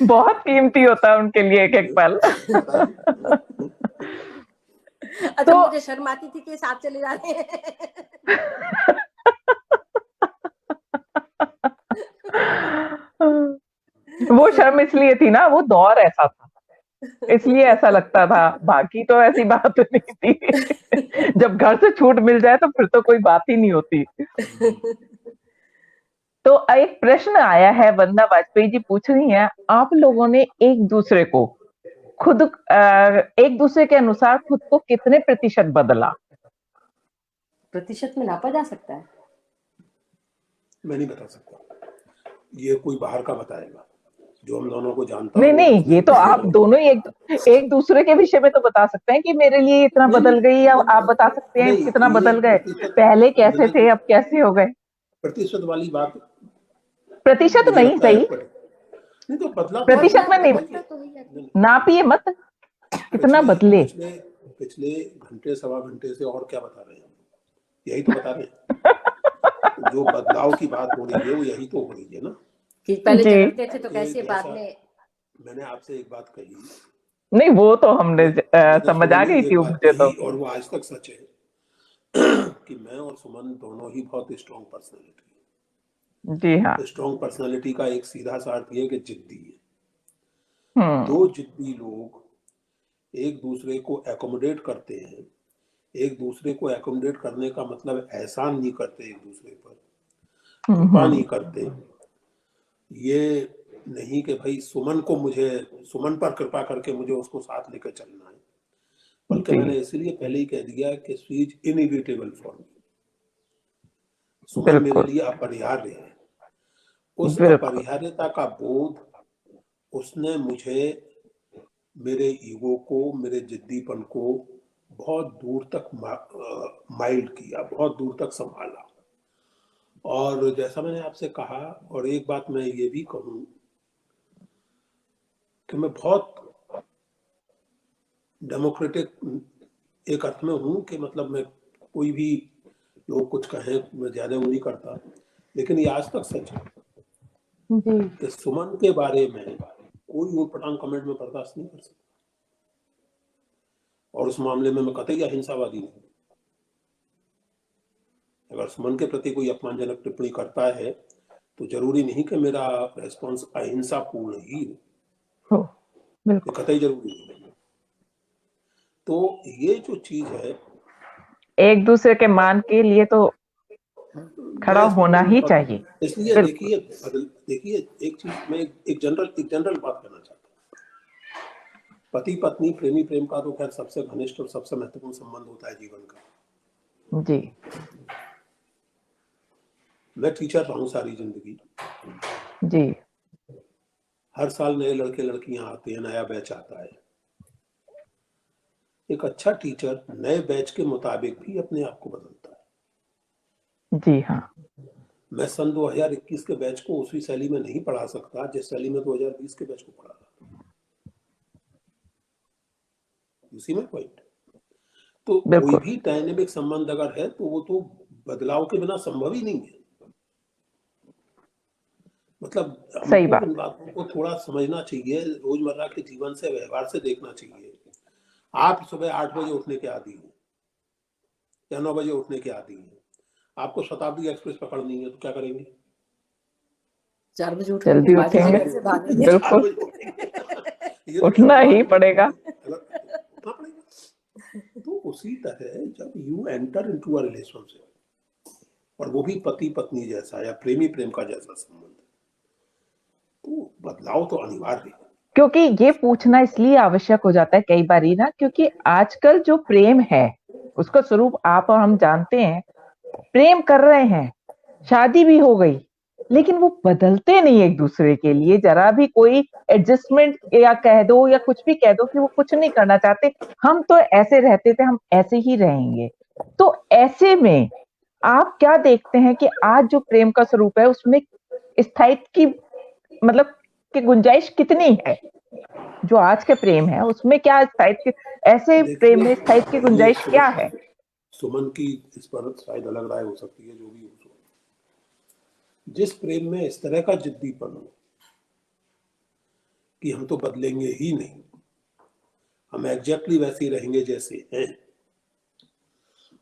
बहुत कीमती होता है उनके लिए एक एक पल। बताइए। अच्छा, तो मुझे शर्म आती थी कि साथ चले जा रहे हैं। वो शर्म इसलिए थी ना, वो दौर ऐसा था, इसलिए ऐसा लगता था, बाकी तो ऐसी बात नहीं थी। जब घर से छूट मिल जाए तो फिर तो कोई बात ही नहीं होती। तो एक प्रश्न आया है, वंदना वाजपेयी जी पूछ रही हैं, आप लोगों ने एक दूसरे को एक दूसरे के अनुसार खुद को कितने प्रतिशत बदला? प्रतिशत में नापा जा सकता है? मैं नहीं बता सकता, ये कोई बाहर का बताएगा, जो हम दोनों को जानता नहीं हो नहीं, उसने ये तो किसी आप को। दोनों ही एक दूसरे के विषय में तो बता सकते हैं कि मेरे लिए इतना नहीं बदल गई, या आप बता सकते हैं नहीं, कितना ये बदल गए, प्रतिशत, पहले कैसे मैंने थे अब कैसे हो गए। प्रतिशत वाली बात प्रतिशत मुझे नहीं, लगता है सही नहीं, तो बदला तो है प्रतिशत में नहीं, बदलता तो है यार। नहीं, नापिए मत कितना पिछले बदले। पिछले पिछले घंटे सवा घंटे से और क्या बता रहे हैं, यही तो बता रहे हैं। जो बदलाव की बात हो रही है वो यही तो हो रही है ना, कि पहले जी झगड़ते थे तो कि कैसे बाद जैसा में। मैंने आपसे एक बात कही, नहीं, वो तो हमने मैंने समझ आ सुमन गई एक थी वो बात मुझे तो। कही और वो आज तक सच है कि मैं और सुमन दोनों ही बहुत स्ट्रॉन्ग पर्सनालिटी जी हाँ। है। स्ट्रॉन्ग पर्सनालिटी का एक सीधा सा अर्थ है कि जिद्दी है। हम्म। दो जिद्दी लोग एक दूसरे को एकोमोडेट करते हैं, एक दूसरे को एकोमोडेट करने का मतलब एहसान नहीं करते, एक दूसरे पर कृपा नहीं करते। ये नहीं कि भाई सुमन को मुझे, सुमन पर कृपा करके मुझे उसको साथ लेकर चलना है, बल्कि जी मैंने इसलिए पहले ही कह दिया कि she is inevitable for me. Suman मेरे बिल्कुल लिए अपरिहार्य है। उस बिल्कुल अपरिहार्यता का बोध उसने मुझे, मेरे ईगो को, मेरे जिद्दीपन को बहुत दूर तक माइल्ड किया, बहुत दूर तक संभाला। और जैसा मैंने आपसे कहा, और एक बात मैं ये भी कहूं कि मैं बहुत डेमोक्रेटिक एक अर्थ में हूं, कि मतलब मैं कोई भी लोग कुछ कहें मैं ज्यादा वो नहीं करता, लेकिन ये आज तक सच है जी कि सुमन के बारे में कोई ऊट पटांग कमेंट में बर्दाश्त नहीं कर सकता, और उस मामले में मैं कतई अहिंसावादी नहीं। अगर सुमन के प्रति कोई अपमानजनक टिप्पणी करता है तो जरूरी नहीं कि मेरा रेस्पॉन्स अहिंसापूर्ण ही हो, हो ये बिल्कुल। कतई जरूरी नहीं है। तो ये जो चीज है, एक दूसरे के मान के लिए तो खड़ा मैं इस होना मामले में ही बहुत, चाहिए। इसलिए बिल्कुल देखिए एक चीज मैं एक जनरल बात करना चाहता हूँ। पति पत्नी प्रेमी प्रेम का तो खैर सबसे घनिष्ठ और सबसे महत्वपूर्ण संबंध होता है जीवन का। जी मैं टीचर रहा हूँ सारी जिंदगी। जी हर साल नए लड़के लड़कियां आते हैं, नया बैच आता है। एक अच्छा टीचर नए बैच के मुताबिक भी अपने आप को बदलता है। जी हाँ। मैं सन 2021 के बैच को उसी शैली में नहीं पढ़ा सकता जिस शैली में 2020 के बैच को पढ़ा रहा। उसी में पॉइंट। तो कोई भी डायनेमिक संबंध अगर है तो वो तो बदलाव के बिना संभव ही नहीं है। मतलब सही हमको बात। इन बातों को थोड़ा समझना चाहिए, रोजमर्रा के जीवन से, व्यवहार से देखना चाहिए। आप सुबह 8 बजे उठने के आदी हैं या 9 बजे उठने के आदी हैं, आपको शताब्दी एक्सप्रेस पकड़नी है तो क्या करेंगे? 4 बजे उठ जल्दी भाभी के उठेंगे, घर से भागेंगे। बिल्कुल ये तो उठना ही पड़ेगा। उठना पड़ेगा। तो उसी तरह जब you enter into a relationship और वो भी पति पत्नी जैसा या प्रेमी प्रेम का जैसा संबंध, तो बदलाव तो अनिवार्य है। क्योंकि ये पूछना इसलिए आवश्यक हो जाता है कई बार ही ना, क्योंकि आजकल जो प्रेम है उसका स्वरूप आप और हम जानते हैं। प्रेम कर रहे हैं, शादी भी हो गई, लेकिन वो बदलते नहीं एक दूसरे के लिए। जरा भी कोई एडजस्टमेंट या कह दो या कुछ भी कह दो कि वो कुछ नहीं करना चाहते। हम तो ऐसे रहते थे, हम ऐसे ही रहेंगे। तो ऐसे में आप क्या देखते हैं कि आज जो प्रेम का स्वरूप है उसमें स्थायित्व की मतलब कि गुंजाइश कितनी है? जो आज के प्रेम है उसमें क्या स्थायित्व, ऐसे प्रेम में स्थायित्व की गुंजाइश क्या है? सुमन की इस पर शायद अलग राय हो सकती है, जो भी हो। जिस प्रेम में इस तरह का जिद्दीपन हो कि हम तो बदलेंगे ही नहीं, हम एग्जैक्टली वैसे ही रहेंगे जैसे हैं,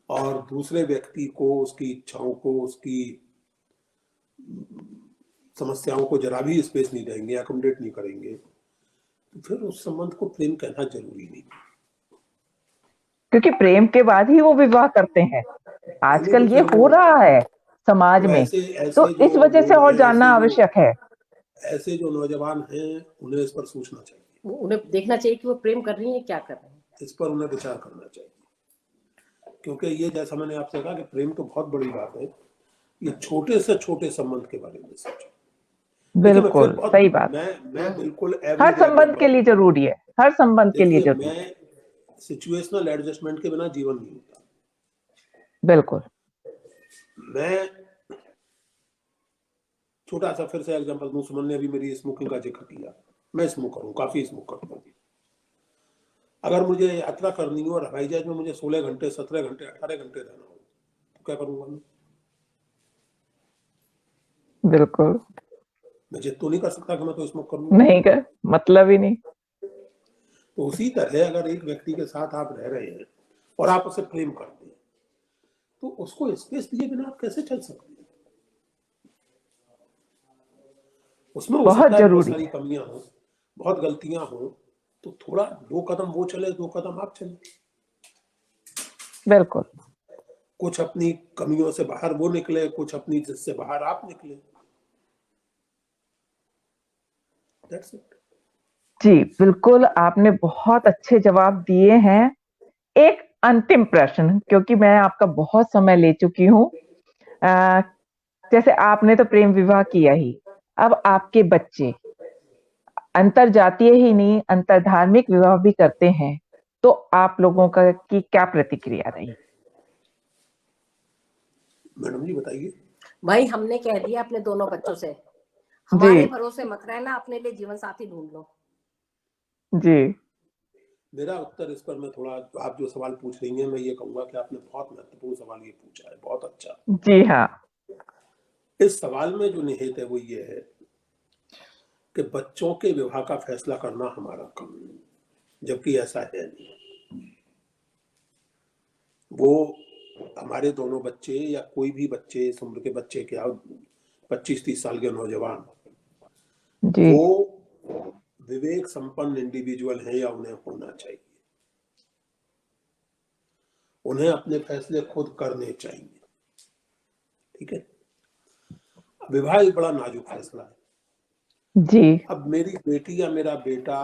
और दूसरे व्यक्ति को, उसकी इच्छाओं को, उसकी समस्याओं को जरा भी स्पेस नहीं देंगे, अकोमोडेट नहीं करेंगे, तो फिर उस संबंध को प्रेम कहना जरूरी नहीं। क्योंकि प्रेम के बाद ही वो विवाह करते हैं। आजकल ये हो रहा है समाज में, तो इस वजह से और जानना आवश्यक है। ऐसे जो नौजवान हैं उन्हें इस पर सोचना चाहिए, उन्हें देखना चाहिए कि वो प्रेम कर रही है, क्या कर रहे हैं, इस पर उन्हें विचार करना चाहिए। क्योंकि ये, जैसा मैंने आपसे कहा कि प्रेम तो बहुत बड़ी बात है, ये छोटे से छोटे संबंध के बारे में सोचो। बिल्कुल सही बात। मैं बिल्कुल हर संबंध के लिए जरूरी है, हर संबंध के लिए जरूरी है। मैं सिचुएशनल एडजस्टमेंट के बिना जीवन नहीं होता। बिल्कुल। मैं छोटा सा फिर से एग्जांपल दूं, सुमन ने अभी मेरी स्मोकिंग का जिक्र किया। मैं स्मोकर हूँ, काफी स्मोक करता हूँ। अगर मुझे यात्रा करनी हो और हवाई जहाज में मुझे 16 घंटे, 17 घंटे, 18 घंटे रहना हो तो क्या करूंगा मैं? बिल्कुल मैं जिद तो नहीं कर सकता कि मैं तो स्मोक कर लूंगा। नहीं कर, मतलब ही नहीं। तो उसी तरह अगर एक व्यक्ति के साथ आप रह रहे हैं और आप उसे प्रेम करते हैं तो उसको स्पेस दिए बिना आप कैसे चल सकते हैं? उसमें हो सकता है बहुत सारी कमियां हो, बहुत गलतियां हो, तो थोड़ा 2 कदम वो चले, 2 कदम आप चले। बिल्कुल। कुछ अपनी कमियों से बाहर वो निकले, कुछ अपनी जिद से बाहर आप निकले। That's it. जी बिल्कुल, आपने बहुत अच्छे जवाब दिए हैं। एक अंतिम प्रश्न, क्योंकि मैं आपका बहुत समय ले चुकी हूँ। जैसे आपने तो प्रेम विवाह किया ही, अब आपके बच्चे अंतर जातीय ही नहीं, अंतर धार्मिक विवाह भी करते हैं, तो आप लोगों का की क्या प्रतिक्रिया रही? मैडम जी बताइए। भाई हमने कह दिया अपने दोनों बच्चों से, हमारे भरोसे मत रहना, अपने लिए जीवन साथी ढूंढ लो। जी। मेरा उत्तर इस पर, मैं थोड़ा, आप जो सवाल पूछ रही हैं, मैं ये कहूंगा कि आपने बहुत महत्वपूर्ण सवाल ये पूछा है, बहुत अच्छा। जी हाँ। इस सवाल में जो निहित है वो ये है कि बच्चों के विवाह का फैसला करना हमारा काम नहीं, जबकि ऐसा है नहीं। वो हमारे दोनों बच्चे या कोई भी बच्चे, इस उम्र के बच्चे क्या, 25-30 साल के नौजवान, जी। वो विवेक संपन्न इंडिविजुअल है या उन्हें होना चाहिए। उन्हें अपने फैसले खुद करने चाहिए। ठीक है। विवाह एक बड़ा नाजुक फैसला है। जी। अब मेरी बेटी या मेरा बेटा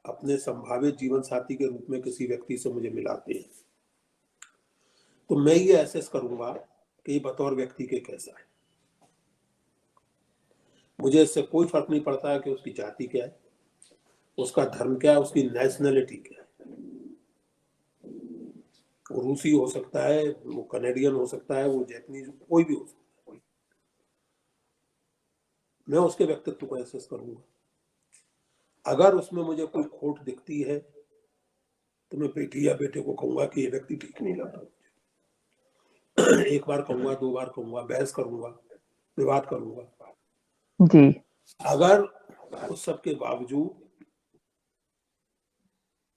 अपने संभावित जीवन साथी के रूप में किसी व्यक्ति से मुझे मिलाते हैं, तो मैं ये एसेस करूंगा कि बतौर व्यक्ति के कैसा है। मुझे इससे कोई फर्क नहीं पड़ता है कि उसकी जाति क्या है, उसका धर्म क्या है, उसकी नेशनलिटी क्या है। वो रूसी हो सकता है, वो कनेडियन हो सकता है, वो जैपनीज, कोई भी हो सकता है। मैं उसके व्यक्तित्व को एसेस करूंगा। अगर उसमें मुझे कोई खोट दिखती है तो मैं बेटी या बेटे को कहूंगा कि ये व्यक्ति ठीक नहीं लग रहा। एक बार कहूंगा, 2 बार कहूंगा, बहस करूंगा, विवाद करूंगा। जी अगर उस सब के बावजूद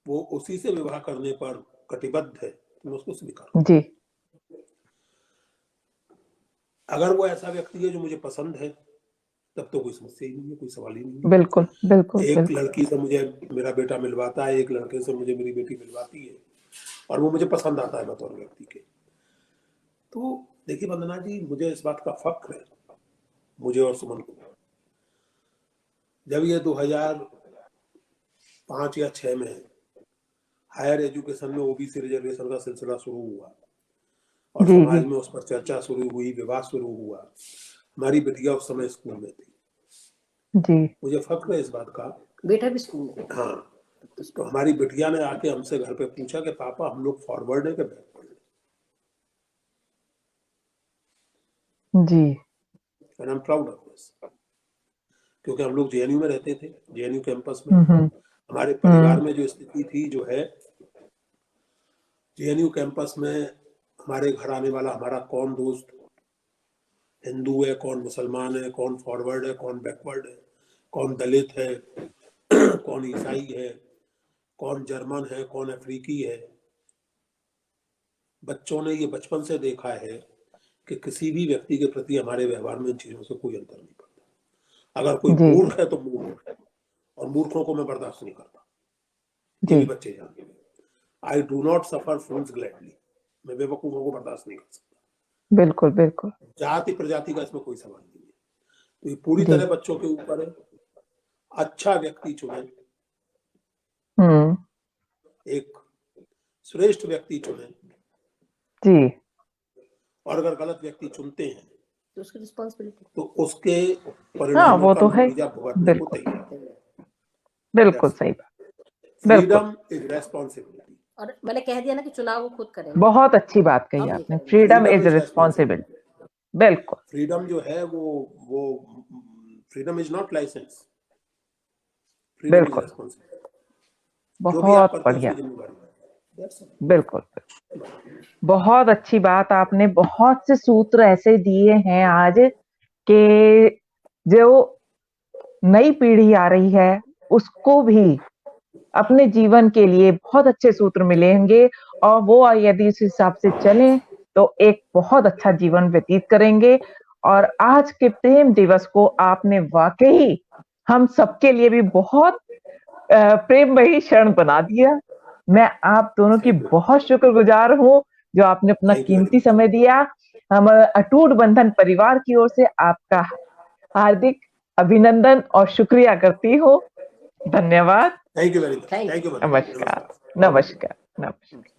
वो उसी से विवाह करने पर कटिबद्ध है तो मैं उसको स्वीकार। जी अगर वो ऐसा व्यक्ति है जो मुझे पसंद है तब तो कोई समस्या ही नहीं है, कोई सवाल ही नहीं है। बिल्कुल बिल्कुल एक बिल्कुल लड़की से मुझे मेरा बेटा मिलवाता है, एक लड़के से मुझे मेरी बेटी मिलवाती है और वो मुझे पसंद आता है बतौर व्यक्ति के। तो देखिए वंदना जी, मुझे इस बात का फख्र है, मुझे और सुमन को, जब ये 2005 या 6 में हायर एजुकेशन में ओबीसी रिजर्वेशन का सिलसिला शुरू हुआ और जी समाज जी में उस पर चर्चा शुरू हुई, विवाद शुरू हुआ, हमारी बिटिया उस समय स्कूल में थी। जी मुझे फख्र है इस बात का। बेटा भी स्कूल में। हाँ, तो हमारी बिटिया ने आके हमसे घर पे पूछा कि पापा हम लोग फॉरवर्ड है कि बैकवर्ड है। जी and I am proud of this, क्योंकि हम लोग जेएनयू में रहते थे, जेएनयू कैंपस में। हमारे परिवार में जो स्थिति थी जो है, जेएनयू कैंपस में हमारे घर आने वाला हमारा कौन दोस्त हिंदू है, कौन मुसलमान है, कौन फॉरवर्ड है, कौन बैकवर्ड है, कौन दलित है, कौन ईसाई है, कौन जर्मन है, कौन अफ्रीकी है। बच्चों ने ये बचपन से देखा है कि किसी भी व्यक्ति के प्रति हमारे व्यवहार में इन चीजों से कोई अंतर नहीं पड़ता। अगर कोई जी मूर्ख है तो मूर्ख है, और मूर्खों को मैं बर्दाश्त नहीं करता, ये जी भी बच्चे जानते हैं। I do not suffer fools gladly, मैं बेवकूफों को बर्दाश्त नहीं कर सकता। बिल्कुल बिल्कुल जाति प्रजाति का इसमें कोई सवाल नहीं है। तो ये पूरी जी तरह बच्चों के ऊपर है। अच्छा व्यक्ति चुने, एक श्रेष्ठ व्यक्ति चुने, जी और अगर गलत व्यक्ति चुनते हैं तो उसकी रिस्पॉन्सिबिलिटी। तो उसके हाँ परिणामों वो का तो है नतीजा भुगतने को बिल्कुल तैयार। बिल्कुल सही बात बिल्कुल फ्रीडम इज रेस्पॉन्सिबिलिटी। और मैंने कह दिया ना कि चुनाव वो खुद करेंगे। बहुत अच्छी बात कही हम नहीं आपने, करेंगे। Freedom Freedom is is responsibility. बिल्कुल फ्रीडम जो है वो freedom is not licence, freedom is बिल्कुल रेस्पॉन्सिबिलिटी। जो भी आप बहुत करते हैं बढ़िया उसकी जिम्मेदारी है। That's all. बिल्कुल बहुत अच्छी बात आपने, बहुत से सूत्र ऐसे दिए हैं आज कि जो नई पीढ़ी आ रही है उसको भी अपने जीवन के लिए बहुत अच्छे सूत्र मिलेंगे, और वो यदि उस हिसाब से चलें तो एक बहुत अच्छा जीवन व्यतीत करेंगे। और आज के प्रेम दिवस को आपने वाकई हम सबके लिए भी बहुत प्रेममयी क्षण बना दिया। मैं आप दोनों की बहुत शुक्रगुजार हूँ जो आपने अपना Thank you very कीमती much. समय दिया। हम अटूट बंधन परिवार की ओर से आपका हार्दिक अभिनंदन और शुक्रिया करती हूँ। धन्यवाद। Thank you very much. Thank you. Thank you. नमस्कार नमस्कार नमस्कार।